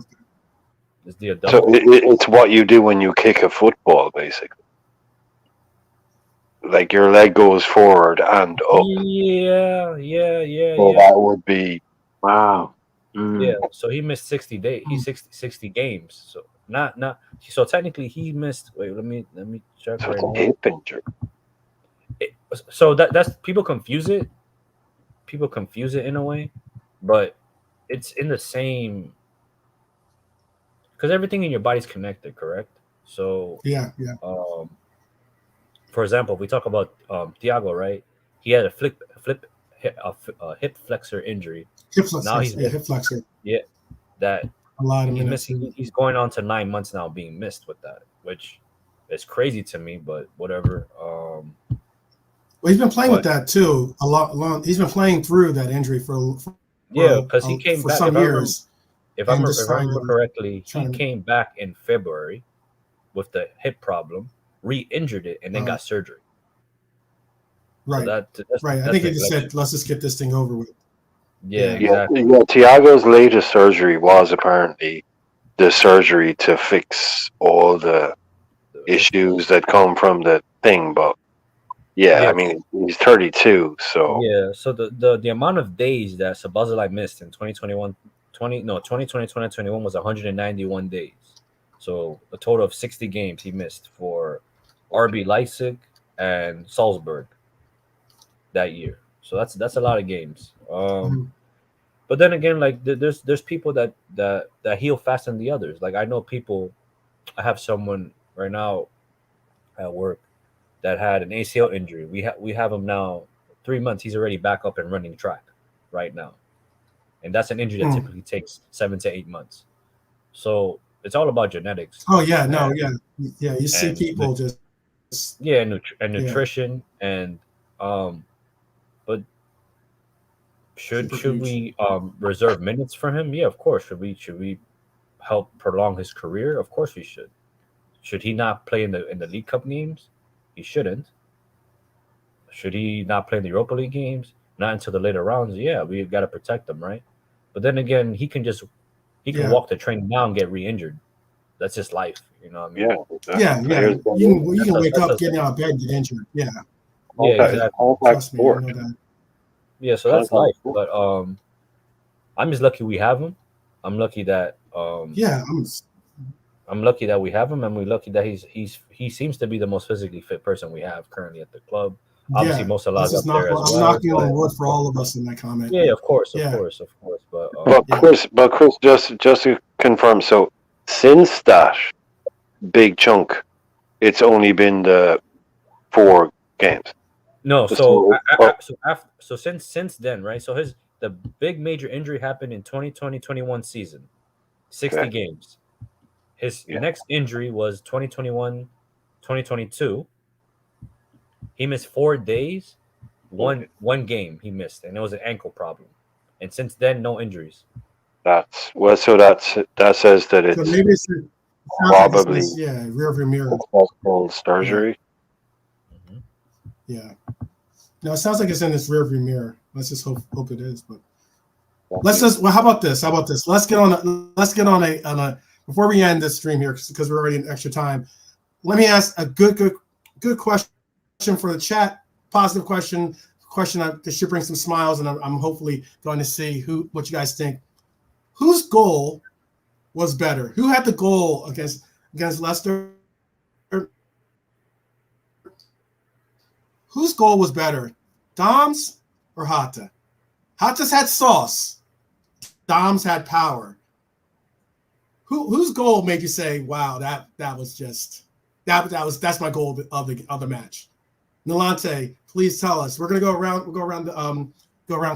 [SPEAKER 5] Is the adductor.
[SPEAKER 4] So it's what you do when you kick a football, basically. Like your leg goes forward and up.
[SPEAKER 5] Yeah.
[SPEAKER 4] So that would be
[SPEAKER 3] Wow.
[SPEAKER 5] Yeah. So he missed 60 days. He's 60 games. So not. So technically, he missed. Wait, let me check
[SPEAKER 4] so
[SPEAKER 5] right
[SPEAKER 4] it's a
[SPEAKER 5] now.
[SPEAKER 4] hip injury.
[SPEAKER 5] So that's people confuse it. People confuse it in a way, but it's in the same. Because everything in your body's connected, correct? So
[SPEAKER 1] Yeah.
[SPEAKER 5] For example, if we talk about Thiago, right? He had a hip flexor injury.
[SPEAKER 1] Hip flexor.
[SPEAKER 5] Now he's
[SPEAKER 1] hip flexor.
[SPEAKER 5] Yeah, that
[SPEAKER 1] A lot of
[SPEAKER 5] he's
[SPEAKER 1] minutes.
[SPEAKER 5] missing. He's going on to 9 months now being missed with that, which is crazy to me. But whatever.
[SPEAKER 1] Well, he's been playing with that too a lot. Long. He's been playing through that injury for
[SPEAKER 5] because he came
[SPEAKER 1] for
[SPEAKER 5] back
[SPEAKER 1] some years.
[SPEAKER 5] If I remember correctly, he came back in February with the hip problem, re-injured it, and then got surgery.
[SPEAKER 1] Right.
[SPEAKER 5] So that's
[SPEAKER 1] right. I think he just said, "Let's just get this thing over with."
[SPEAKER 5] Yeah, exactly.
[SPEAKER 4] Yeah, Thiago's latest surgery was apparently the surgery to fix all the issues that come from the thing, but I mean, he's 32, so
[SPEAKER 5] so the amount of days that Sabazalai missed in 2020 was 191 days. So a total of 60 games he missed for RB Leipzig and Salzburg that year. So that's a lot of games. But then again, like there's people that heal faster than the others. Like I know people. I have someone right now at work that had an ACL injury. We have him now 3 months. He's already back up and running track right now, and that's an injury that typically takes 7 to 8 months. So it's all about genetics.
[SPEAKER 1] Oh yeah, You see people just
[SPEAKER 5] nutrition and but should we reserve minutes for him? Yeah, of course. Should we help prolong his career? Of course we should. Should he not play in the League Cup games? He shouldn't. Should he not play in the Europa League games? Not until the later rounds. Yeah, we've got to protect him, right? But then again, he can walk the train now and get re-injured. That's just life, you know what I mean?
[SPEAKER 1] Yeah. You can wake up, get out of bed, and get injured. Yeah.
[SPEAKER 5] Yeah, exactly.
[SPEAKER 1] Trust me, I know that.
[SPEAKER 5] Yeah, so that's life. But I'm just lucky we have him. I'm lucky that I'm lucky that we have him, and we're lucky that he seems to be the most physically fit person we have currently at the club. Obviously, most of us up there as well.
[SPEAKER 1] I'm knocking on wood for all of us in that comment.
[SPEAKER 5] Yeah, of course. But
[SPEAKER 4] Chris, just to confirm, so since that big chunk it's only been the 4 games.
[SPEAKER 5] No,
[SPEAKER 4] So-
[SPEAKER 5] so since then, right? So the big major injury happened in 2020-21 season, 60
[SPEAKER 4] Okay.
[SPEAKER 5] games. His
[SPEAKER 4] Yeah.
[SPEAKER 5] next injury was 2021-2022. He missed 4 days, one game he missed, and it was an ankle problem. And since then, no injuries.
[SPEAKER 4] that says that
[SPEAKER 1] So
[SPEAKER 4] it's
[SPEAKER 1] maybe it's
[SPEAKER 4] probably
[SPEAKER 1] rearview mirror.
[SPEAKER 4] called surgery.
[SPEAKER 5] Mhm.
[SPEAKER 1] Yeah. No, it sounds like it's in this rearview mirror. Let's just hope it is. But how about this? Let's get on a before we end this stream here because we're already in extra time. Let me ask a good question for the chat. Positive question that should bring some smiles, and I'm hopefully going to see what you guys think. Whose goal was better? Who had the goal against Leicester? Whose goal was better, Dom's or Hatta? Hatta's had sauce. Dom's had power. Whose goal made you say, "Wow, that's my goal of the match"? Nolante, please tell us. We're gonna go around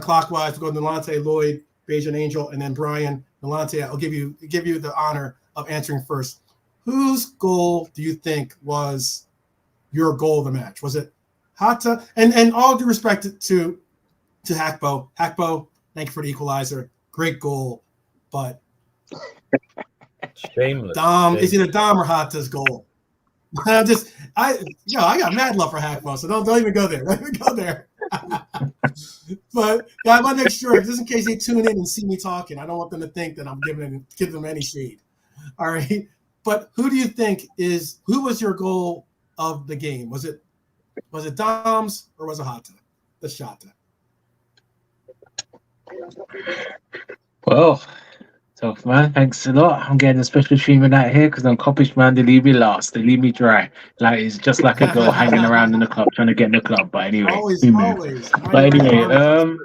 [SPEAKER 1] clockwise. We'll go Nolante, Lloyd, Bayesian Angel, and then Brian. Nolante, I'll give you the honor of answering first. Whose goal do you think was your goal of the match? Was it Hatta? And all due respect to Hackbo. Hackbo, thank you for the equalizer. Great goal, but
[SPEAKER 5] Shameless.
[SPEAKER 1] Dom, is either Dom or Hatta's goal. I got mad love for Hackbo, so don't even go there. Don't even go there. But I want to make sure, just in case they tune in and see me talking, I don't want them to think that I'm giving them any shade. All right. But who do you think who was your goal of the game? Was it Dom's or was it Hatta? The Shata.
[SPEAKER 2] Well, tough man. Thanks a lot. I'm getting a special treatment out here because I'm Coppish man. They leave me last. They leave me dry. Like it's just like a girl hanging around in the club trying to get in the club. But anyway,
[SPEAKER 1] always.
[SPEAKER 2] But anyway,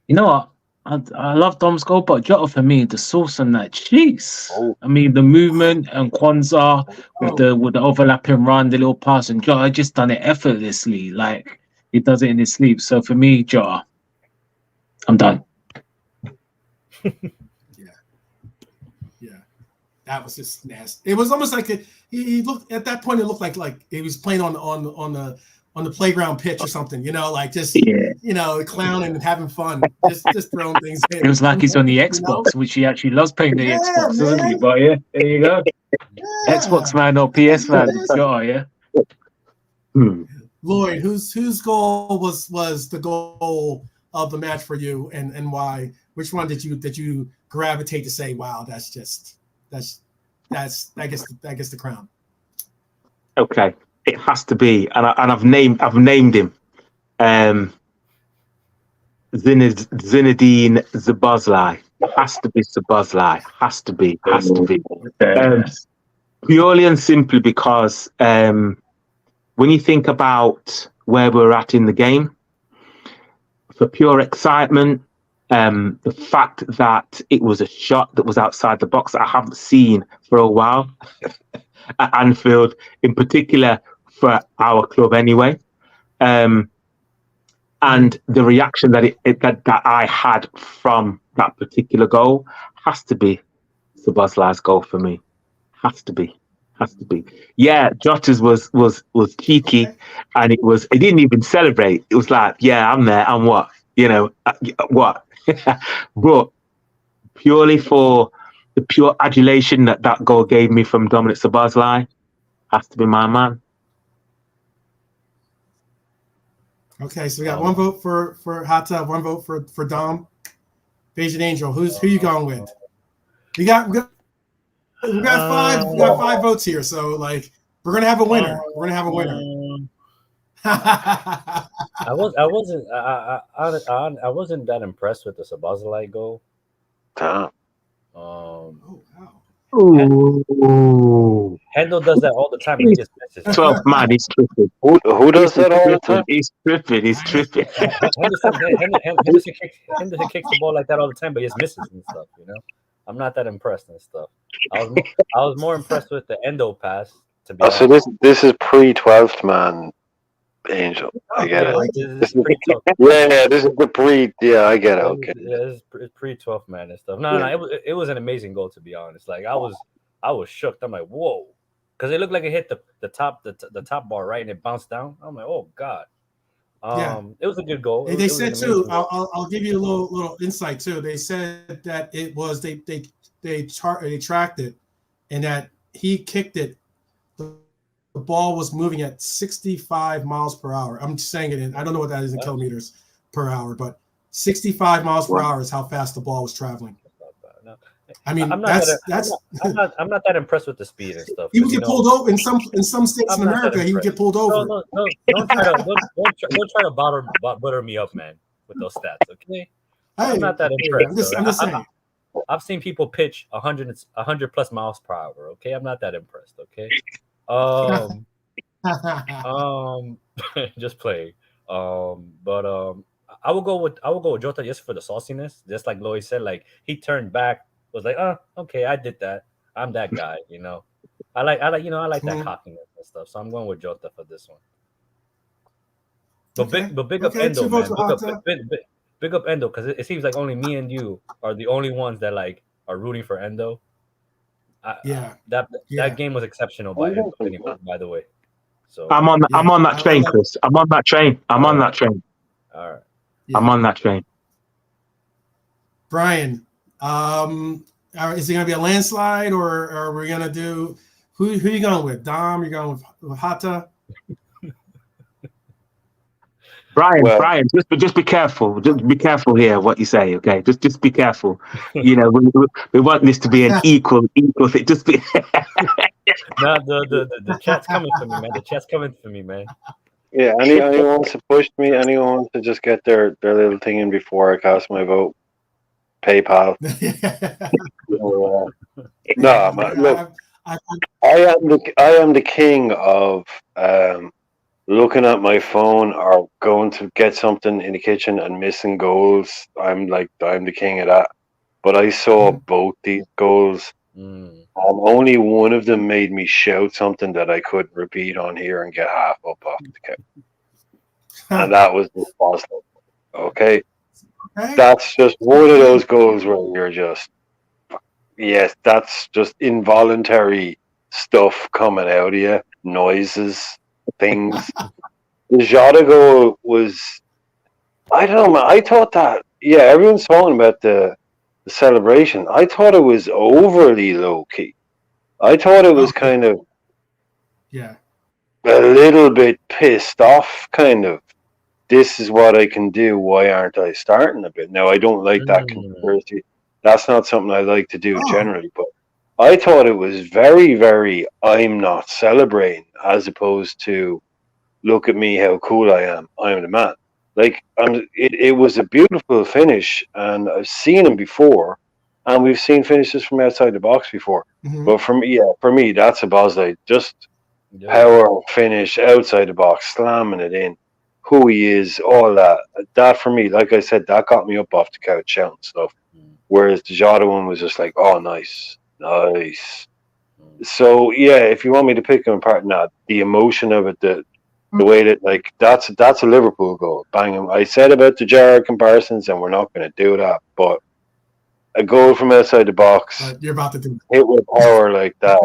[SPEAKER 2] you know what? I love Dom's goal, but Jota for me, the sauce on that cheese. I mean, the movement and Kwanzaa with the overlapping run, the little pass, and Jota just done it effortlessly. Like he does it in his sleep. So for me, Jota, I'm done.
[SPEAKER 1] Yeah, that was just nasty. It was almost like he looked at that point. It looked like he was playing on the playground pitch or something. Like just clowning and having fun, just throwing things in.
[SPEAKER 2] It was like he's on the Xbox, which he actually loves playing the Xbox, doesn't he? But yeah, there you go. Yeah. Xbox man or PS man, yeah.
[SPEAKER 1] Lloyd, whose goal was the goal of the match for you, and why? Which one did you gravitate to say, wow, that's I guess the crown.
[SPEAKER 3] Okay, it has to be, and I've named him, Zinedine Szoboszlai. Has to be Szoboszlai. Has to be. Purely and simply because when you think about where we're at in the game, for pure excitement, the fact that it was a shot that was outside the box that I haven't seen for a while at Anfield, in particular for our club anyway, and the reaction that I had from that particular goal has to be Szoboszlai's goal for me. Has to be. Yeah, Jota's was cheeky, and it didn't even celebrate. It was like, yeah, I'm there. I'm what? What? But purely for the pure adulation that goal gave me from Dominic Szoboszlai, has to be my man.
[SPEAKER 1] Okay, so we got one vote for Hatta, one vote for Dom. Bayesian Angel, who you going with? We got 5 votes here, so we're gonna have a winner.
[SPEAKER 5] I wasn't that impressed with the Szoboszlai goal. Handel does that all the time. He just misses.
[SPEAKER 3] 12 man, he's tripping.
[SPEAKER 4] Who does that all the time?
[SPEAKER 3] He's tripping.
[SPEAKER 5] Henderson kicks the ball like that all the time, but he just misses and stuff. I'm not that impressed and stuff. I was more impressed with the Endo pass To be
[SPEAKER 4] So
[SPEAKER 5] honest.
[SPEAKER 4] this is pre-12th man, Angel. I get
[SPEAKER 5] Yeah,
[SPEAKER 4] it.
[SPEAKER 5] this is pretty tough.
[SPEAKER 4] Yeah, this is the pre. Yeah, I get it. Okay.
[SPEAKER 5] It's pre 12 man and stuff. No,
[SPEAKER 4] Yeah.
[SPEAKER 5] it was an amazing goal to be honest. Like I was shook. I'm like, whoa, because it looked like it hit the top the top bar right and it bounced down. I'm like, oh god.
[SPEAKER 1] Yeah.
[SPEAKER 5] It was a good goal.
[SPEAKER 1] They
[SPEAKER 5] It was an
[SPEAKER 1] said too.
[SPEAKER 5] amazing goal.
[SPEAKER 1] I'll give you a little insight too. They said that it was they tracked it, and that he kicked it. The ball was moving at 65 miles per hour. I'm saying it I don't know what that is in kilometers per hour, but 65 miles per hour is how fast the ball was traveling.
[SPEAKER 5] No.
[SPEAKER 1] I mean,
[SPEAKER 5] I'm not that impressed with the speed and stuff.
[SPEAKER 1] He would get pulled over in some states in America. He would get pulled over.
[SPEAKER 5] No, don't try to butter me up, man, with those stats. Okay, I'm not that impressed.
[SPEAKER 1] I'm just saying.
[SPEAKER 5] I've seen people pitch 100 plus miles per hour. Okay, I'm not that impressed. Okay, just play. But I will go with Jota just for the sauciness. Just like Lois said, like he turned back, was like, oh, okay, I did that. I'm that guy, you know. I like that cockiness and stuff. So I'm going with Jota for this one. But big up Endo, man. Big up Endo, because it seems like only me and you are the only ones that like are rooting for Endo. That game was exceptional by the way. So
[SPEAKER 3] I'm on that train, Chris. I'm on that train.
[SPEAKER 5] All right.
[SPEAKER 1] Yeah.
[SPEAKER 3] I'm on that train.
[SPEAKER 1] Brian, is it going to be a landslide, or are we going to do who are you going with? Dom, you're going with Hata?
[SPEAKER 3] Brian, just be careful. Just be careful here what you say, okay? Just be careful. You know, we want this to be an equal thing. Just be.
[SPEAKER 5] No, the chat's coming for me, man. The chat's coming for me, man.
[SPEAKER 4] Yeah, anyone wants to push me? Anyone wants to just get their little thing in before I cast my vote? PayPal. No, man, look, I am the king of looking at my phone or going to get something in the kitchen and missing goals. I'm the king of that. But I saw both these goals. Only one of them made me shout something that I couldn't repeat on here and get half up off the couch. And that was the Boston. Okay? That's just one of those goals where you're just, yes, that's just involuntary stuff coming out of you, noises, things. The Jota goal was, I don't know, man. I thought that, yeah, everyone's talking about the celebration. I thought it was overly low key. I thought it was kind of a little bit pissed off, kind of. This is what I can do. Why aren't I starting a bit? Now, I don't like that conspiracy. That's not something I like to do generally, but I thought it was very, very, I'm not celebrating, as opposed to, look at me, how cool I am. I'm the man. Like, it was a beautiful finish, and I've seen him before, and we've seen finishes from outside the box before. But for me, that's a Bosley. Just power finish outside the box, slamming it in. Who he is, all that. That for me, like I said, that got me up off the couch shouting stuff. Whereas the Jota one was just like, oh, nice. So yeah, if you want me to pick them apart, the emotion of it, the way that, like, that's a Liverpool goal. Bang him. I said about the Gerrard comparisons, and we're not going to do that, but a goal from outside the box,
[SPEAKER 1] you're about to do
[SPEAKER 4] hit with power like that.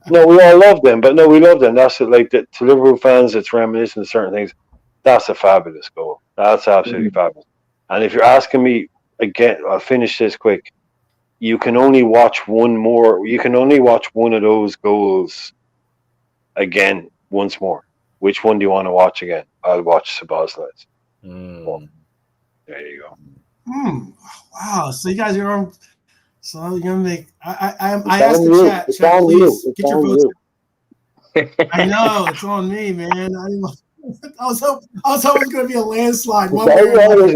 [SPEAKER 4] No, we all love them, but no, we love them. That's like to Liverpool fans. It's reminiscent of certain things. That's a fabulous goal. That's absolutely fabulous. And if you're asking me again, I'll finish this quick. You can only watch one more. You can only watch one of those goals again once more. Which one do you want to watch again? I'll watch Sabazlets. There you go.
[SPEAKER 1] Wow. So you guys are on. So you're gonna make. I asked the chat. Chat, please get your votes. I know it's on me, man. I was hoping it was going to be a landslide.
[SPEAKER 4] But I always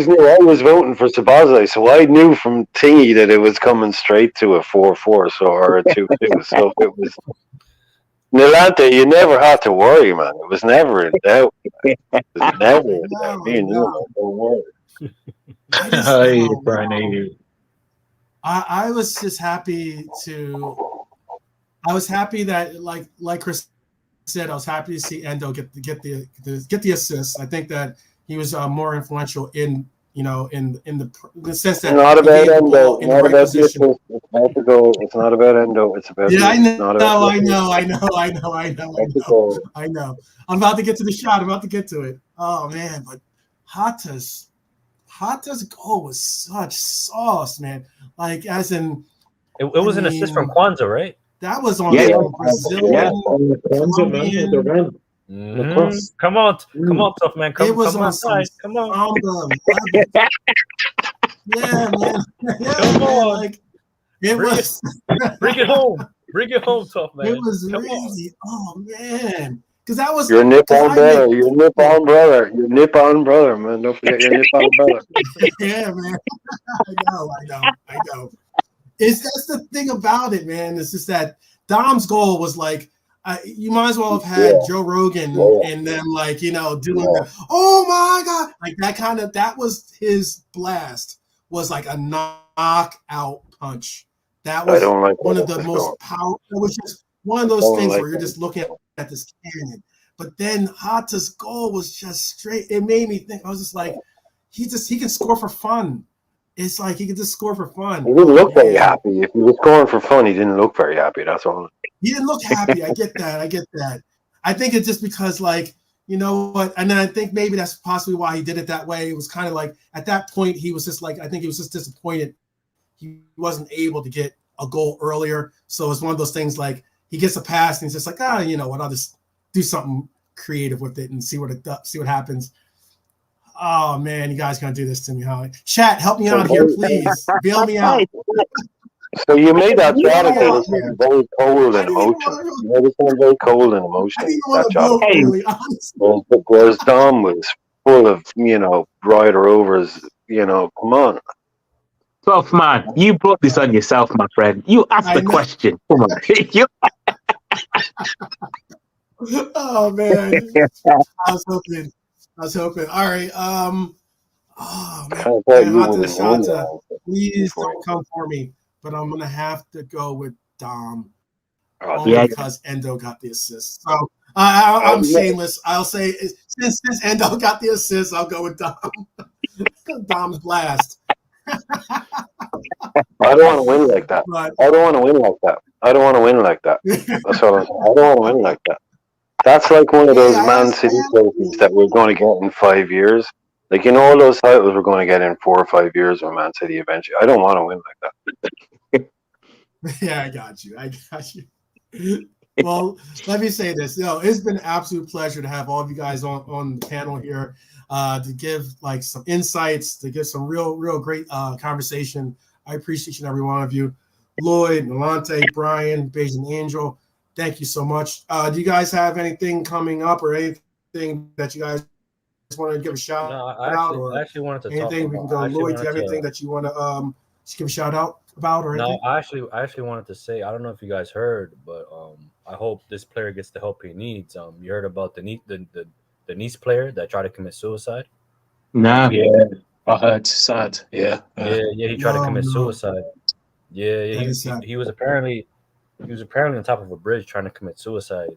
[SPEAKER 4] knew I was voting for Sabazai, so I knew from Tingy that it was coming straight to a 4-4, or a 2-2. So it was Nilante. You never had to worry, man. It was never in doubt. It was never in doubt. Don't worry.
[SPEAKER 1] I was just happy to. I was happy that like Chris said, I was happy to see Endo get the assist. I think that he was more influential in the sense that
[SPEAKER 4] It's not
[SPEAKER 1] he
[SPEAKER 4] about
[SPEAKER 1] gave the
[SPEAKER 4] Endo.
[SPEAKER 1] ball in the
[SPEAKER 4] Not
[SPEAKER 1] right
[SPEAKER 4] about
[SPEAKER 1] position.
[SPEAKER 4] this. It's about the goal. It's not about Endo. It's about
[SPEAKER 1] Yeah, I
[SPEAKER 4] it's not about the goal.
[SPEAKER 1] I know. I'm about to get to the shot. I'm about to get to it. Oh man, but Hata's goal was such sauce, man. Like as in,
[SPEAKER 5] It was an assist from Kwanzaa, right?
[SPEAKER 1] that was on
[SPEAKER 3] Yeah.
[SPEAKER 1] Brazilian, Colombian.
[SPEAKER 5] Come on, tough man.
[SPEAKER 1] It was
[SPEAKER 5] come
[SPEAKER 1] on
[SPEAKER 5] on,
[SPEAKER 1] some
[SPEAKER 5] come on.
[SPEAKER 1] Samba levels. Yeah, man. Yeah,
[SPEAKER 5] Come
[SPEAKER 1] man.
[SPEAKER 5] on.
[SPEAKER 1] Like it was.
[SPEAKER 5] Bring it home. Bring it home, tough man.
[SPEAKER 1] It was
[SPEAKER 5] Come
[SPEAKER 1] really. Oh man, because that was
[SPEAKER 4] Your Nippon
[SPEAKER 1] I
[SPEAKER 4] brother.
[SPEAKER 1] make-
[SPEAKER 4] Your Nippon brother. Your Nippon brother, man. Don't forget your Nippon brother.
[SPEAKER 1] Yeah, man. I know. That's the thing about it, man. It's just that Dom's goal was like, you might as well have had Joe Rogan and then doing the, oh my God, like that was his blast, was like a knockout punch. That was one of the most powerful. It was just one of those things where you're just looking at this canyon. But then Hata's goal was just straight. It made me think. I was just like, he can score for fun. It's like he can just score for fun.
[SPEAKER 4] He didn't look very happy. If he was scoring for fun, he didn't look very happy. That's all.
[SPEAKER 1] He didn't look happy. I get that. I think it's just because, like, you know what? And then I think maybe that's possibly why he did it that way. It was kind of like at that point he was just like, I think he was just disappointed he wasn't able to get a goal earlier. So it's one of those things like he gets a pass and he's just like, you know what? I'll just do something creative with it and see what happens. Oh man, you guys gonna do this to me, huh? Chat, help me out here, please. Bail me out.
[SPEAKER 4] So you made that shot very cold and emotional. You made it sound very cold and emotional. That shot, whereas Dom was full of brighter rovers. Come on.
[SPEAKER 3] Tough man, you brought this on yourself, my friend. You asked the question. Come on.
[SPEAKER 1] Oh man, I was hoping. All right. Oh man, Shanta, please don't come for me. But I'm gonna have to go with Dom, only because Endo got the assist. So I'm shameless. I'll say since Endo got the assist, I'll go with Dom. Dom's blast.
[SPEAKER 4] I don't want to win like that. I don't want to win like that. That's all I'm saying. I don't want to win like that. That's like one of those Man City trophies that we're going to get in 5 years. Like, all those titles we're going to get in 4 or 5 years with Man City eventually. I don't want to win like that.
[SPEAKER 1] Yeah, I got you. Well, let me say this. It's been an absolute pleasure to have all of you guys on the panel here to give like some insights, to give some real great conversation. I appreciate each and every one of you. Lloyd, Nalante, Brian, Beijing Angel, thank you so much. Do you guys have anything coming up or anything that you guys want to give a shout out?
[SPEAKER 5] I actually wanted to
[SPEAKER 1] anything? We can go. Lloyd, do you have anything that you want to just give a shout out about or anything?
[SPEAKER 5] No, I actually wanted to say, I don't know if you guys heard, but I hope this player gets the help he needs. You heard about the Nice player that tried to commit suicide?
[SPEAKER 3] No.
[SPEAKER 2] Yeah, I heard. Sad. Yeah.
[SPEAKER 5] He tried to commit suicide. Yeah. He was apparently on top of a bridge trying to commit suicide.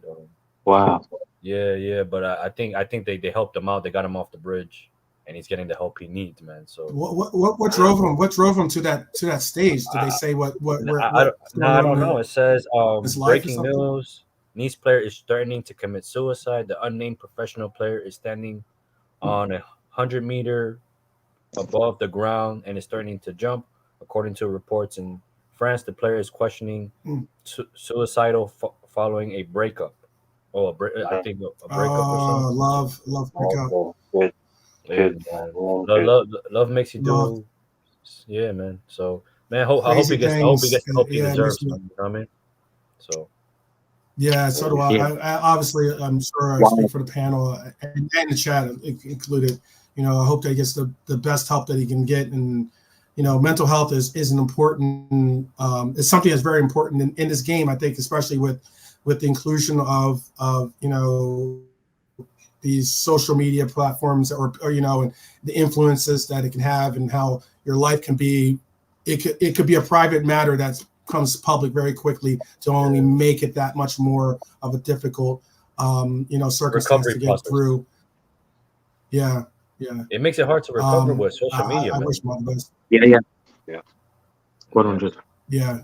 [SPEAKER 3] Wow.
[SPEAKER 5] Yeah, but I think they helped him out. They got him off the bridge, and he's getting the help he needs, man. So
[SPEAKER 1] what drove him? What drove him to that stage? Did they say what?
[SPEAKER 5] I don't know. It says breaking news: Nice player is threatening to commit suicide. The unnamed professional player is standing on 100 meter above the ground and is threatening to jump. According to reports in France, the player is questioning suicidal following a breakup. I think a breakup or something.
[SPEAKER 1] Love breakup.
[SPEAKER 5] Love makes you do. Yeah, man. So, man, I hope he gets the help he deserves. Man, you know what I mean? So.
[SPEAKER 1] Yeah, so do I. I obviously, I'm sure I speak for the panel and the chat included. I hope that he gets the best help that he can get, and mental health is an important. It's something that's very important in this game. I think, especially with the inclusion of these social media platforms or and the influences that it can have, and how your life can be. It could be a private matter that's becomes public very quickly to only make it that much more of a difficult, circumstance
[SPEAKER 5] Recovery
[SPEAKER 1] to get
[SPEAKER 5] process.
[SPEAKER 1] through. Yeah.
[SPEAKER 5] It makes it hard to recover with social media,
[SPEAKER 1] I
[SPEAKER 5] man.
[SPEAKER 1] wish him all the best.
[SPEAKER 3] Yeah.
[SPEAKER 4] Yeah.
[SPEAKER 3] 100.
[SPEAKER 1] Yeah.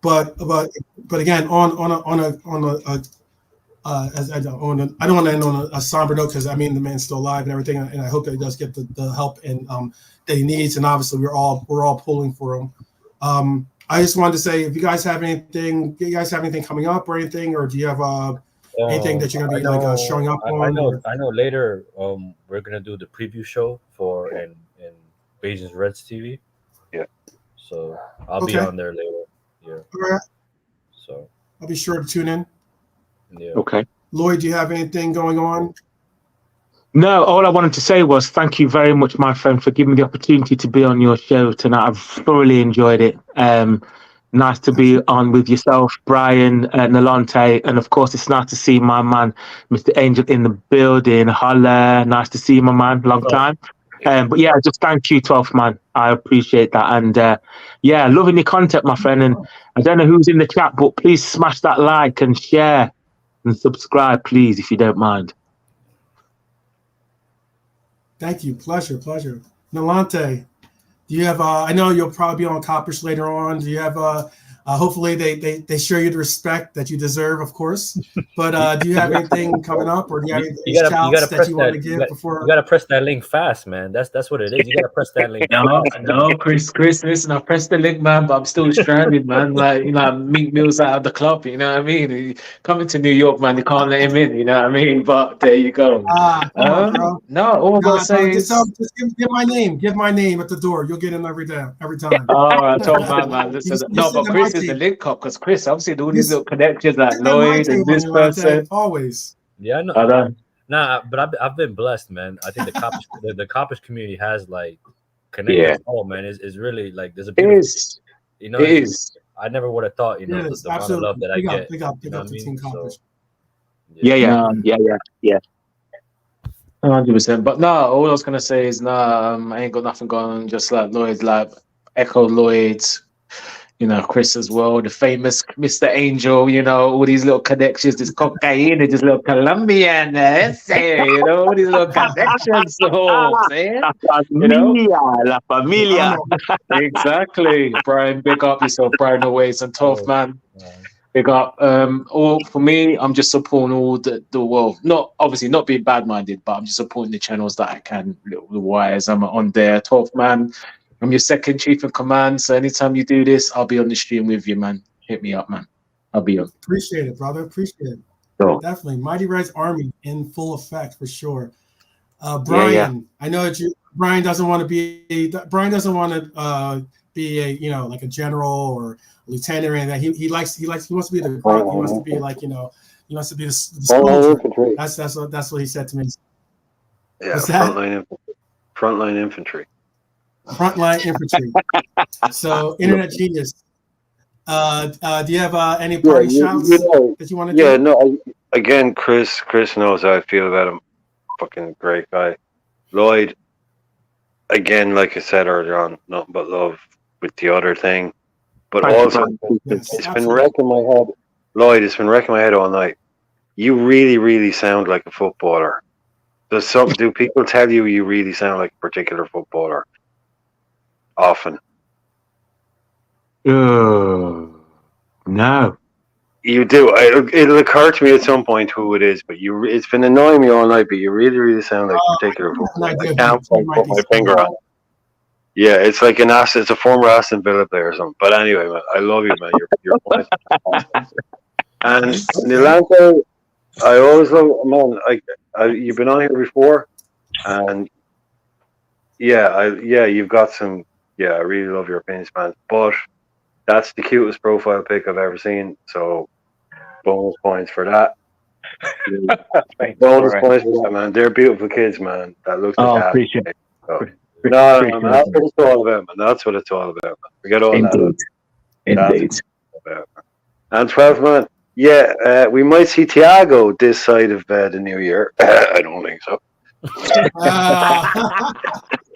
[SPEAKER 1] But again, I don't want to end on a somber note, because I mean the man's still alive and everything, and I hope that he does get the help and that he needs, and obviously we're all pulling for him. I just wanted to say, if you guys have anything coming up or anything, or do you have anything that you're gonna be showing up on?
[SPEAKER 5] I know later we're gonna do the preview show for in Beijing's Reds TV.
[SPEAKER 4] Yeah.
[SPEAKER 5] So I'll be on there later. Yeah.
[SPEAKER 1] All right.
[SPEAKER 5] So
[SPEAKER 1] I'll be sure to tune in.
[SPEAKER 5] Yeah.
[SPEAKER 3] Okay.
[SPEAKER 1] Lloyd, do you have anything going on?
[SPEAKER 3] No, all I wanted to say was thank you very much, my friend, for giving me the opportunity to be on your show tonight. I've thoroughly enjoyed it. Nice to be on with yourself, Brian, Nalante, and of course, it's nice to see my man, Mr. Angel, in the building. Holla, nice to see you, my man. Long time. But yeah, just thank you, 12th man. I appreciate that. And loving your content, my friend. And I don't know who's in the chat, but please smash that like and share and subscribe, please, if you don't mind.
[SPEAKER 1] Thank you. Pleasure. Nalante, do you have I know you'll probably be on Coppish later on. Do you have hopefully they show you the respect that you deserve, of course. But do you have anything coming up, or do you have any shouts that you want to give before?
[SPEAKER 5] You gotta press that link fast, man. That's what it is. You gotta press that link.
[SPEAKER 2] No, Chris, listen, I pressed the link, man, but I'm still stranded, man. Like, Meek Mill's out of the club, you know what I mean? Coming to New York, man, they can't let him in, you know what I mean? But there you go. All I'm gonna say is
[SPEAKER 1] just give my name. Give my name at the door. You'll get in every time.
[SPEAKER 2] All right, talk about, man. Listen, but Chris is the link up, because Chris, obviously, all these little connections like Lloyd and this person.
[SPEAKER 1] Always.
[SPEAKER 5] Yeah, I know. Nah, but I've been blessed, man. I think the Coppish community has like connected. Oh man, is really like there's a beautiful, it is. I never would have thought, the amount of love that I get.
[SPEAKER 1] Big up the team Coppish.
[SPEAKER 3] Yeah.
[SPEAKER 2] 100%. But no, all I was gonna say is I ain't got nothing going on. Just like Lloyd, like echo Lloyd's. Chris as well, the famous Mr. Angel, all these little connections, this cocaine, this little Colombian, all these little connections.
[SPEAKER 3] La familia.
[SPEAKER 2] Exactly. Brian, big up yourself, Brian always, and 12th man. Big up. All for me, I'm just supporting all the world. Not being bad-minded, but I'm just supporting the channels that I can. The wires, I'm on there. 12th man. I'm your second chief in command, so anytime you do this, I'll be on the stream with you, man. Hit me up, man. I'll be on.
[SPEAKER 1] Appreciate it, brother. Appreciate it.
[SPEAKER 2] Sure.
[SPEAKER 1] Definitely. Mighty Reds Army in full effect for sure. Brian, I know that Brian doesn't want to be a like a general or a lieutenant or anything. He wants to be the grunt. He wants to be like, he wants to be the soldier. That's what he said to me.
[SPEAKER 4] Yeah, frontline infantry.
[SPEAKER 1] Frontline infantry. So, internet genius. Do you have any party shouts that you want to do?
[SPEAKER 4] Yeah, no. Again, Chris knows how I feel about him. Fucking great guy. Lloyd, again, like I said earlier on, nothing but love with the other thing. But also, it's been wrecking my head. Lloyd, it's been wrecking my head all night. You really, really sound like a footballer. Do people tell you really sound like a particular footballer? Often.
[SPEAKER 3] No.
[SPEAKER 4] You do. It'll occur to me at some point who it is, but it's been annoying me all night, but you really, really sound like a particular footballer. I can't put my finger on it. Yeah, it's like it's a former Aston Villa player or something. But anyway, man, I love you, man. You're point. And Nilante, I always love, man, you've been on here before, and you've got some. Yeah, I really love your opinions, man. But that's the cutest profile pic I've ever seen. So, bonus points for that. Bonus points for that, man. They're beautiful kids, man. That looks like that.
[SPEAKER 2] Appreciate it.
[SPEAKER 4] So, no, that's what it's all about, man. That's what it's all about, man. Forget all that.
[SPEAKER 2] Indeed.
[SPEAKER 4] And 12, man. Yeah, we might see Thiago this side of the new year. I don't think so.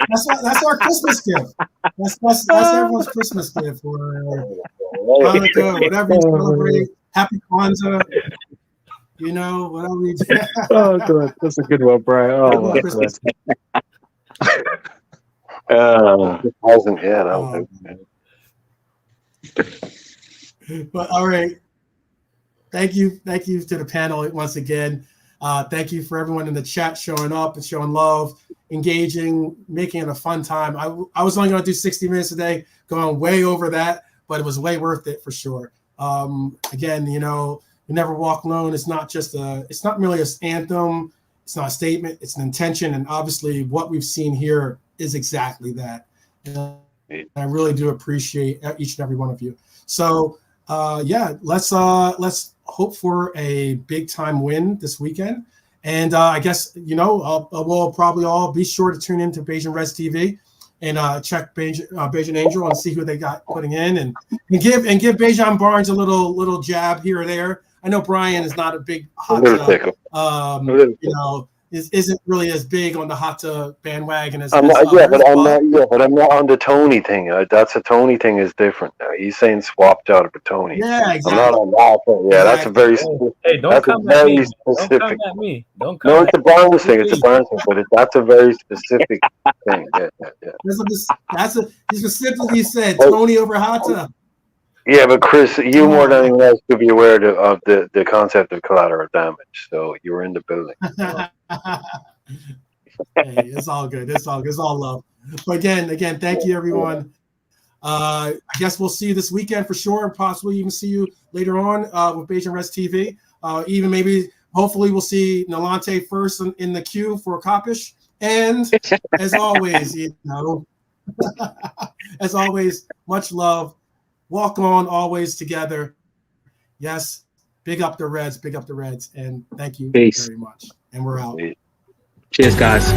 [SPEAKER 1] That's our Christmas gift. That's everyone's Christmas gift for Hanukkah, whatever you celebrate. Happy Kwanzaa. You know, whatever you do.
[SPEAKER 2] Oh, God. That's a good one, Brian. Oh, my
[SPEAKER 1] Christmas.
[SPEAKER 4] Hasn't yet.
[SPEAKER 1] But all right. Thank you to the panel once again. Thank you for everyone in the chat showing up and showing love, engaging, making it a fun time. I was only going to do 60 minutes a day, going way over that, but it was way worth it for sure. Again, you know, you never walk alone. It's not merely an anthem. It's not a statement. It's an intention. And obviously what we've seen here is exactly that. And I really do appreciate each and every one of you. So let's hope for a big time win this weekend. And I guess, you know, we'll probably all be sure to tune into Beige and Reds TV and check Beige and Angel and see who they got putting in and give Bejan Barnes a little jab here or there. I know Brian is not a big hot you know, isn't really as big on the hot bandwagon as others,
[SPEAKER 4] but I'm not on the Tony thing. That's a Tony thing is different now. He's saying swapped out for Tony.
[SPEAKER 1] Yeah, exactly.
[SPEAKER 4] I'm not on that thing. Yeah, that's a very
[SPEAKER 5] don't come at me. Don't come at me. Don't come.
[SPEAKER 4] No, it's a Barnes thing. It's a Barnes thing, but that's a very specific thing. Yeah.
[SPEAKER 1] He specifically said Tony over Hatta.
[SPEAKER 4] Yeah, but Chris, you more than anyone else could be aware of the concept of collateral damage. So you were in the building.
[SPEAKER 1] Hey, it's all good. It's all love. But again, thank you, everyone. I guess we'll see you this weekend for sure, and possibly even see you later on with Beige and Reds TV. Even maybe, hopefully, we'll see Nalante first in the queue for Kopish. And as always, you know, as always, much love. Walk on, always together. Yes, big up the Reds, and thank you very much. And we're out.
[SPEAKER 3] Cheers, guys.